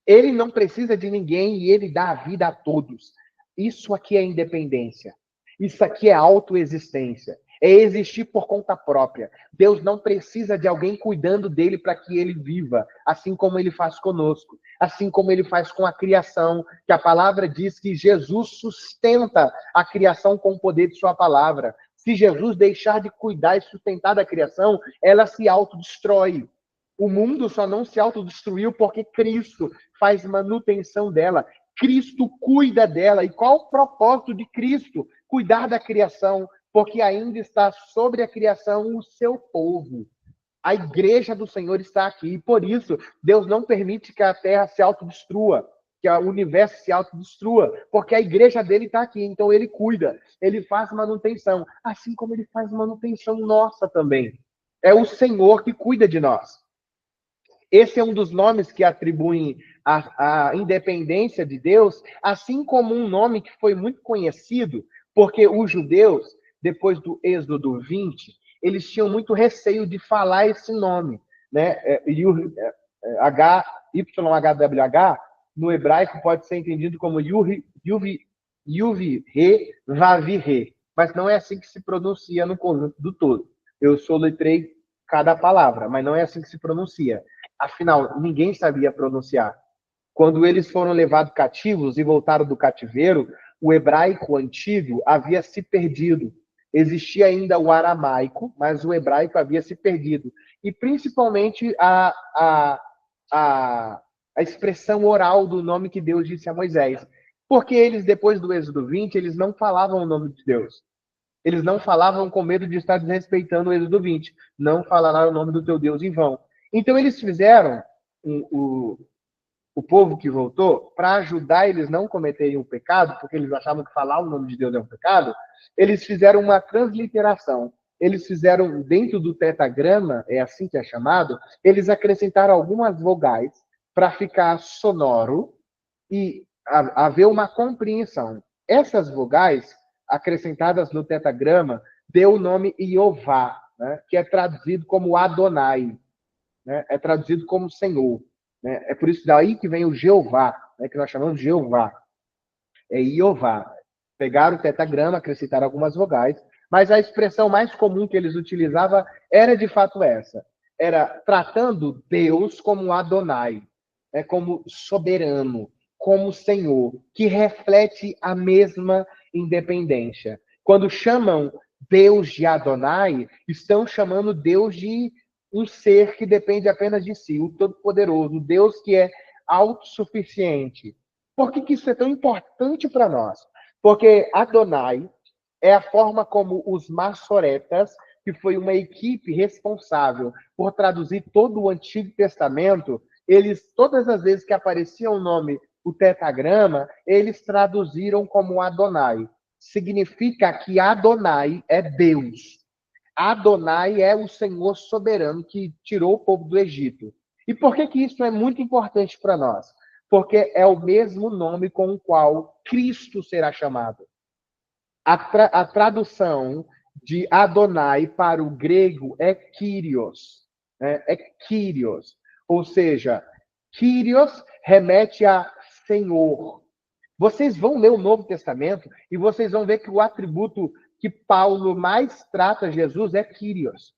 A: Ele não precisa de ninguém e ele dá a vida a todos. Isso aqui é independência. Isso aqui é autoexistência. É existir por conta própria. Deus não precisa de alguém cuidando dele para que ele viva, assim como ele faz conosco, assim como ele faz com a criação, que a palavra diz que Jesus sustenta a criação com o poder de sua palavra. Se Jesus deixar de cuidar e sustentar da criação, ela se autodestrói. O mundo só não se autodestruiu porque Cristo faz manutenção dela. Cristo cuida dela. E qual o propósito de Cristo? Cuidar da criação, porque ainda está sobre a criação o seu povo. A igreja do Senhor está aqui. E por isso, Deus não permite que a terra se autodestrua, que o universo se autodestrua, porque a igreja dele está aqui. Então ele cuida, ele faz manutenção, assim como ele faz manutenção nossa também. É o Senhor que cuida de nós. Esse é um dos nomes que atribuem a independência de Deus, assim como um nome que foi muito conhecido, porque os judeus, depois do Êxodo 20, eles tinham muito receio de falar esse nome, né? YHWH, no hebraico pode ser entendido como Yuvi-Re, Vavi-Re, mas não é assim que se pronuncia no conjunto do todo. Eu soletrei cada palavra, mas não é assim que se pronuncia. Afinal, ninguém sabia pronunciar. Quando eles foram levados cativos e voltaram do cativeiro, o hebraico antigo havia se perdido. Existia ainda o aramaico, mas o hebraico havia se perdido. E principalmente a expressão oral do nome que Deus disse a Moisés. Porque eles, depois do Êxodo 20, eles não falavam o nome de Deus. Eles não falavam com medo de estar desrespeitando o Êxodo 20. Não falará o nome do teu Deus em vão. Então eles fizeram o povo que voltou, para ajudar eles não cometerem o pecado, porque eles achavam que falar o nome de Deus é um pecado, eles fizeram uma transliteração. Eles fizeram, dentro do tetragrama, é assim que é chamado, eles acrescentaram algumas vogais para ficar sonoro e haver uma compreensão. Essas vogais, acrescentadas no tetragrama, deu o nome Iová, né, que é traduzido como Adonai, né, é traduzido como Senhor. Né? É por isso daí que vem o Jeová, né, que nós chamamos de Jeová. É Iová. Pegaram o tetragrama, acrescentaram algumas vogais, mas a expressão mais comum que eles utilizavam era de fato essa. Era tratando Deus como Adonai, né, como soberano, como Senhor, que reflete a mesma independência. Quando chamam Deus de Adonai, estão chamando Deus de um ser que depende apenas de si, o Todo-Poderoso, o Deus que é autossuficiente. Por que isso é tão importante para nós? Porque Adonai é a forma como os maçoretas, que foi uma equipe responsável por traduzir todo o Antigo Testamento, eles, todas as vezes que aparecia o nome, o tetragrama, eles traduziram como Adonai. Significa que Adonai é Deus. Adonai é o Senhor soberano que tirou o povo do Egito. E por que isso é muito importante para nós? Porque é o mesmo nome com o qual Cristo será chamado. A tradução de Adonai para o grego é Kyrios. Né? É Kyrios. Ou seja, Kyrios remete a Senhor. Vocês vão ler o Novo Testamento e vocês vão ver que o atributo que Paulo mais trata Jesus é Kyrios.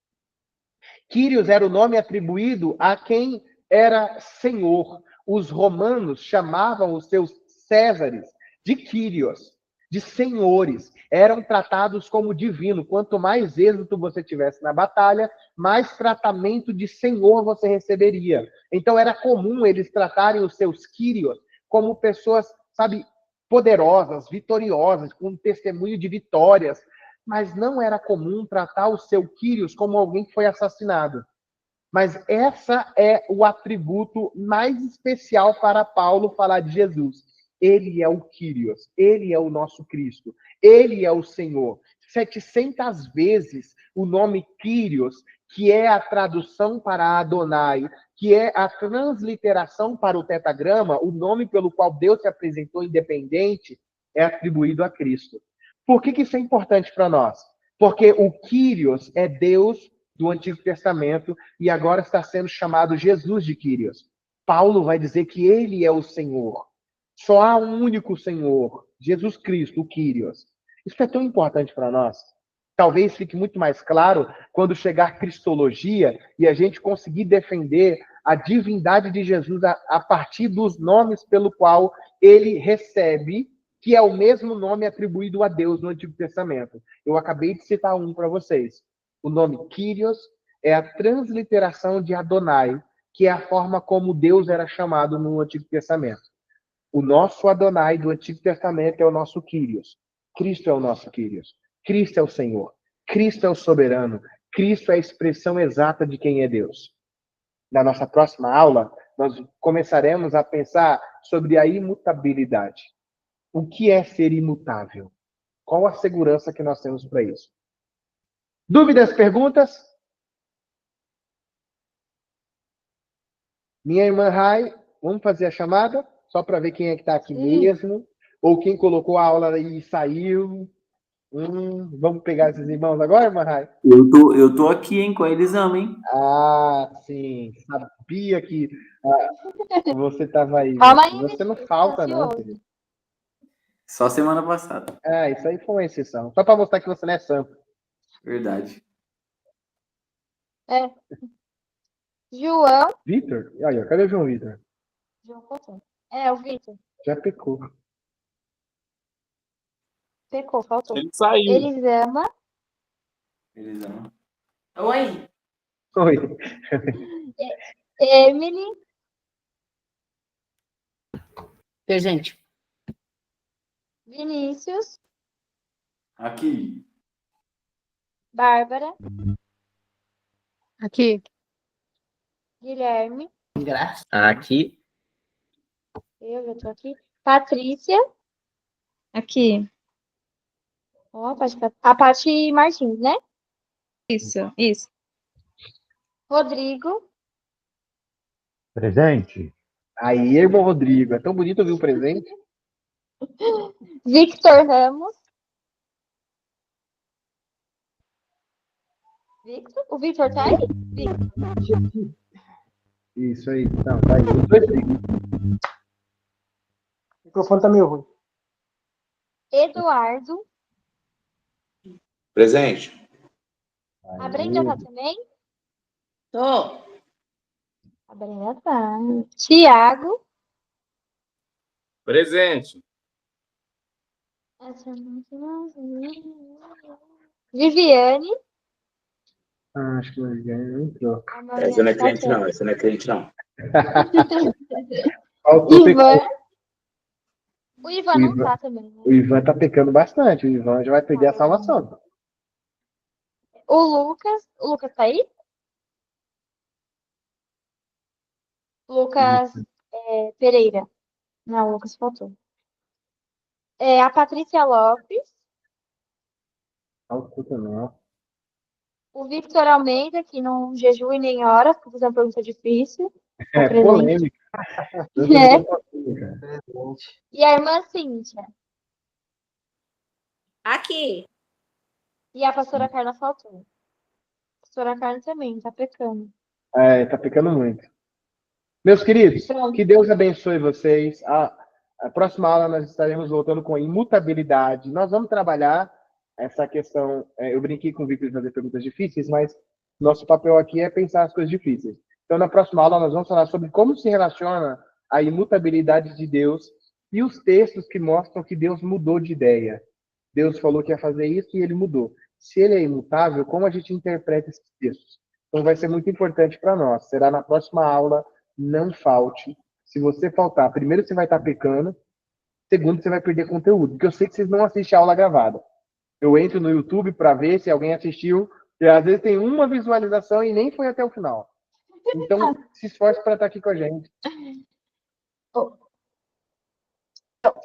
A: Kyrios era o nome atribuído a quem era Senhor. Os romanos chamavam os seus Césares de Kyrios. de senhores. Eram tratados como divino. Quanto mais êxito você tivesse na batalha, mais tratamento de senhor você receberia. Então era comum eles tratarem os seus quírios como pessoas, sabe, poderosas, vitoriosas, com um testemunho de vitórias. Mas não era comum tratar o seu quírios como alguém que foi assassinado. Mas essa é o atributo mais especial para Paulo falar de Jesus. Ele é o Kyrios, ele é o nosso Cristo, ele é o Senhor. 700 vezes o nome Kyrios, que é a tradução para Adonai, que é a transliteração para o tetagrama, o nome pelo qual Deus se apresentou independente, é atribuído a Cristo. Por que isso é importante para nós? Porque o Kyrios é Deus do Antigo Testamento e agora está sendo chamado Jesus de Kyrios. Paulo vai dizer que ele é o Senhor. Só há um único Senhor, Jesus Cristo, o Kyrios. Isso é tão importante para nós. Talvez fique muito mais claro quando chegar a Cristologia e a gente conseguir defender a divindade de Jesus a partir dos nomes pelo qual ele recebe, que é o mesmo nome atribuído a Deus no Antigo Testamento. Eu acabei de citar um para vocês. O nome Kyrios é a transliteração de Adonai, que é a forma como Deus era chamado no Antigo Testamento. O nosso Adonai do Antigo Testamento é o nosso Kyrios. Cristo é o nosso Kyrios. Cristo é o Senhor. Cristo é o soberano. Cristo é a expressão exata de quem é Deus. Na nossa próxima aula, nós começaremos a pensar sobre a imutabilidade. O que é ser imutável? Qual a segurança que nós temos para isso? Dúvidas, perguntas? Minha irmã Rai, vamos fazer a chamada? Só para ver quem é que está aqui mesmo. Ou quem colocou a aula e saiu. Vamos pegar esses irmãos agora, irmã Rai?
J: Eu tô aqui, hein, com a Elisama, hein?
A: Ah, sim. Sabia que você estava aí.
H: Calma aí,
A: Você não falta, não, querido.
J: Só semana passada.
A: Isso aí foi uma exceção. Só para mostrar que você não é santo.
J: Verdade.
H: João.
A: Vitor? Aí, cadê o João Vitor?
H: João faltou. O Vitor.
A: Já pecou.
H: Pecou, faltou.
F: Ele saiu.
H: Elisama.
E: Oi.
A: Oi.
H: Emily.
C: Presente.
H: Vinícius.
J: Aqui.
H: Bárbara.
D: Aqui.
H: Guilherme.
K: Aqui.
H: Eu já tô aqui. Patrícia.
L: Aqui.
H: Ó, a Paty Martins, né?
L: Isso.
H: Rodrigo.
M: Presente.
A: Aí, irmão Rodrigo. É tão bonito ouvir o presente.
H: Victor Ramos. Victor? O Victor tá aí? Victor.
A: Isso aí. Não, tá aí. Os dois aí. O microfone tá meio ruim.
H: Eduardo.
G: Presente.
H: A Brenda tá também?
E: Tô.
H: A Brenda tá. Tiago.
F: Presente.
H: Viviane.
A: Acho que o Viviane não entrou.
G: Essa não é crente, não. Essa não é crente, não.
H: Ivan. O Ivan não tá também, né?
A: O Ivan tá pecando bastante. O Ivan já vai perder a salvação.
H: O Lucas. O Lucas tá aí? Lucas Pereira. Não, o Lucas faltou. A Patrícia Lopes.
A: Não escuta, não.
H: O Victor Almeida, que não jejua e nem ora, porque fazendo uma pergunta difícil.
A: É polêmica.
H: E a irmã Cíntia.
I: Aqui.
H: E a pastora Carla faltou. A pastora Carla também, tá pecando.
A: Tá pecando muito. Meus queridos,
H: Pronto.
A: que Deus abençoe vocês. A próxima aula nós estaremos voltando com imutabilidade. Nós vamos trabalhar essa questão. Eu brinquei com o Victor de fazer perguntas difíceis, mas nosso papel aqui é pensar as coisas difíceis. Então, na próxima aula, nós vamos falar sobre como se relaciona a imutabilidade de Deus e os textos que mostram que Deus mudou de ideia. Deus falou que ia fazer isso e ele mudou. Se ele é imutável, como a gente interpreta esses textos? Então vai ser muito importante para nós. Será na próxima aula, não falte. Se você faltar, primeiro você vai estar pecando, segundo você vai perder conteúdo, porque eu sei que vocês não assistem a aula gravada. Eu entro no YouTube para ver se alguém assistiu, e às vezes tem uma visualização e nem foi até o final. Então, se esforce para estar aqui com a gente.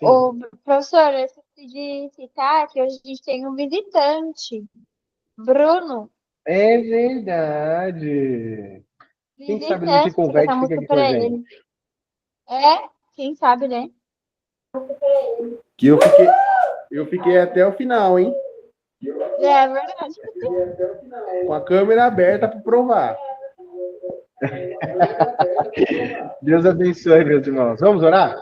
H: Ô, professor, eu esqueci de citar que hoje a gente tem um visitante. Bruno.
A: É verdade. Quem sabe ele
H: Visitante,
A: se converte
H: essa
A: e fica
H: música
A: aqui com a
H: pra
A: gente.
H: ele. É, quem sabe, né?
A: Que eu fiquei até o final, hein?
H: É verdade.
A: Com a câmera aberta para provar. Deus abençoe, meus irmãos. Vamos orar?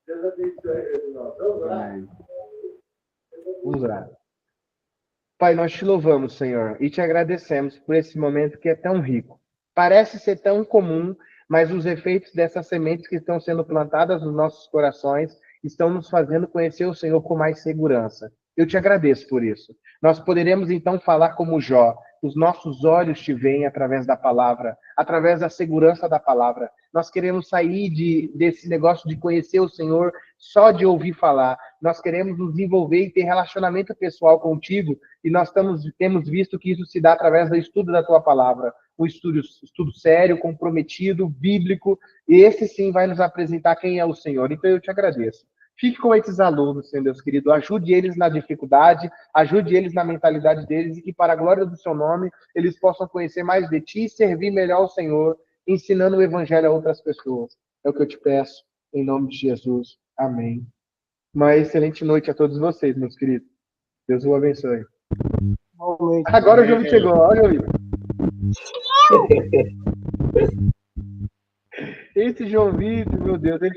A: Deus abençoe, meus irmãos. Vamos orar? Vamos orar. Pai, nós te louvamos, Senhor, e te agradecemos por esse momento que é tão rico. Parece ser tão comum, mas os efeitos dessas sementes que estão sendo plantadas nos nossos corações estão nos fazendo conhecer o Senhor com mais segurança. Eu te agradeço por isso. Nós poderemos então falar como Jó. Os nossos olhos te veem através da palavra, através da segurança da palavra. Nós queremos sair desse negócio de conhecer o Senhor só de ouvir falar. Nós queremos nos envolver e ter relacionamento pessoal contigo, e nós temos visto que isso se dá através do estudo da tua palavra. Um estudo sério, comprometido, bíblico, e esse sim vai nos apresentar quem é o Senhor. Então eu te agradeço. Fique com esses alunos, Senhor Deus querido. Ajude eles na dificuldade, ajude eles na mentalidade deles, e que, para a glória do seu nome, eles possam conhecer mais de ti e servir melhor ao Senhor, ensinando o evangelho a outras pessoas. É o que eu te peço, em nome de Jesus. Amém. Uma excelente noite a todos vocês, meus queridos. Deus o abençoe. Agora o João chegou. Olha o João. Esse João Vitor, meu Deus, ele